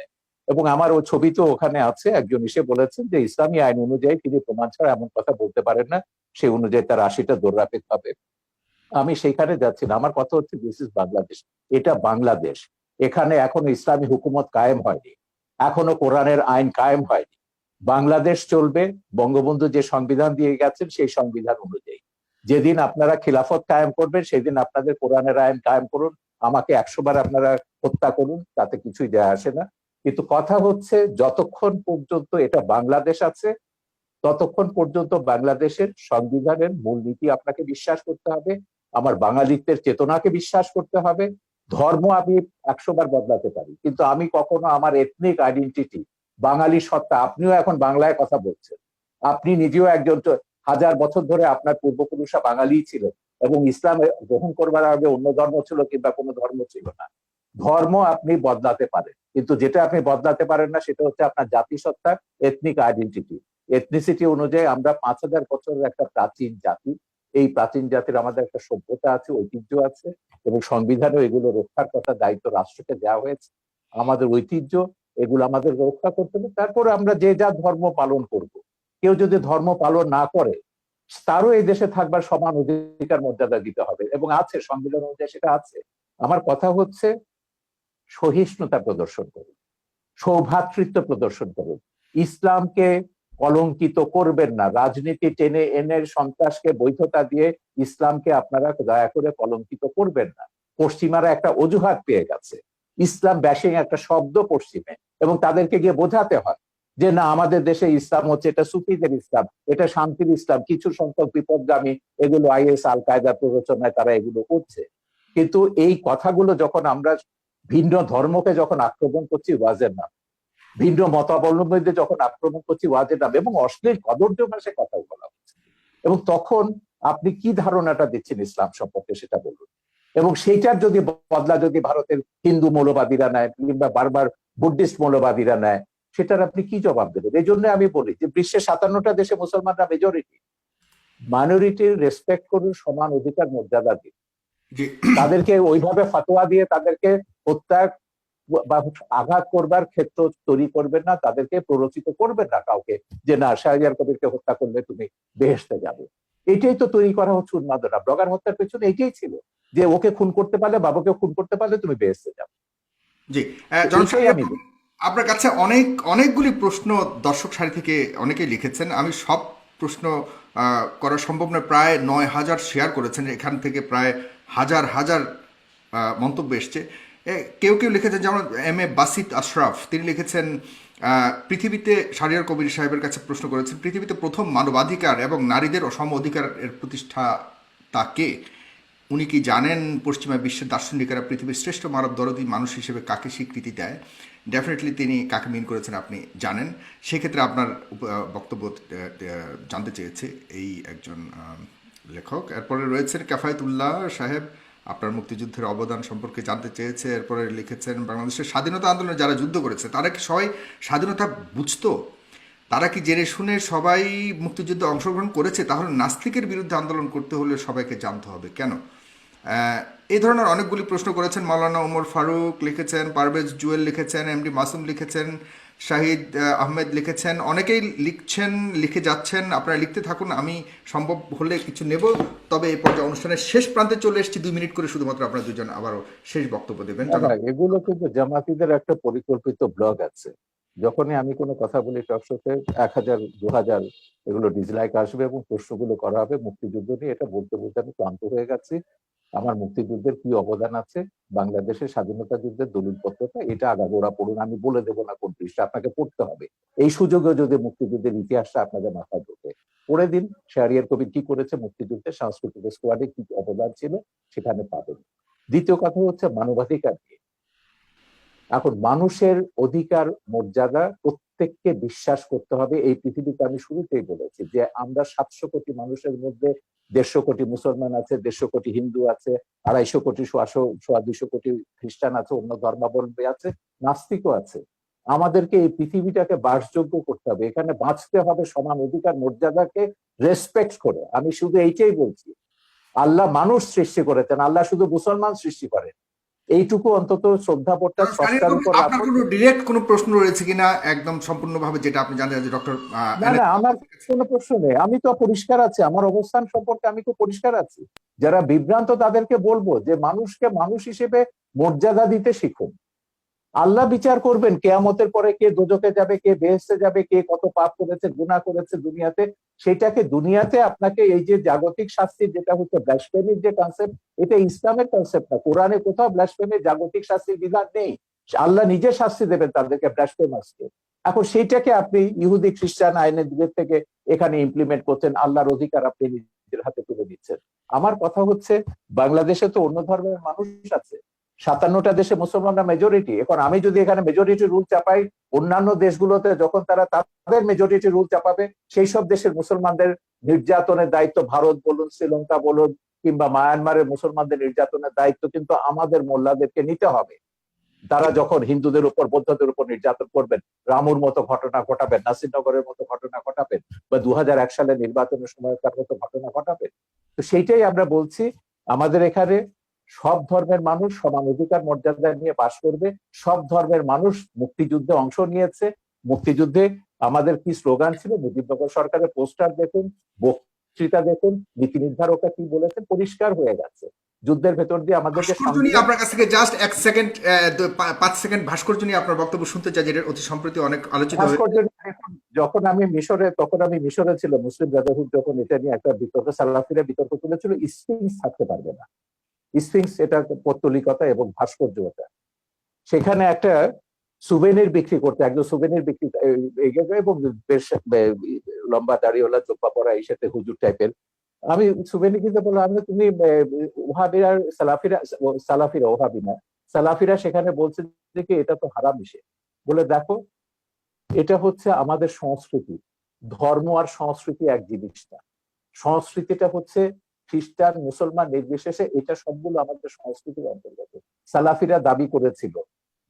এবং আমার ও ছবি তো ওখানে আছে, একজন এসে বলেছেন যে ইসলামী আইন অনুযায়ী তিনি প্রমাণ ছাড়া এমন কথা বলতে পারেন না, সেই অনুযায়ী তার 80টা দৌড়াপেক হবে। আমি সেইখানে যাচ্ছি না, আমার কথা হচ্ছে দিস ইজ বাংলাদেশ, এটা বাংলাদেশ। এখানে এখনো ইসলামী হুকুমত কায়েম হয়নি, এখনো কোরআনের আইন কায়েম হয়নি। বাংলাদেশ চলবে বঙ্গবন্ধু যে সংবিধান দিয়ে গেছেন সেই সংবিধান অনুযায়ী। যেদিন আপনারা খিলাফত কায়েম করবেন সেদিন আপনাদের কোরআনের আইন কায়েম করুন, আমাকে 100 বার আপনারা হত্যা করুন, তাতে কিছুই যায় আসে না। কিন্তু কথা হচ্ছে যতক্ষণ পর্যন্ত এটা বাংলাদেশ আছে ততক্ষণ পর্যন্ত বাংলাদেশের সংবিধানের মূলনীতি আপনাকে বিশ্বাস করতে হবে, আমার বাঙালিত্বের চেতনাকে বিশ্বাস করতে হবে। ধর্ম আমি 100 বার বদলাতে পারি, কিন্তু আমি কখনো আমার এথনিক আইডেন্টিটি, বাঙালি সত্তা, আপনিও এখন বাংলায় কথা বলছেন, আপনি নিজেও একজন 1000 বছর ধরে আপনার পূর্বপুরুষরা বাঙালি ছিলেন, এবং ইসলাম গ্রহণ করবার আগে অন্য ধর্ম ছিল কিংবা কোনো ধর্ম ছিল না। ধর্ম আপনি বদলাতে পারেন, কিন্তু যেটা আপনি বদলাতে পারেন না সেটা হচ্ছে আপনার জাতিসত্তা, এথনিক আইডেন্টিটি। এথনিসিটি অনুযায়ী আমরা 5000 বছরের একটা প্রাচীন জাতি, এই প্রাচীন জাতির আমাদের একটা সভ্যতা আছে, ঐতিহ্য আছে, এবং সংবিধানে এগুলো রক্ষার কথা দায়িত্ব রাষ্ট্রকে দেওয়া হয়েছে। আমাদের ঐতিহ্য এগুলো আমাদের রক্ষা করতে হবে, তারপরে আমরা যে যা ধর্ম পালন করব। কেউ যদি ধর্ম পালন না করে তারও এই দেশে থাকবার সমান অধিকার মর্যাদা দিতে হবে, এবং আছে সংবিধান অনুযায়ী সেটা আছে। আমার কথা হচ্ছে সহিষ্ণুতা প্রদর্শন করুন, সৌভ্রাতৃত্ব প্রদর্শন করুন, ইসলামকে কলঙ্কিত করবেন না, রাজনীতি টেনে এনে সন্ত্রাসকে বৈধতা দিয়ে ইসলামকে আপনারা দয়া করে কলঙ্কিত করবেন না। পশ্চিমারা একটা অজুহাত পেয়ে গেছে, ইসলাম ব্যাশিং একটা শব্দ পশ্চিমে, এবং তাদেরকে গিয়ে বোঝাতে হয় যে না আমাদের দেশে ইসলাম হচ্ছে এটা সুফিদের ইসলাম, এটা শান্তির ইসলাম, কিছু সংখ্যক বিপদগামী এগুলো আইএস আল কায়দার প্ররোচনায় তারা এগুলো করছে। কিন্তু এই কথাগুলো যখন আমরা ভিন্ন ধর্মকে যখন আক্রমণ করছি ওয়াজের নাম, ভিন্ন মতাবলম্বীদের যখন আক্রমণ করছি ওয়াজের নাম, এবং অশ্লীল কদর্য ভাষায় কথা বলা হচ্ছে, এবং তখন আপনি কি ধারণাটা দিচ্ছেন ইসলাম সম্পর্কে সেটা বলুন। এবং সেইটার যদি বদলা যদি ভারতের হিন্দু মৌলবাদীরা নেয় কিংবা বারবার বুদ্ধিস্ট মৌলবাদীরা নেয়, সেটার আপনি কি জবাব দেবেন? এই জন্য আমি বলি যে বিশ্বের 57টা দেশে মুসলমানরা মেজরিটি, মাইনরিটির রেসপেক্ট করুন, সমান অধিকার মর্যাদা দিন, তাদেরকে ওইভাবে ফতোয়া দিয়ে তাদেরকে হত্যা বা আঘাত করবার ক্ষেত্র তৈরি করবেন না, তাদেরকে প্ররোচিত করবেন না কাউকে যে না শাহরিয়ার কবিরকে হত্যা করলে তুমি বেহেশতে যাবে। এটাই তো তৈরি করা হচ্ছে উন্মাদনা। ব্লগার হত্যার পেছনে এটাই ছিল যে ওকে খুন করতে পারলে, বাবাকে খুন করতে পারলে তুমি বেহেশতে যাবে। জি, আপনার কাছে অনেকগুলি প্রশ্ন দর্শক সারি থেকে অনেকেই লিখেছেন, আমি সব প্রশ্ন করা সম্ভব নয়, প্রায় 9,000 শেয়ার করেছেন, এখান থেকে প্রায় হাজার হাজার মন্তব্য এসছে। কেউ কেউ লিখেছেন, যেমন এম এ বাসিত আশরাফ, তিনি লিখেছেন পৃথিবীতে, শাহরিয়ার কবির সাহেবের কাছে প্রশ্ন করেছেন, পৃথিবীতে প্রথম মানবাধিকার এবং নারীদের সম অধিকারের প্রতিষ্ঠাতা কে? উনি কি জানেন পশ্চিমা বিশ্বের দার্শনিকেরা পৃথিবীর শ্রেষ্ঠ মানব দরদী মানুষ হিসেবে কাকে স্বীকৃতি দেয়? ডেফিনেটলি তিনি কাকে মিন করেছেন আপনি জানেন। সেক্ষেত্রে আপনার বক্তব্য জানতে চেয়েছে এই একজন লেখক। এরপরে রয়েছেন কাফায়েতুল্লাহ সাহেব, আপনার মুক্তিযুদ্ধের অবদান সম্পর্কে জানতে চেয়েছে। এরপরে লিখেছেন, বাংলাদেশের স্বাধীনতা আন্দোলনে যারা যুদ্ধ করেছে তারা কি সবাই স্বাধীনতা বুঝতো? তারা কি জেনে শুনে সবাই মুক্তিযুদ্ধে অংশগ্রহণ করেছে? তাহলে নাস্তিকের বিরুদ্ধে আন্দোলন করতে হলে সবাইকে জানতে হবে কেন? এই ধরনের অনেকগুলি প্রশ্ন করেছেন। মাওলানা ওমর ফারুক লিখেছেন, পারভেজ জুয়েল লিখেছেন, এমডি মাসুম লিখেছেন, শাহিদ আহমেদ লিখেছেন, অনেকেই লিখছেন, লিখে যাচ্ছেন। আপনারা লিখতে থাকুন, আমি সম্ভব হলে কিছু নেব। তবে এই পর্যায়ে অনুষ্ঠানের শেষ প্রান্তে চলে এসেছি, 2 মিনিট করে শুধুমাত্র আপনারা দুজন আবারও শেষ বক্তব্য দেবেন। এগুলো কিন্তু জামাতিদের একটা পরিকল্পিত ব্লগ আছে। যখনই আমি কোনো কথা বলি টকশোতে 1,000 2,000 এগুলো ডিসলাইক আসবে এবং প্রশ্নগুলো করা হবে মুক্তিযুদ্ধ নিয়ে। এটা বলতে বলতে আমি ক্লান্ত হয়ে গেছি। আমার মুক্তিযুদ্ধের কি অবদান আছে, বাংলাদেশের স্বাধীনতা যুদ্ধের দলিলপত্রটা, এটা আগাগোড়া পড়ুন। আমি বলে দেবো না কোন পৃষ্ঠা, আপনাকে পড়তে হবে। এই সুযোগে যদি মুক্তিযুদ্ধের ইতিহাসটা আপনাদের মাথায় ঢোকে, পড়ে দিন শাহরিয়ার কবির কি করেছে মুক্তিযুদ্ধে, সাংস্কৃতিক স্কোয়াডে কি অবদান ছিল, সেখানে পাবেন। দ্বিতীয় কথা হচ্ছে মানবাধিকার নিয়ে। এখন মানুষের অধিকার মর্যাদা প্রত্যেককে বিশ্বাস করতে হবে। এই পৃথিবীতে আমি শুরুতেই বলেছি যে আমরা 700 কোটি মানুষের মধ্যে 150 কোটি মুসলমান আছে, 150 কোটি হিন্দু আছে, 250 কোটি 200 কোটি খ্রিস্টান আছে, অন্য ধর্মাবলম্বী আছে, নাস্তিকও আছে। আমাদেরকে এই পৃথিবীটাকে বাসযোগ্য করতে হবে, এখানে বাঁচতে হবে সমান অধিকার মর্যাদাকে রেসপেক্ট করে। আমি শুধু এইটাই বলছি, আল্লাহ মানুষ সৃষ্টি করেছেন, আল্লাহ শুধু মুসলমান সৃষ্টি করেন। এইটুকু অন্তত শ্রদ্ধাবোধটা স্রষ্টার উপর। আপনার কোনো ডিরেক্ট কোনো প্রশ্ন রয়েছে কিনা একদম সম্পূর্ণভাবে, যেটা আপনি জানেন যে ডক্টর? না না, আমার কোনো প্রশ্ন নেই, আমি তো পরিষ্কার আছি, আমার অবস্থান সম্পর্কে আমি তো পরিষ্কার আছি। যারা বিভ্রান্ত তাদেরকে বলবো যে মানুষকে মানুষ হিসেবে মর্যাদা দিতে শিখুন। আল্লাহ বিচার করবেন কিয়ামতের পরে, কে দোজখে যাবে, কে বেহেশতে যাবে, কে কত পাপ করেছে, গুনাহ করেছে দুনিয়াতে। সেটাকে দুনিয়াতে আপনাকে এই যে জাগতিক শাস্তি, যেটা হচ্ছে ব্লাসফেমির যে কনসেপ্ট, এটা ইসলামের কনসেপ্ট না। কোরআনে কোথাও ব্লাসফেমির জাগতিক শাস্তির বিধান নেই। আল্লাহ নিজে শাস্তি দেবেন তাদেরকে, ব্লাসফেমার্সকে। এখন সেইটাকে আপনি ইহুদি খ্রিস্টান আইনের দিক থেকে এখানে ইমপ্লিমেন্ট করছেন, আল্লাহর অধিকার আপনি নিজের হাতে তুলে দিচ্ছেন। আমার কথা হচ্ছে, বাংলাদেশে তো অন্য ধর্মের মানুষ আছে, 57টা দেশে মুসলমানরা মেজরিটি। এখন আমি যদি এখানে মেজরিটি রুল চাপাই, অন্যান্য দেশগুলোতে যখন তারা তাদের মেজরিটি রুল চাপাবে, সেই সব দেশের মুসলমানদের নির্যাতনের দায়িত্ব, ভারত বলুন, শ্রীলঙ্কা বলুন, কিংবা মায়ানমারের মুসলমানদের নির্যাতনের দায়িত্ব কিন্তু আমাদের মোল্লাদেরকে নিতে হবে। তারা যখন হিন্দুদের উপর, বৌদ্ধদের উপর নির্যাতন করবেন, রামুর মতো ঘটনা ঘটাবেন, নাসিরনগরের মতো ঘটনা ঘটাবেন, বা 2001 সালে নির্বাচনের সময়কার মতো ঘটনা ঘটাবেন, তো সেইটাই আমরা বলছি। আমাদের এখানে সব ধর্মের মানুষ সমান অধিকার মর্যাদা নিয়ে বাস করবে। সব ধর্মের মানুষ মুক্তিযুদ্ধে অংশ নিয়েছে। মুক্তিযুদ্ধে আমাদের কি স্লোগান ছিল, মুজিবনগর সরকারের পোস্টার দেখুন, বক্তৃতা দেখুন, নীতি নির্ধারকরা কি বলেছেন, পরিষ্কার হয়ে গেছে। যুদ্ধের ভেতর দিয়ে আমাদেরকে আপনার কাছ থেকে জাস্ট 1 সেকেন্ড, 5 সেকেন্ড ভাস্কর্য নিয়ে আপনার বক্তব্য শুনতে চাই, যেটা অতি সম্প্রতি অনেক আলোচিত হয়েছে। যখন আমি মিশরে, তখন আমি মিশরে ছিল, মুসলিম ব্রাদারহুড যখন এটা নিয়ে একটা বিতর্ক, সালাফিরা বিতর্ক তুলেছিল, স্ফিংস থাকতে পারবে না। স্ফিংস এটা পৌত্তলিকতা এবং ভাস্কর্যতা। সেখানে একটা সুভেনির বিক্রি করতে, একজন সুভেনির বিক্রি, এবং বেশ লম্বা দাড়িওয়ালা, চোপা পরা, এই সাথে হুজুর টাইপের। আমি সুভেনি কিনতে বললাম, আমি তুমি ওহাবিরা সালাফিরা ওহাবি না, সালাফিরা সেখানে বলছে যে কি এটা তো হারাম হিসেবে। বলে দেখো, এটা হচ্ছে আমাদের সংস্কৃতি। ধর্ম আর সংস্কৃতি এক জিনিস না। সংস্কৃতিটা হচ্ছে খ্রিস্টান মুসলমান নির্বিশেষে, এটা সবগুলো আমাদের সংস্কৃতির অন্তর্গত। সালাফিরা দাবি করেছিল,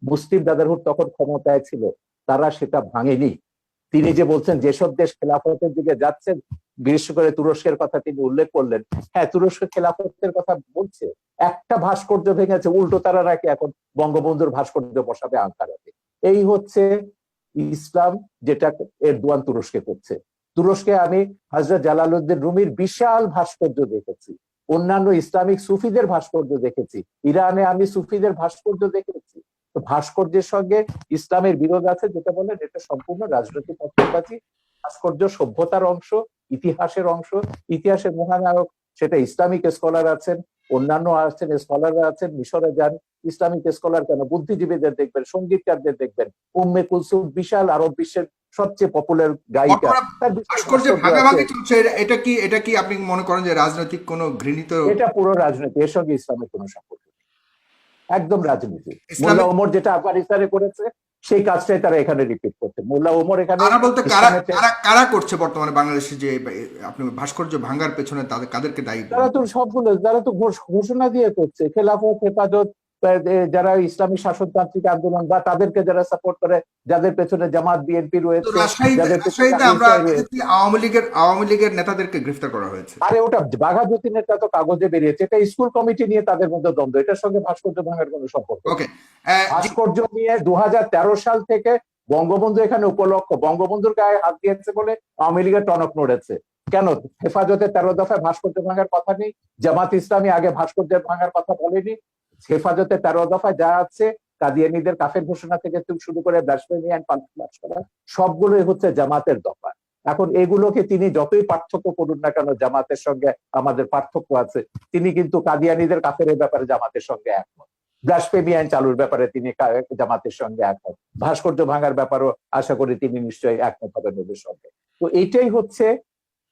মুসলিম ব্রাদারহুড তখন ক্ষমতায় ছিল, তারা সেটা ভাঙেনি। তিনি যে বলছেন যেসব দেশ খেলাফতের দিকে যাচ্ছে, বিশেষ করে তুরস্কের কথা তিনি উল্লেখ করলেন। হ্যাঁ, তুরস্ক খেলাফতের কথা বলছে, একটা ভাস্কর্য ভেঙেছে, উল্টো তারা নাকি এখন বঙ্গবন্ধুর ভাস্কর্য বসাবে আঙ্কারাতে। এই হচ্ছে ইসলাম, যেটা এরদোয়ান তুরস্কে করছে। তুরস্কে আমি হযরত জালালউদ্দিন রুমির বিশাল ভাস্কর্য দেখেছি, অন্যান্য ইসলামিক সুফিদের ভাস্কর্য দেখেছি, ইরানে আমি সুফিদের ভাস্কর্য দেখেছি। তো ভাস্কর্যের সঙ্গে ইসলামের বিরোধ আছে, যেটা বলেন এটা সম্পূর্ণ রাজনৈতিক পক্ষপাতী। ভাস্কর্য সভ্যতার অংশ, ইতিহাসের অংশ, ইতিহাসের মহানায়ক সেটা ইসলামিক স্কলার আছেন, অন্যান্য আছেন, স্কলাররা আছেন, মিশরে যান, ইসলামিক স্কলার কেন, বুদ্ধিজীবীদের দেখবেন, সঙ্গীতকারদের দেখবেন, উম্মে কুলসুম বিশাল আরব বিশ্বের সবচেয়ে পপুলার গায়িকা, তার বিশাল ভাস্কর্য ভাস্কর্য ভাগাভাগি আছে। চলছে, এটা কি আপনি মনে করেন যে রাজনৈতিক কোনো ঘৃণিত এটা পুরো রাজনীতি, এর সঙ্গে ইসলামের কোনো সম্পর্ক নেই, একদম রাজনীতি। মোল্লা ইসলামিক ওমর যেটা আফগানিস্তানে করেছে সেই কাজটাই তারা এখানে রিপিট করছে। মোল্লা ওমর এখানে কারা বলতে কারা ইসলামের কারা কারা করছে বর্তমানে বাংলাদেশে যে আপনি ভাস্কর্য ভাঙার পেছনে কাদেরকে দায়ী তারা করবেন? তো সবগুলো, যারা তো ঘোষণা দিয়ে করছে, খেলাফত, হেফাজত, যারা ইসলামী শাসনতান্ত্রিক আন্দোলন বা তাদেরকে যারা সাপোর্ট করে, যাদের পেছনে জামাত বিএনপি তো রয়েছে, রাজশাহীতে যাদের পেছনে রাজশাহীতে আমরা আইএসআই রয়েছে। দেখেছি আওয়ামী লীগের নেতাদেরকে গ্রেফতার করা হয়েছে। আরে ওটা বাঘা যতীনেরটা তো কাগজে বেরিয়েছে, এটা স্কুল কমিটি নিয়ে তাদের মধ্যে দ্বন্দ্ব, এটার সঙ্গে ভাস্কর্য ভাঙার কোনো সম্পর্ক নেই। ওকে, ভাস্কর্য নিয়ে 2013 সাল থেকে বঙ্গবন্ধু এখানে উপলক্ষ, বঙ্গবন্ধুর গায়ে হাত দিয়েছে বলে আওয়ামী লীগের টনক নড়েছে। কেন হেফাজতে 13 দফায় ভাস্কর্য ভাঙার কথা নেই? জামাত ইসলামী আগে ভাস্কর্য ভাঙার কথা বলেনি? হেফাজতে 13 দফায় যা আছে, কাদিয়ানীদের কাফের ঘোষণা থেকে শুরু করে ব্লাসফেমি এন্ড পানিশমেন্ট করা, সবগুলোই হচ্ছে জামাতের দফা। এখন এগুলোকে তিনি যতই পার্থক্য করুন না কেন, জামাতের সঙ্গে আমাদের পার্থক্য আছে, তিনি কিন্তু কাদিয়ানীদের কাফের ব্যাপারে জামাতের সঙ্গে একমত, ব্লাসফেমি আইন চালুর ব্যাপারে তিনি জামাতের সঙ্গে একমত, ভাস্কর্য ভাঙার ব্যাপারও আশা করি তিনি নিশ্চয়ই একমত হবেন ওদের সঙ্গে। তো এইটাই হচ্ছে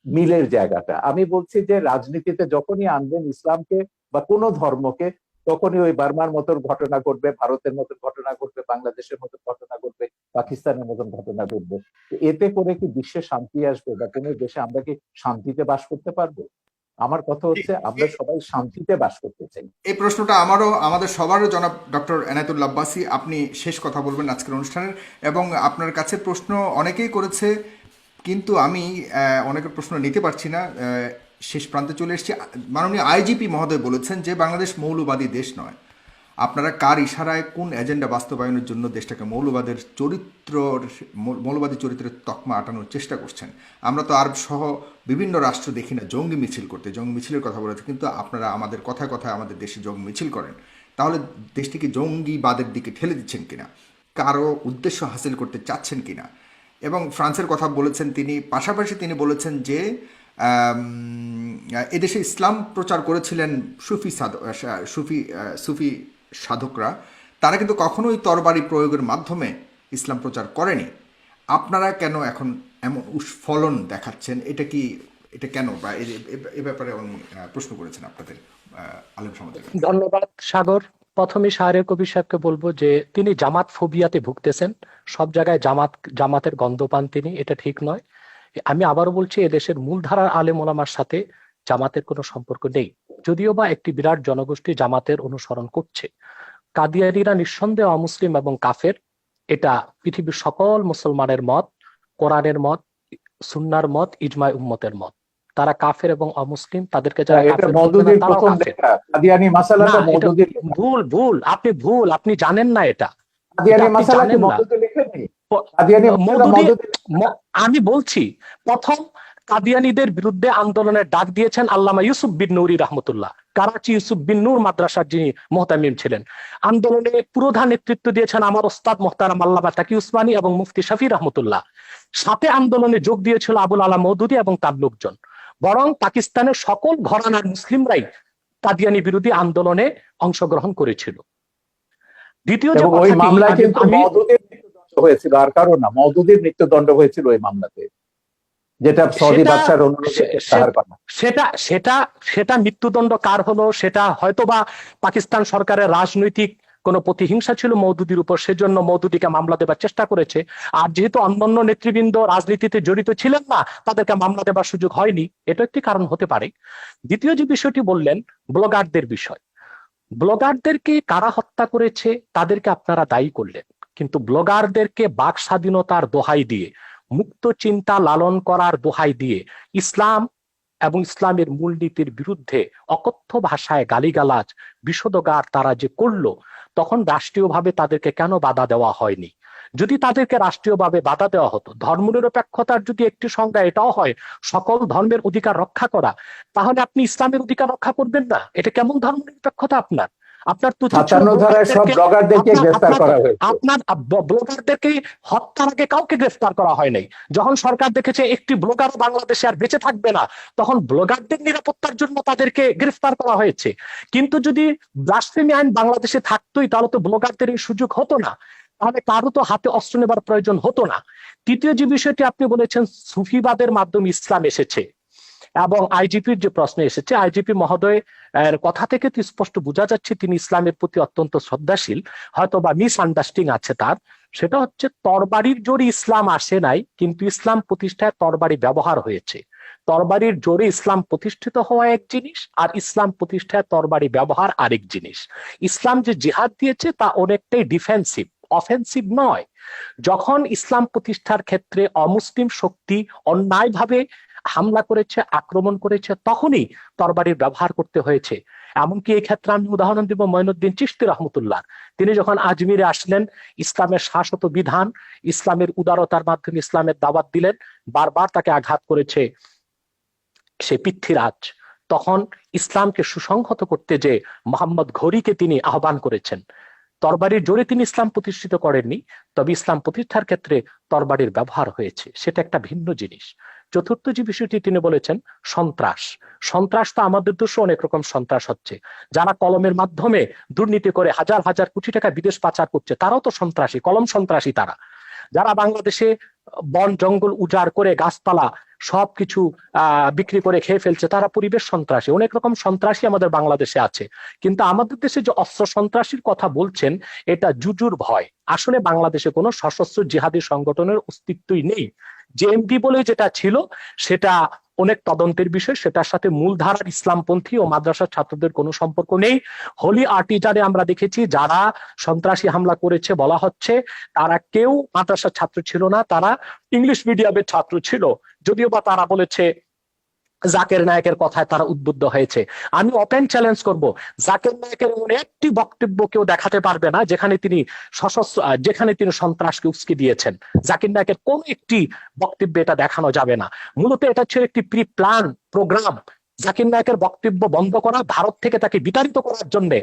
মিলের জায়গাটা। আমি বলছি যে রাজনীতিতে যখনই আনবেন ইসলামকে বা কোনো ধর্মকে, তখনই ওই বার্মার মতন ঘটনা ঘটবে, ভারতের মতন ঘটনা ঘটবে, বাংলাদেশের মতন ঘটনা ঘটবে, পাকিস্তানের মতন ঘটনা ঘটবে। এতে করে কি বিশ্বে শান্তি আসবে বা কোনো দেশে আমরা কি শান্তিতে বাস করতে পারবো? আমার কথা হচ্ছে আমরা সবাই শান্তিতে বাস করতে চাই। এই প্রশ্নটা আমাদের সবারও জনাব ডক্টর এনায়েতুল্লাহ আব্বাসী, আপনি শেষ কথা বলবেন আজকের অনুষ্ঠানের, এবং আপনার কাছে প্রশ্ন অনেকেই করেছে, কিন্তু আমি অনেকের প্রশ্ন নিতে পারছি না, শেষ প্রান্তে চলে এসেছি। মাননীয় আইজিপি মহোদয় বলেছেন যে বাংলাদেশ মৌলবাদী দেশ নয়। আপনারা কার ইশারায় কোন এজেন্ডা বাস্তবায়নের জন্য দেশটাকে মৌলবাদী চরিত্রের তকমা আটানোর চেষ্টা করছেন? আমরা তো আরব সহ বিভিন্ন রাষ্ট্র দেখি না জঙ্গি মিছিল করতে, জঙ্গি মিছিলের কথা বলেছে, কিন্তু আপনারা আমাদের কথায় কথায় আমাদের দেশে জঙ্গি মিছিল করেন। তাহলে দেশটিকে জঙ্গিবাদের দিকে ঠেলে দিচ্ছেন কিনা, কারো উদ্দেশ্য হাসিল করতে চাচ্ছেন কিনা? এবং ফ্রান্সের কথা বলেছেন তিনি, পাশাপাশি তিনি বলেছেন যে এদেশে ইসলাম প্রচার করেছিলেন সুফি সাধকরা, তারা কিন্তু কখনোই তরবারি প্রয়োগের মাধ্যমে ইসলাম প্রচার করেনি। আপনারা কেন এখন এমন উস্ফলন দেখাচ্ছেন? এটা কেন, বা এ ব্যাপারে উনি প্রশ্ন করেছেন আপনাদের আলেম সমাজের কাছে। ধন্যবাদ সাগর। প্রথমে শাহরের কবির সাহেবকে বলবো যে তিনি জামাত ফোবিয়াতে ভুগতেছেন, সব জায়গায় জামাতের গন্ধ পান তিনি, এটা ঠিক নয়। আমি আবারও বলছি, এদেশের মূলধারার আলেম ওলামার সাথে জামাতের কোনো সম্পর্ক নেই, যদিও বা একটি বিরাট জনগোষ্ঠী জামাতের অনুসরণ করছে। কাদিয়ানীরা নিঃসন্দেহে অমুসলিম এবং কাফের, এটা পৃথিবীর সকল মুসলমানের মত, কোরআনের মত, সুন্নার মত, ইজমায় উম্মতের মত। তারা কাফের এবং অমুসলিম, তাদেরকে যারা এটা কাফের বলবে না, মওদুদির তারাও প্রথম কাফের। লেখা, কাদিয়ানী না, মাসালাটা এটা মওদুদির লেখা। ভুল, আপনি জানেন না এটা, কাদিয়ানী আপনি মাসালা কি জানেন না। মওদুদি লেখেনি? কাদিয়ানী মাসালা মওদুদি, মওদুদি আমি বলছি, প্রথম কাদিয়ানীদের বিরুদ্ধে আন্দোলনের ডাক দিয়েছেন আল্লামা ইউসুফ বিন নুরি রহমতুল্লাহ, কারাচি ইউসুফ বিন নূর মাদ্রাসার যিনি মোহতামিম ছিলেন। আন্দোলনে পুরোধা নেতৃত্ব দিয়েছেন আমার ওস্তাদ মোহতারাম আল্লামা তাকি উসমানী এবং মুফতি শফি রহমতুল্লাহ। সাথে আন্দোলনে যোগ দিয়েছিল আবুল আলা মওদুদি এবং তার লোকজন। বরং পাকিস্তানের সকল ঘরানার মুসলিমরাই কাদিয়ানী বিরোধী আন্দোলনে অংশগ্রহণ করেছিল। দ্বিতীয় যে এবং ওই কথাটি মামলায় কিন্তু আমি মওদুদির মৃত্যুদণ্ড হয়েছিল, আর কারণ না, মওদুদির মৃত্যুদণ্ড হয়েছিল ওই মামলাতে, যেটা সৌদি সেটা বাদশার অনুরোধে প্রত্যাহার করা। সেটা মৃত্যুদণ্ড কার হলো, সেটা হয়তোবা পাকিস্তান সরকারের রাজনৈতিক কোন প্রতিহিংসা ছিল মওদুদির উপর, সেজন্য মওদুদিকে মামলা দেবার চেষ্টা করেছে। আর যেহেতু অন্যান্য নেতৃবৃন্দ রাজনীতিতে জড়িত ছিলেন না, তাদেরকে মামলা দেবার সুযোগ হয়নি, এটা একটি কারণ হতে পারে। দ্বিতীয় যে বিষয়টি বললেন, ব্লগারদের বিষয়, ব্লগারদেরকে কারা হত্যা করেছে তাদেরকে আপনারা দায়ী করলেন, কিন্তু ব্লগারদেরকে বাক স্বাধীনতার দোহাই দিয়ে, মুক্ত চিন্তা লালন করার দোহাই দিয়ে ইসলাম এবং ইসলামের মূলনীতির বিরুদ্ধে অকথ্য ভাষায় গালিগালাজ বিষোদগার তারা যে করলো, তখন রাষ্ট্রীয়ভাবে তাদেরকে কেন বাধা দেওয়া হয়নি? যদি তাদেরকে রাষ্ট্রীয়ভাবে বাধা দেওয়া হতো, ধর্মনিরপেক্ষতার যদি একটি সংজ্ঞা এটাও হয় সকল ধর্মের অধিকার রক্ষা করা, তাহলে আপনি ইসলামের অধিকার রক্ষা করবেন না? এটা কেমন ধর্মনিরপেক্ষতা আপনার? আপনার তুচ্ছ 57 ধারায় সব ব্লগারদেরকে গ্রেফতার করা হয়েছে। আপনার ব্লগারদেরকে হত্যার আগে কাউকে গ্রেফতার করা হয় নাই। যখন সরকার দেখেছে একটি ব্লগার বাংলাদেশে আর বেঁচে থাকবে না, তখন ব্লগারদের নিরাপত্তার জন্য তাদেরকে গ্রেফতার করা হয়েছে। কিন্তু যদি ব্লাসফেমি আইন বাংলাদেশে থাকতোই, তাহলে তো ব্লগারদের এই সুযোগ হতো না, তাহলে কারো তো হাতে অস্ত্র নেবার প্রয়োজন হতো না। তৃতীয় যে বিষয়টি আপনি বলেছেন, সুফিবাদের মাধ্যমে ইসলাম এসেছে এবং আইজিপির যে প্রশ্ন এসেছে, আইজিপি মহোদয় এর কথা থেকে তো স্পষ্ট বোঝা যাচ্ছে তিনি ইসলামের প্রতি অত্যন্ত শ্রদ্ধাশীল, হয়তো বা মিস আন্ডারস্ট্যান্ডিং আছে তার। সেটা হচ্ছে তরবারির জোরে ইসলাম আসে নাই, কিন্তু ইসলাম প্রতিষ্ঠায় তরবারি ব্যবহার হয়েছে। তরবারির জোরে ইসলাম প্রতিষ্ঠিত হওয়া এক জিনিস, আর ইসলাম প্রতিষ্ঠায় তরবারি ব্যবহার আরেক জিনিস। ইসলাম যে জিহাদ দিয়েছে তা অনেকটাই ডিফেন্সিভ, অফেন্সিভ নয়। যখন ইসলাম প্রতিষ্ঠার ক্ষেত্রে অমুসলিম শক্তি অন্যায়ভাবে হামলা করেছে, আক্রমণ করেছে, তখনই তরবারির ব্যবহার করতে হয়েছে। এমনকি এই ক্ষেত্রে আমি উদাহরণ দিব মঈনুদ্দিন চিশতি রহমতুল্লাহ। তিনি যখন আজমিরে আসলেন, ইসলামের শাশ্বত বিধান, ইসলামের উদারতার মাধ্যমে ইসলামের দাওয়াত দিলেন, বারবার তাকে আঘাত করেছে সে পৃথ্বীরাজ। তখন ইসলামকে সুসংহত করতে যে মোহাম্মদ ঘড়িকে তিনি আহ্বান করেছেন। তরবারির জোরে তিনি ইসলাম প্রতিষ্ঠিত করেননি, তবে ইসলাম প্রতিষ্ঠার ক্ষেত্রে তরবারির ব্যবহার হয়েছে, সেটা একটা ভিন্ন জিনিস। চতুর্থ যে বিষয়টি তিনি বলেছেন, সন্ত্রাস। সন্ত্রাস তো আমাদের দেশে অনেক রকম সন্ত্রাস হচ্ছে। যারা কলমের মাধ্যমে দুর্নীতি করে হাজার হাজার কোটি টাকা বিদেশ পাচার করছে, তারাও তো সন্ত্রাসী, কলম সন্ত্রাসী তারা। যারা বাংলাদেশে বন জঙ্গল উজাড় করে গাছপালা সবকিছু বিক্রি করে খেয়ে ফেলছে, তারা পরিবেশ সন্ত্রাসী। অনেক রকম সন্ত্রাসী আমাদের বাংলাদেশে আছে। কিন্তু আমাদের দেশে যে অস্ত্র সন্ত্রাসীর কথা বলছেন, এটা জুজুর ভয়। আসলে বাংলাদেশে কোনো সশস্ত্র জিহাদি সংগঠনের অস্তিত্বই নেই। জেএমবি বলে যেটা ছিল, সেটা অনেক তদন্তের বিষয়, সেটার সাথে মূলধারার ইসলামপন্থী ও মাদ্রাসার ছাত্রদের কোনো সম্পর্ক নেই। হোলি আর্টিজারে আমরা দেখেছি যারা সন্ত্রাসী হামলা করেছে, বলা হচ্ছে তারা কেউ মাদ্রাসার ছাত্র ছিল না, তারা ইংলিশ মিডিয়ামের ছাত্র ছিল। যদিও বা তারা বলেছে জাকের নায়কের কথায় তারা উদ্বুদ্ধ হয়েছে। আমি ওপেন চ্যালেঞ্জ করব, জাকের নায়কের এমন একটি বক্তব্য কেউ দেখাতে পারবে না যেখানে তিনি সশস্ত্র, যেখানে তিনি সন্ত্রাসকে উস্কে দিয়েছেন। জাকির নায়কের কোন একটি বক্তব্যে এটা দেখানো যাবে না। মূলত এটা ছিল একটি প্রি প্ল্যান প্রোগ্রাম। জাকির নায়কের বক্তব্য বন্ধ করা, ভারত থেকে তাকে বিতাড়িত করার জন্য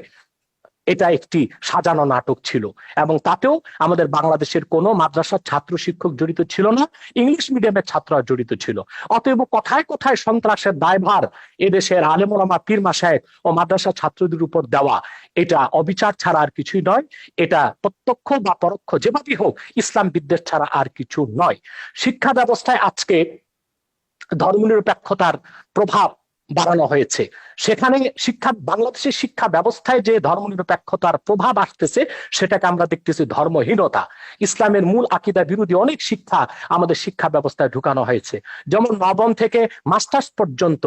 এটা একটি সাজানো নাটক ছিল। এবং তাতেও আমাদের বাংলাদেশের কোনো মাদ্রাসার ছাত্র শিক্ষক জড়িত ছিল না, ইংলিশ মিডিয়ামের ছাত্ররা জড়িত ছিল। অতএব কোথায় কোথায় সন্ত্রাসের দায়ভার এদেশের আলেম ওলামা, পীর মাশায়েখ ও মাদ্রাসা ছাত্রদের উপর দেওয়া, এটা অবিচার ছাড়া আর কিছুই নয়। এটা প্রত্যক্ষ বা পরোক্ষ যেভাবেই হোক ইসলাম বিদ্বেষ ছাড়া আর কিছু নয়। শিক্ষা ব্যবস্থায় আজকে ধর্মনিরপেক্ষতার প্রভাব বাড়ানো হয়েছে। সেখানে বাংলাদেশের শিক্ষা ব্যবস্থায় যে ধর্মনিরপেক্ষতার প্রভাব আসতেছে, সেটাকে আমরা দেখতেছি ধর্মহীনতা। ইসলামের মূল আকীদা বিরোধী অনেক শিক্ষা আমাদের শিক্ষা ব্যবস্থায় ঢুকানো হয়েছে। যেমন নবম থেকে মাস্টার্স পর্যন্ত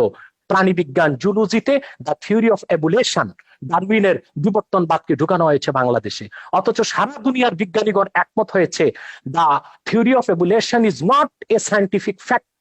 প্রাণীবিজ্ঞান, জুলজিতে দ্য থিওরি অফ এভোলিউশন, ডারউইনের বিবর্তনবাদকে ঢুকানো হয়েছে বাংলাদেশে। অথচ সারা দুনিয়ার বিজ্ঞানীগণ একমত হয়েছে the theory of evolution is not a scientific fact,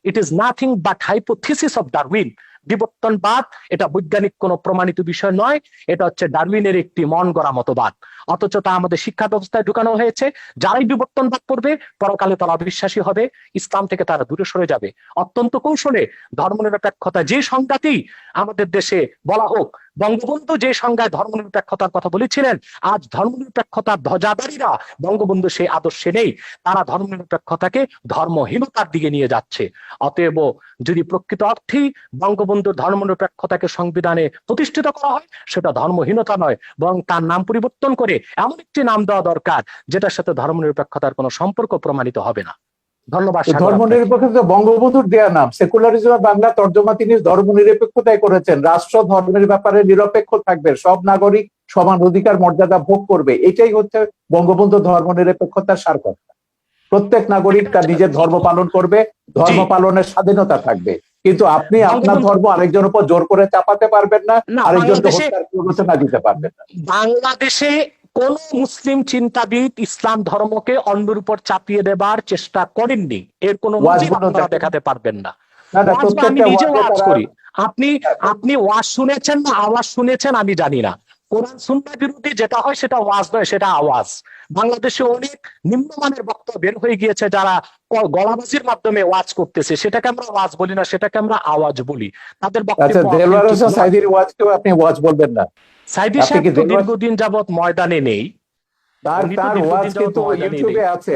it is nothing but hypothesis of Darwin. বিবর্তনবাদ এটা বৈজ্ঞানিক কোনো প্রমাণিত বিষয় নয়, এটা হচ্ছে ডারউইনের একটি মন গড়া মতবাদ। অথচ তা আমাদের শিক্ষা ব্যবস্থায় ঢুকানো হয়েছে। যারাই বিবর্তনবাদ পড়বে, পরকালে তারা অবিশ্বাসী হবে, ইসলাম থেকে তারা দূরে সরে যাবে। অত্যন্ত কৌশলে ধর্মনিরপেক্ষতা যে সংজ্ঞাতেই আমাদের দেশে বলা হোক, বঙ্গবন্ধু যে সংজ্ঞায় ধর্মনিরপেক্ষতার কথা বলেছিলেন, আজ ধর্মনিরপেক্ষতার ধ্বজাধারীরা বঙ্গবন্ধু সেই আদর্শে নেই। তারা ধর্মনিরপেক্ষতাকে ধর্মহীনতার দিকে নিয়ে যাচ্ছে। অতএব যদি প্রকৃত অর্থেই বঙ্গবন্ধুর ধর্মনিরপেক্ষতাকে সংবিধানে প্রতিষ্ঠিত করা হয়, সেটা ধর্মহীনতা নয়, বরং তার নাম পরিবর্তন করে এমন একটি নাম দেওয়া দরকার যেটার সাথে ধর্মনিরপেক্ষতার কোনো সম্পর্ক প্রমাণিত হবে না। ধন্যবাদ। ধর্মনিরপেক্ষতা বঙ্গবন্ধুর দেয়া নাম। সেকুলারিজম বাংলা তর্জমা তিনি ধর্মনিরপেক্ষতায় করেছেন। রাষ্ট্র ধর্মের ব্যাপারে নিরপেক্ষ থাকবে, সব নাগরিক সমান অধিকার মর্যাদা ভোগ করবে, এটাই হচ্ছে বঙ্গবন্ধু ধর্মনিরপেক্ষতার সার কথা। প্রত্যেক নাগরিক তার নিজের ধর্ম পালন করবে, ধর্ম পালনের স্বাধীনতা থাকবে, কিন্তু আপনি আপনার ধর্ম আরেকজনের উপর জোর করে চাপাতে পারবেন না, আরেকজনকে হত্যার প্ররোচনা দিতে পারবেন না। বাংলাদেশে কোন মুসলিম চিন্তাবিদ ইসলাম ধর্মকে অন্যের উপর চাপিয়ে দেবার চেষ্টা করেননি, এর কোনো দেখাতে পারবেন না। আমি নিজে ওয়াজ করি, আপনি ওয়াজ শুনেছেন না আওয়াজ শুনেছেন আমি জানি না। কোরআন সুন্নাহ বিরোধী যেটা হয় সেটা ওয়াজ নয়, সেটা আওয়াজ। বাংলাদেশে অনেক নিম্নমানের বক্তব্য বের হয়ে গিয়েছে, যারা গলাবাজির মাধ্যমে ওয়াজ করতেছে, সেটাকে আমরা ওয়াজ বলি না, সেটাকে আমরা আওয়াজ বলি। তাদের আচ্ছা, বক্তব্য দেলোয়ার অথেন্টিক হোসেন নয়। সাইদির ওয়াজকেও আপনি ওয়াজ বলবেন না? সাইদি আপনি সাহেব কি তো দেলোয়ার, দীর্ঘদিন যাবৎ ময়দানে নেই। তার উনি তো তার ওয়াজ দীর্ঘদিন যাবৎ কিন্তু ময়দানে নেই। ইউটিউবে আছে,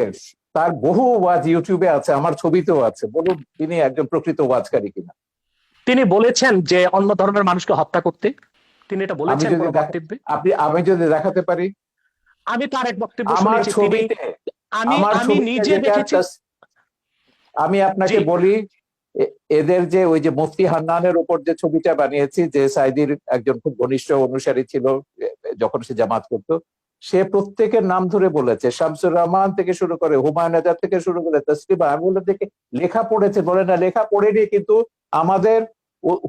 তার বহু ওয়াজ ইউটিউবে আছে, আমার ছবিতেও আছে। বলুন তিনি একজন প্রকৃত ওয়াজকারী কিনা। তিনি বলেছেন যে অন্য ধর্মের মানুষকে হত্যা করতে, তিনি এটা আমি বলেছেন যদি কোন বক্তব্যে? আমি যদি দেখাতে পারি আমি তার এক বক্তব্য আমার শুনেছি, তিনি ছবিতে, আমি আমার আমি ছবিতে নিজে যেটা দেখেছি। আমি আপনাকে জি, বলি, এদের যে ওই যে মুফতি হান্নানের উপর যে ছবিটা বানিয়েছি, যে সাইদির একজন খুব ঘনিষ্ঠ অনুসারী ছিল যখন সে জামাত করতো, সে প্রত্যেকের নাম ধরে বলেছে, শামসুর রহমান থেকে শুরু করে হুমায়ুন আজাদ থেকে শুরু করে তসলিমা। আমি বললাম দেখে লেখা পড়েছে, বলে না লেখা পড়েনি, কিন্তু আমাদের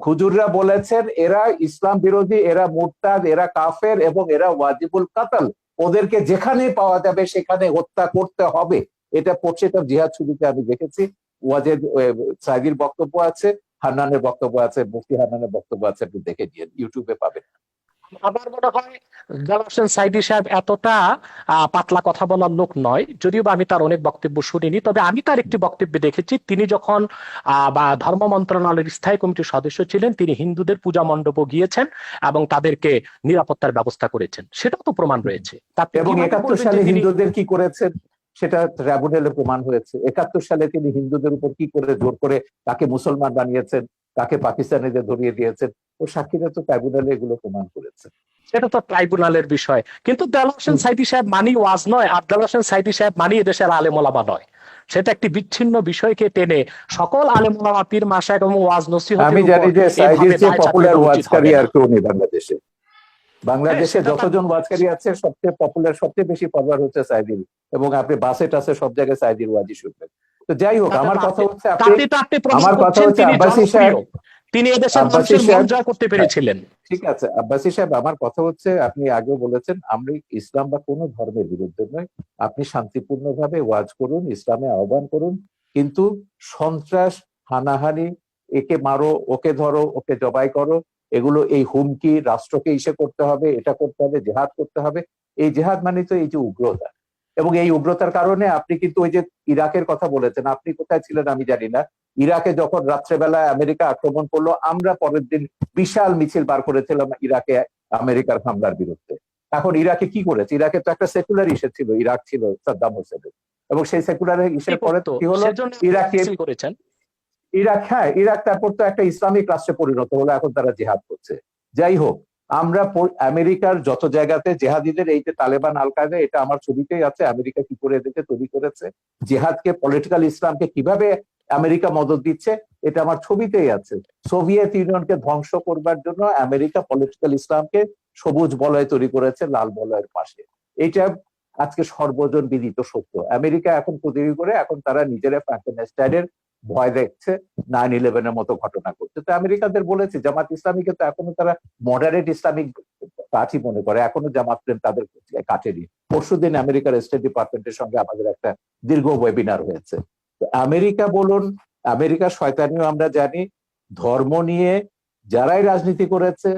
হুজুররা বলেছেন এরা ইসলাম বিরোধী, এরা মুরতাদ, এরা কাফের এবং এরা ওয়াজিবুল কাতাল, ওদেরকে যেখানে পাওয়া যাবে সেখানে হত্যা করতে হবে। এটা পড়ছে, তার জিহাদ ছবিতে আমি দেখেছি। ওয়াজেদ সাইদির বক্তব্য আছে, হান্নানের বক্তব্য আছে, মুফতি হান্নানের বক্তব্য আছে, আপনি দেখে নিন, ইউটিউবে পাবেন। আমার মনে হয় জালাল হোসেন সাইদি সাহেব এতটা পাতলা কথা বলার লোক নয়, যদিও বা আমি তার অনেক বক্তব্য শুনিনি। তবে আমি তার একটি বক্তব্যে দেখেছি, তিনি যখন বা ধর্ম মন্ত্রণালয়ের স্থায়ী কমিটির সদস্য ছিলেন, তিনি হিন্দুদের পূজা মণ্ডপও গিয়েছেন এবং তাদেরকে নিরাপত্তার ব্যবস্থা করেছেন, সেটাও তো প্রমাণ রয়েছে। তা আপনি এবং কিভাবে 71 বলবেন যে সালে তিনি? হিন্দুদের কি করেছেন সেটা ট্রাইব্যুনালে প্রমাণ হয়েছে। 71 সালে তিনি হিন্দুদের উপর কি করে জোর করে তাকে মুসলমান বানিয়েছেন, তাকে পাকিস্তানিদের ধরিয়ে দিয়েছেন, ও সাক্ষীরা তো ট্রাইব্যুনালে এগুলো প্রমাণ করেছে। সেটা তো ট্রাইব্যুনালের বিষয়, কিন্তু দেলাওয়ার হোসেন সাইদি সাহেব মানি ওয়াজ নয়, আর দেলাওয়ার হোসেন সাইদি সাহেব মানি এদেশের আলেম ওলামা নয়। সেটা একটি বিচ্ছিন্ন বিষয়কে টেনে সকল আলেম ওলামা, পীর মাশায়েখ এবং ওয়াজ আমি নসিহতের উপর জানি যে সাইদির এইভাবে যে দায় চাপিয়ে পপুলার দেওয়া উচিত ওয়াজকারী হবে না। আর কেউ নেই বাংলাদেশে। বাংলাদেশে সেটা তার যতজন ওয়াজকারী আছে সবচেয়ে পপুলার, সবচেয়ে বেশি পপুলার হচ্ছে সাইদির, এবং আপনি বাসে টাসে সব জায়গায় সাইদির ওয়াজই শুনবেন। তো যাই হোক, তাতে আমার তো কথা আপনি হচ্ছে তাতে তো আপনি প্রমাণ আমার কথা করছেন হচ্ছে তিনি আব্বাসী সাহেব, জনপ্রিয়, তিনি এদেশের আব্বাসী মানুষের মন সাহেব, জয় করতে পেরেছিলেন। ঠিক আছে আব্বাসী সাহেব, আমার কথা হচ্ছে আপনি আগেও বলেছেন আমরা ইসলাম বা কোনো ধর্মের বিরুদ্ধে নয়। আপনি শান্তিপূর্ণভাবে ওয়াজ করুন, ইসলামে আহ্বান করুন, কিন্তু সন্ত্রাস, হানাহানি, একে মারো, ওকে ধরো, ওকে জবাই করো, এগুলো এই হুমকি রাষ্ট্রকে ইসে করতে হবে, এটা করতে হবে, জেহাদ করতে হবে। এই জেহাদ মানে তো এই যে উগ্রতা, এবং এই উগ্রতার কারণে আপনি কিন্তু ওই যে ইরাকের কথা বলেছেন, আপনি কোথায় ছিলেন আমি জানি না, ইরাকে যখন রাত্রেবেলায় আমেরিকা আক্রমণ করলো, আমরা পরের দিন বিশাল মিছিল বার করেছিলাম ইরাকে আমেরিকার হামলার বিরুদ্ধে। এখন ইরাকে কি করেছে? ইরাকে তো একটা সেকুলার ইস্যু ছিল, ইরাক ছিল সাদ্দাম হোসেনের, এবং সেই সেকুলার ইস্যুর পরে কি হলো, সেজন্য ইরাকে মিছিল করেছেন। হ্যাঁ, ইরাক তারপর তো একটা ইসলামিক রাষ্ট্রে পরিণত হলো, এখন তারা জিহাদ করছে। যাই হোক, আমরা আমেরিকার যত জায়গাতে জেহাদিদের, এই যে তালেবান, আল কায়দা, এটা আমার ছবিতেই আছে, আমেরিকা কি করে এদেরকে তৈরি করেছে, জেহাদকে, পলিটিক্যাল ইসলামকে কিভাবে আমেরিকা মদদ দিচ্ছে, এটা আমার ছবিতেই আছে। সোভিয়েত ইউনিয়নকে ধ্বংস করবার জন্য আমেরিকা পলিটিক্যাল ইসলামকে সবুজ বলয় তৈরি করেছে লাল বলয়ের পাশে। এইটা আজকে সর্বজন বিদিত সত্য। আমেরিকা এখন তৈরি করে, এখন তারা নিজেরা ফ্রাঙ্কেনস্টাইনের ভয় দেখছে, 9/11-এর মতো ঘটনা করছে। তো আমেরিকানদের বলেছে, জামাত ইসলামীকে তো এখনো তারা মডারেট ইসলামিক পার্টি মনে করে, এখনো জামাত প্রেম তাদের কাটেনি। পরশুদিন আমেরিকার স্টেট ডিপার্টমেন্টের সঙ্গে আমাদের একটা দীর্ঘ ওয়েবিনার হয়েছে। আমেরিকা বলুন, আমেরিকার শয়তানিও আমরা জানি, ধর্ম নিয়ে যারাই রাজনীতি করেছে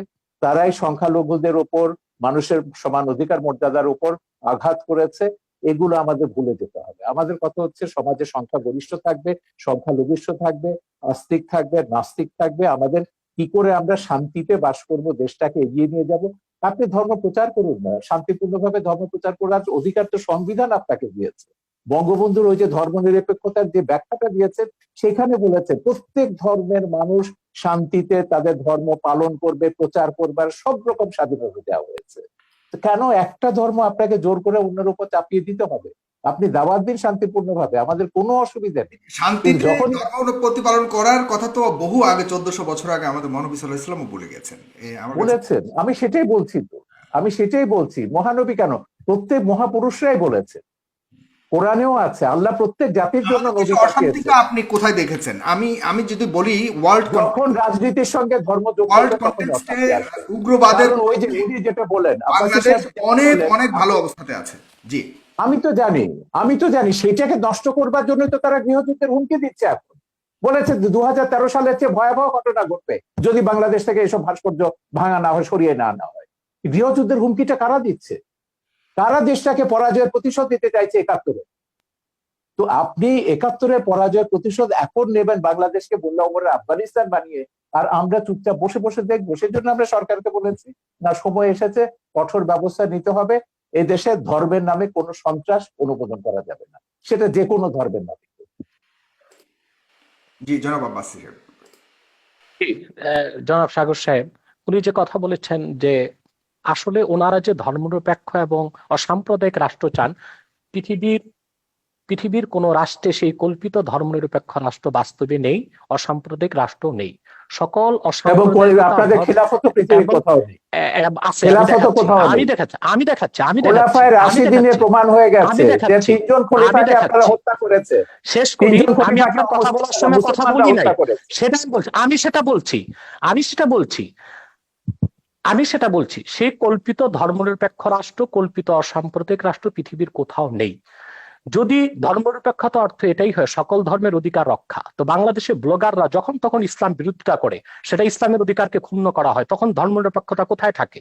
তারাই সংখ্যালঘুদের উপর, মানুষের সমান অধিকার মর্যাদার উপর আঘাত করেছে। এগুলো আমাদের ভুলে যেতে হবে। আমাদের কথা হচ্ছে সমাজে সংখ্যা গরিষ্ঠ থাকবে, সংখ্যালঘিষ্ঠ থাকবে, আস্তিক থাকবে, নাস্তিক থাকবে। আমাদের কি করে আমরা শান্তিতে বাস করব, দেশটাকে এগিয়ে নিয়ে যাব। আপনি ধর্ম প্রচার করুন না, শান্তিপূর্ণভাবে ধর্ম প্রচার করার অধিকার তো সংবিধান আপনাকে দিয়েছে। বঙ্গবন্ধুর ওই যে ধর্ম নিরপেক্ষতার যে ব্যাখ্যাটা দিয়েছে, সেখানে বলেছে প্রত্যেক ধর্মের মানুষ শান্তিতে তাদের ধর্ম পালন করবে, প্রচার করবার সব রকম স্বাধীনতা দেওয়া হয়েছে। কেন একটা ধর্ম আপনাকে জোর করে অন্যের উপর চাপিয়ে দিতে হবে? আপনি দাওয়াত দিন শান্তিপূর্ণভাবে, আমাদের কোনো অসুবিধা নেই। শান্তিতে যখন ধর্ম প্রতিপালন করার কথা তো বহু আগে, 1400 বছর আগে আমাদের মহানবী সাল্লাল্লাহু আলাইহি ওয়াসাল্লামও বলে গেছেন। আমার কাছে বলেছেন, আমি সেটাই বলছি, তো আমি সেটাই বলছি। মহানবী কেন, প্রত্যেক মহাপুরুষরাই বলেছে, কোরআনেও আছে, আল্লাহ প্রত্যেক জাতির জন্য নবী পাঠিয়েছে। অশান্তিটা আপনি কোথায় দেখেছেন? আমি আমি যদি বলি যখন রাজনীতির সঙ্গে ধর্ম যোগ ওয়ার্ল্ড করবে তখন কনটেক্সটে অশান্তি আসবে। উগ্রবাদের কারণ ওই যে উনি যেটা বলেন, আব্বাসী বাংলাদেশ সাহেব যেটা অনেক বললেন, অনেক ভালো অবস্থাতে আছে। জি, আমি তো জানি, সেটাকে নষ্ট করবার জন্য তো তারা গৃহযুদ্ধের হুমকি দিচ্ছে। এখন বলেছে 2013 সালের চেয়ে ভয়াবহ ঘটনা ঘটবে যদি বাংলাদেশ থেকে এসব ভাস্কর্য ভাঙা না হয়, সরিয়ে না হয়। গৃহযুদ্ধের হুমকিটা কারা দিচ্ছে? কারা দেশটাকে পরাজয়ের প্রতিশোধ দিতে চাইছে 71-এ? তো আপনি 71-এর পরাজয়ের প্রতিশোধ এখন নেবেন বাংলাদেশকে বললে ওমরের আফগানিস্তান বানিয়ে, আর আমরা চুপচাপ বসে বসে দেখবো? সেজন্য আমরা সরকারকে বলেছি না, সময় এসেছে, কঠোর ব্যবস্থা নিতে হবে। এই দেশে ধর্মের নামে কোনো সন্ত্রাস অনুমোদন করা যাবে না, সেটা যে কোনো ধর্মের নামে। জি জনাব আব্বাস সাহেব। জনাব সাগর সাহেব, উনি যে কথা বলেছেন যে আসলে ওনারা যে ধর্মনিরপেক্ষ এবং অসাম্প্রদায়িক রাষ্ট্র চান, পৃথিবীর পৃথিবীর কোন রাষ্ট্রে সেই কল্পিত ধর্মনিরপেক্ষ রাষ্ট্র বাস্তবে নেই, অসাম্প্রদায়িক রাষ্ট্র নেই। সকল এবং অসাম্প্রদায়িকতা আপনাদের খিলাফত পৃথিবীর এবং কোথাও নেই, আছে, খেলাফত কোথাও আমি নেই। দেখাচ্ছি আমি দেখাচ্ছি আমি খোলাফায়ে দেখাচ্ছি রাশিদিনে প্রমাণ হয়ে গেছে যে দেখাচ্ছি, 3জন খলিফাকে আপনারা হত্যা করেছে। শেষ করি। 3জন আমি খলিফাকে আপনার কথা বলার সময় কথা মুসলমানরা বলি নাই, হত্যা করেছে। সেটাই বলছি, আমি সেটা বলছি সেই কল্পিত ধর্মনিরপেক্ষ রাষ্ট্র, কল্পিত অসাম্প্রদায়িক রাষ্ট্র পৃথিবীর কোথাও নেই। যদি ধর্মনিরপেক্ষতা অর্থ এটাই হয় সকল ধর্মের অধিকার রক্ষা, তো বাংলাদেশে ব্লগাররা যখন তখন ইসলাম বিরোধিতা করে, সেটা ইসলামের অধিকারকে ক্ষুণ্ণ করা হয়, তখন ধর্মনিরপেক্ষতা কোথায় থাকে?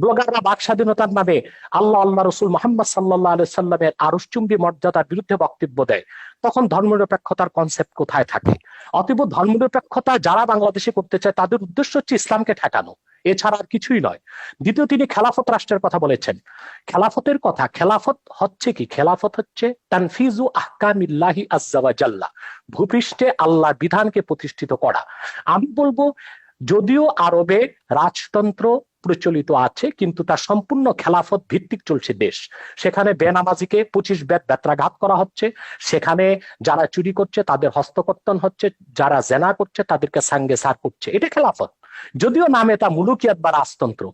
ব্লগাররা বাক স্বাধীনতার নামে আল্লাহ রসুল মোহাম্মদ সাল্লাল্লাহু আলাইহি সাল্লামের আরশচুম্বী মর্যাদার বিরুদ্ধে বক্তব্য দেয়, তখন ধর্মনিরপেক্ষতার কনসেপ্ট কোথায় থাকে? অতএব ধর্মনিরপেক্ষতা যারা বাংলাদেশে করতে চায় তাদের উদ্দেশ্য হচ্ছে ইসলামকে ঠেকানো, এছাড়া আর কিছুই নয়। দ্বিতীয়, তিনি খেলাফত রাষ্ট্রের কথা বলেছেন। খেলাফতের কথা, খেলাফত হচ্ছে কি? খেলাফত হচ্ছে তানফিজু আহকামিল্লাহি আযজা ওয়া জাল্লা, ভূপৃষ্ঠে আল্লাহর বিধানকে প্রতিষ্ঠিত করা। আমি বলবো যদিও আরবে রাজতন্ত্র প্রচলিত আছে, কিন্তু তা সম্পূর্ণ খেলাফত ভিত্তিক চলছে দেশ। সেখানে বেনামাজিকে 25 বেত্রাঘাত করা হচ্ছে, সেখানে যারা চুরি করছে তাদের হস্তকর্তন হচ্ছে, যারা জেনা করছে তাদেরকে সাঙ্গে সার করছে। এটা খেলাফত। যদিও নামে তা মুলুকিয়াত বা রাজতন্ত্র,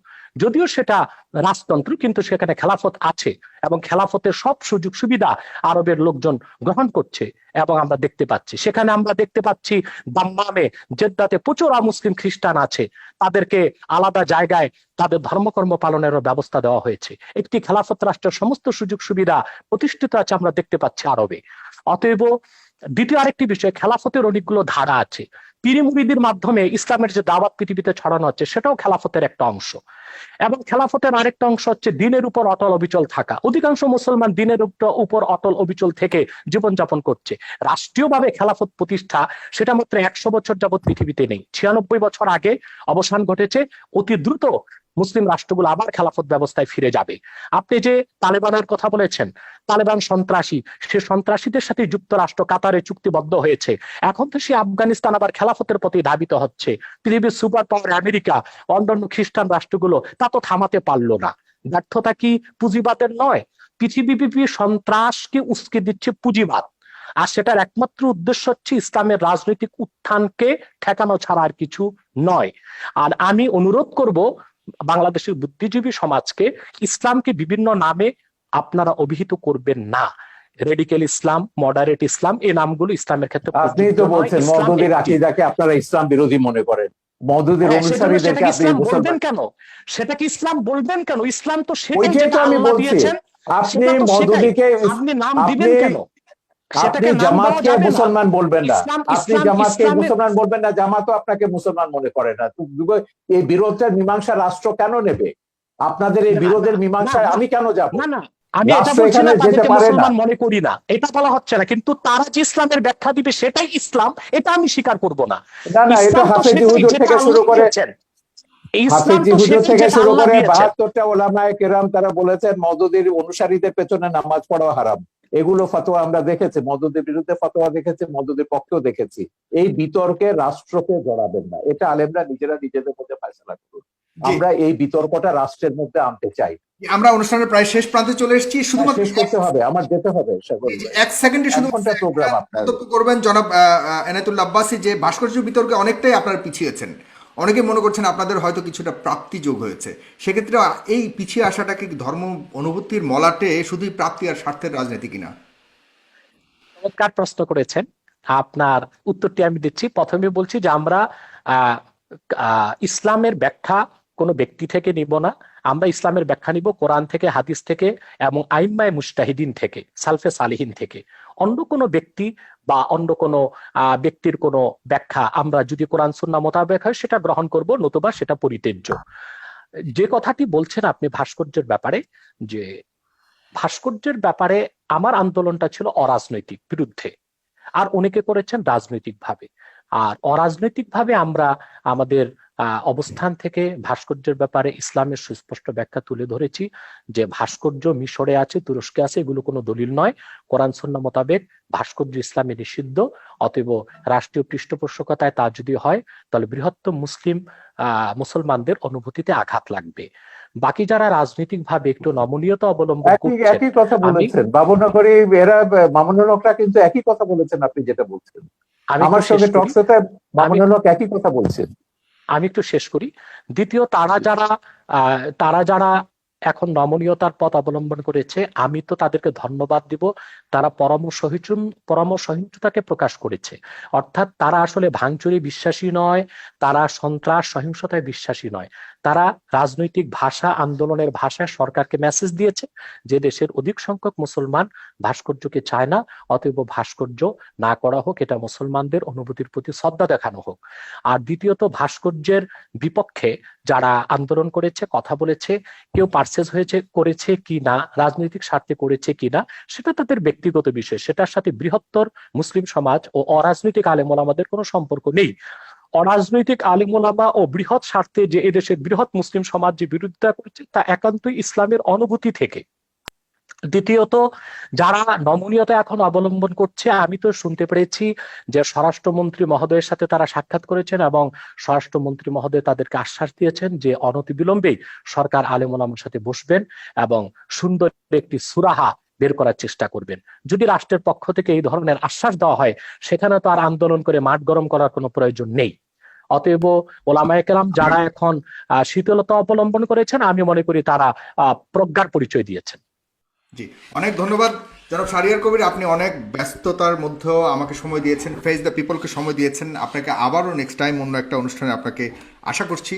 যদিও সেটা রাজতন্ত্র, কিন্তু সেখানে খেলাফত আছে এবং খেলাফতের সব সুযোগ সুবিধা আরবের লোকজন গ্রহণ করছে। এবং আমরা দেখতে পাচ্ছি, সেখানে আমরা দেখতে পাচ্ছি দাম্মামে, জেদ্দাতে প্রচুর মুসলিম খ্রিস্টান আছে, তাদেরকে আলাদা জায়গায় তাদের ধর্মকর্ম পালনেরও ব্যবস্থা দেওয়া হয়েছে। একটি খেলাফত রাষ্ট্রের সমস্ত সুযোগ সুবিধা প্রতিষ্ঠিত আছে আমরা দেখতে পাচ্ছি আরবে। অতএব দ্বিতীয় আরেকটি বিষয়, খেলাফতের অনেকগুলো ধারা আছে। পীর মুরিদের মাধ্যমে ইসলামের যে দাওয়াত পৃথিবীতে ছড়ানো হচ্ছে, সেটাও খেলাফতের একটা অংশ। এবং খেলাফতের আরেকটা অংশ হচ্ছে দিনের উপর অটল অবিচল থাকা। অধিকাংশ মুসলমান দিনের উপর অটল অবিচল থেকে জীবনযাপন করছে। রাষ্ট্রীয়ভাবে খেলাফত প্রতিষ্ঠা, সেটা মাত্র 100 বছর যাবৎ পৃথিবীতে নেই। 96 বছর আগে অবসান ঘটেছে। অতি দ্রুত মুসলিম রাষ্ট্রগুলো আবার খেলাফত ব্যবস্থায় ফিরে যাবে। আপনি যে তালেবানের কথা বলেছেন, তালেবান সন্ত্রাসী, সে সন্ত্রাসীদের সাথে যুক্তরাষ্ট্র কাতারে চুক্তিবদ্ধ হয়েছে। এখন তো সে আফগানিস্তান আবার খেলাফতের প্রতি ধাবিত হচ্ছে। পৃথিবীর সুপার পাওয়ার আমেরিকা, অন্যান্য খ্রিস্টান রাষ্ট্রগুলো তা তো থামাতে পারলো না। ব্যর্থতা কি পুঁজিবাদের নয়? পৃথিবীব্যাপী সন্ত্রাসকে উস্কে দিচ্ছে পুঁজিবাদ, আর সেটার একমাত্র উদ্দেশ্য হচ্ছে ইসলামের রাজনৈতিক উত্থানকে ঠেকানো ছাড়া আর কিছু নয়। আর আমি অনুরোধ করব বাংলাদেশের বুদ্ধিজীবী সমাজকে, ইসলামকে বিভিন্ন নামে আপনারা অভিহিত করবেন না। রেডিক্যাল ইসলাম, মডারেট ইসলাম, এই নামগুলো ইসলামের ক্ষেত্রে আপনি তো বলছেন মওদুদির আকীদাকে আপনারা ইসলাম বিরোধী মনে করেন, মওদুদির অনুসারীদেরকে আপনি বলবেন কেন? সেটা কি ইসলাম বলবেন কেন? ইসলাম তো ওইটাই তো আমি বলছি। আপনি মওদুদিকে, আপনি নাম দিবেন কেন? আপনি জামাতকে মুসলমান বলবেন না, আপনি জামাতকে মুসলমান বলবেন না, জামাতও আপনাকে মুসলমান মনে করে না। এই বিরোধের মীমাংসা রাষ্ট্র কেন নেবে? আপনাদের এই বিরোধের মীমাংসায় আমি কেন যাব? না না, আমি এটা বলছি না তাদেরকে মুসলমান মনে করি না, এটা বলা হচ্ছে না, কিন্তু তারা যে ইসলামের ব্যাখ্যা দিবে সেটাই ইসলাম, এটা আমি স্বীকার করব না। না না, এটা হাফেজি হুজুর থেকে শুরু করে, হাফেজি হুজুর থেকে শুরু করে 72টা ওলামায়ে কেরাম তারা বলেছেন মওদুদির অনুসারীদের পেছনে নামাজ পড়া হারাম। এগুলো ফতোয়া আমরা দেখেছি, মওদুদির বিরুদ্ধে ফতোয়া দেখেছি, মওদুদির পক্ষেও দেখেছি। এই বিতর্কে রাষ্ট্রকে জড়াবেন না, এটা আলেমরা নিজেরা নিজেদের মধ্যে ফয়সালা করুন। আমরা এই বিতর্কটা রাষ্ট্রের মধ্যে আনতে চাই। আমরা অনুষ্ঠানের প্রায় শেষ প্রান্তে চলে এসেছি, শুধুমাত্র শেষ করতে হবে, আমার যেতে হবে। এক সেকেন্ডে শুধু প্রোগ্রাম আপনার মন্তব্য করবেন জনাব এনায়েতুল্লাহ আব্বাসী, যে ভাস্কর্য বিতর্কে অনেকটাই আপনারা পিছিয়েছেন। অনেকে মনে করছেন আপনাদের হয়তো কিছুটা প্রাপ্তি যোগ হয়েছে। সেক্ষেত্রে এই পিছিয়ে আসাটাকে ধর্ম অনুভূতির মলাটে শুধুই প্রাপ্তি আর স্বার্থের রাজনীতি কিনা? চমৎকার প্রশ্ন করেছেন, আপনার উত্তরটি আমি দিচ্ছি। প্রথমে বলছি যে আমরা ইসলামের ব্যাখ্যা কোনো ব্যক্তি থেকে নিব না, আমরা ইসলামের ব্যাখ্যা নিব কোরআন থেকে, হাদিস থেকে এবং আইম্মায়ে মুজতাহিদিন থেকে, সালফে সালিহিন থেকে। অন্য কোনো ব্যক্তি বা অন্য কোনো ব্যক্তির কোনো ব্যাখ্যা আমরা যদি কোরআন সুন্নাহ মোতাবেক হয় সেটা গ্রহণ করব, নতুবা সেটা পরিত্যাজ্য। যে কথাটি বলছেন আপনি ভাস্কর্যের ব্যাপারে, যে ভাস্কর্যের ব্যাপারে আমার আন্দোলনটা ছিল অরাজনৈতিক বিরুদ্ধে, আর অনেকে করেছেন রাজনৈতিক ভাবে। আর অরাজনৈতিক ভাবে আমরা আমাদের অবস্থান থেকে ভাস্কর্যের ব্যাপারে ইসলামের সুস্পষ্ট ব্যাখ্যা তুলে ধরেছি, যে ভাস্কর্য মিশরে আছে, তুরস্কে আছে, এগুলো কোনো দলিল নয়। কোরআন সুন্নাহ মোতাবেক ভাস্কর্য ইসলামে নিষিদ্ধ। অতএব রাষ্ট্রীয় পৃষ্ঠপোষকতায় তা যদি হয়, তাহলে বৃহত্তম মুসলমানদের অনুভূতিতে আঘাত লাগবে। বাকি যারা রাজনৈতিক ভাবে একটু নমনীয়তা অবলম্বন একই করছেন, একই কথা আমি বলেছেন বাবুনগরী, এরা মামুনুল হকরা কিন্তু একই কথা বলেছেন আপনি যেটা বলছেন। আমি একটু আমার শেষ সঙ্গে করি। টকশোতে আমি মামুনুল হক একই কথা বলছেন। আমি একটু শেষ করি। দ্বিতীয়, তারা যারা এখন নমনীয়তার পথ অবলম্বন করেছে, আমি তো তাদেরকে ধন্যবাদ দিব। তারা পরমসহিষ্ণুতাকে প্রকাশ করেছে। অর্থাৎ তারা আসলে ভাঙচুরে বিশ্বাসী নয়, তারা সন্ত্রাস সহিংসতায় বিশ্বাসী নয়। তারা রাজনৈতিক ভাষা, আন্দোলনের ভাষায় সরকারকে মেসেজ দিয়েছে যে দেশের অধিক সংখ্যক মুসলমান ভাস্কর্যকে চায় না, অতএব ভাস্কর্য না করা হোক, এটা মুসলমানদের অনুভূতির প্রতি শ্রদ্ধা দেখানো হোক। আর দ্বিতীয়ত, ভাস্কর্যের বিপক্ষে যারা আন্দোলন করেছে, কথা বলেছে, কেউ পারচেজ করেছে কি না, রাজনৈতিক স্বার্থে করেছে কি না, সেটা তাদের ব্যক্তিগত বিষয়। সেটার সাথে বৃহত্তর মুসলিম সমাজ ও অরাজনৈতিক আলেম ওলামাদের কোনো সম্পর্ক নেই। অরাজনৈতিক আলেম ওলামা ও বৃহৎ স্বার্থে যে এদেশের বৃহৎ মুসলিম সমাজ যে বিরোধিতা করছে, তা একান্তই ইসলামের অনুভূতি থেকে। দ্বিতীয়ত, যারা নমনীয়তা এখন অবলম্বন করছে, আমি তো শুনতে পেরেছি যে স্বরাষ্ট্রমন্ত্রী মহোদয়ের সাথে তারা সাক্ষাৎ করেছেন এবং স্বরাষ্ট্রমন্ত্রী মহোদয় তাদেরকে আশ্বাস দিয়েছেন যে অনতিবিলম্বেই সরকার আলেম ওলামার সাথে বসবেন এবং সুন্দর একটি সুরাহা বের করার চেষ্টা করবেন। যদি রাষ্ট্রের পক্ষ থেকে এই ধরনের আশ্বাস দেওয়া হয়, সেখানে তো আর আন্দোলন করে মাঠ গরম করার কোনো প্রয়োজন নেই। অতএব ওলামায়ে কেরাম যারা এখন শীতলতা অবলম্বন করেছেন, আমি মনে করি তারা প্রজ্ঞার পরিচয় দিয়েছেন। জি, অনেক ধন্যবাদ জনাব শাহরিয়ার কবির। আপনি অনেক ব্যস্ততার মধ্যেও আমাকে সময় দিয়েছেন, ফেস দ্য পিপলকে সময় দিয়েছেন। আপনাকে আবারও নেক্সট টাইম অন্য একটা অনুষ্ঠানে আপনাকে আশা করছি।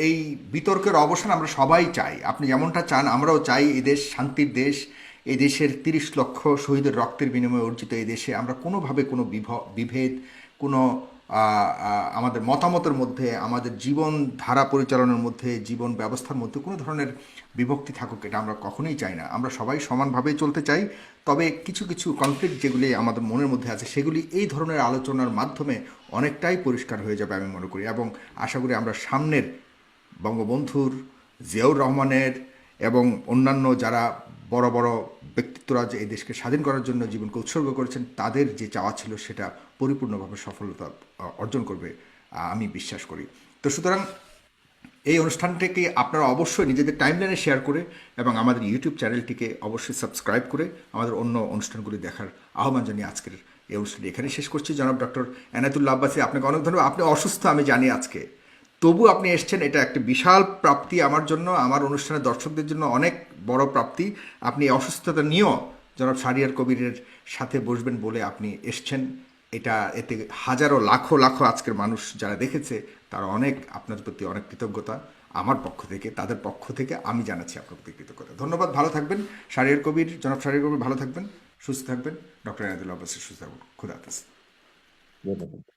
এই বিতর্কের অবসান আমরা সবাই চাই, আপনি যেমনটা চান আমরাও চাই। এই দেশ শান্তির দেশ, এই দেশের 30 লক্ষ শহীদের রক্তের বিনিময়ে অর্জিত এই দেশে আমরা কোনোভাবে কোনো বিভেদ, কোনো আমাদের মতামতের মধ্যে, আমাদের জীবন ধারা পরিচালনার মধ্যে, জীবন ব্যবস্থার মধ্যে কোনো ধরনের বিভক্তি থাকুক, এটা আমরা কখনোই চাই না। আমরা সবাই সমানভাবেই চলতে চাই। তবে কিছু কিছু কনফ্লিক্ট যেগুলি আমাদের মনের মধ্যে আছে, সেগুলি এই ধরনের আলোচনার মাধ্যমে অনেকটাই পরিষ্কার হয়ে যাবে আমি মনে করি। এবং আশা করি আমরা সামনের বঙ্গবন্ধুর, জিয়াউর রহমানের এবং অন্যান্য যারা বড় বড় ব্যক্তিত্বরা যে এই দেশকে স্বাধীন করার জন্য জীবনকে উৎসর্গ করেছেন, তাদের যে চাওয়া ছিল সেটা পরিপূর্ণভাবে সফলতা অর্জন করবে আমি বিশ্বাস করি। তো সুতরাং এই অনুষ্ঠানটিকে আপনারা অবশ্যই নিজেদের টাইমলাইনে শেয়ার করে এবং আমাদের ইউটিউব চ্যানেলটিকে অবশ্যই সাবস্ক্রাইব করে আমাদের অন্য অনুষ্ঠানগুলি দেখার আহ্বান জানিয়ে আজকের এই অনুষ্ঠানটি এখানে শেষ করছি। জনাব ডক্টর এনায়েতুল্লাহ আব্বাসী, আপনাকে অনেক ধন্যবাদ। আপনি অসুস্থ আমি জানি আজকে, তবু আপনি এসছেন, এটা একটা বিশাল প্রাপ্তি আমার জন্য, আমার অনুষ্ঠানের দর্শকদের জন্য অনেক বড় প্রাপ্তি। আপনি অসুস্থতা নিয়েও জনাব শাহরিয়ার কবিরের সাথে বসবেন বলে আপনি এসছেন। এতে হাজারো লাখো লাখো আজকের মানুষ যারা দেখেছে, তারা অনেক আপনার প্রতি অনেক কৃতজ্ঞতা আমার পক্ষ থেকে, তাদের পক্ষ থেকে আমি জানাচ্ছি আপনার প্রতি কৃতজ্ঞতা। ধন্যবাদ, ভালো থাকবেন। শাহরিয়ার কবির, জনাব শাহরিয়ার কবির ভালো থাকবেন, সুস্থ থাকবেন। ডক্টর এনায়েতুল্লাহ আব্বাসী সুস্থ থাকবেন। খুদা হাফেজ। ধন্যবাদ।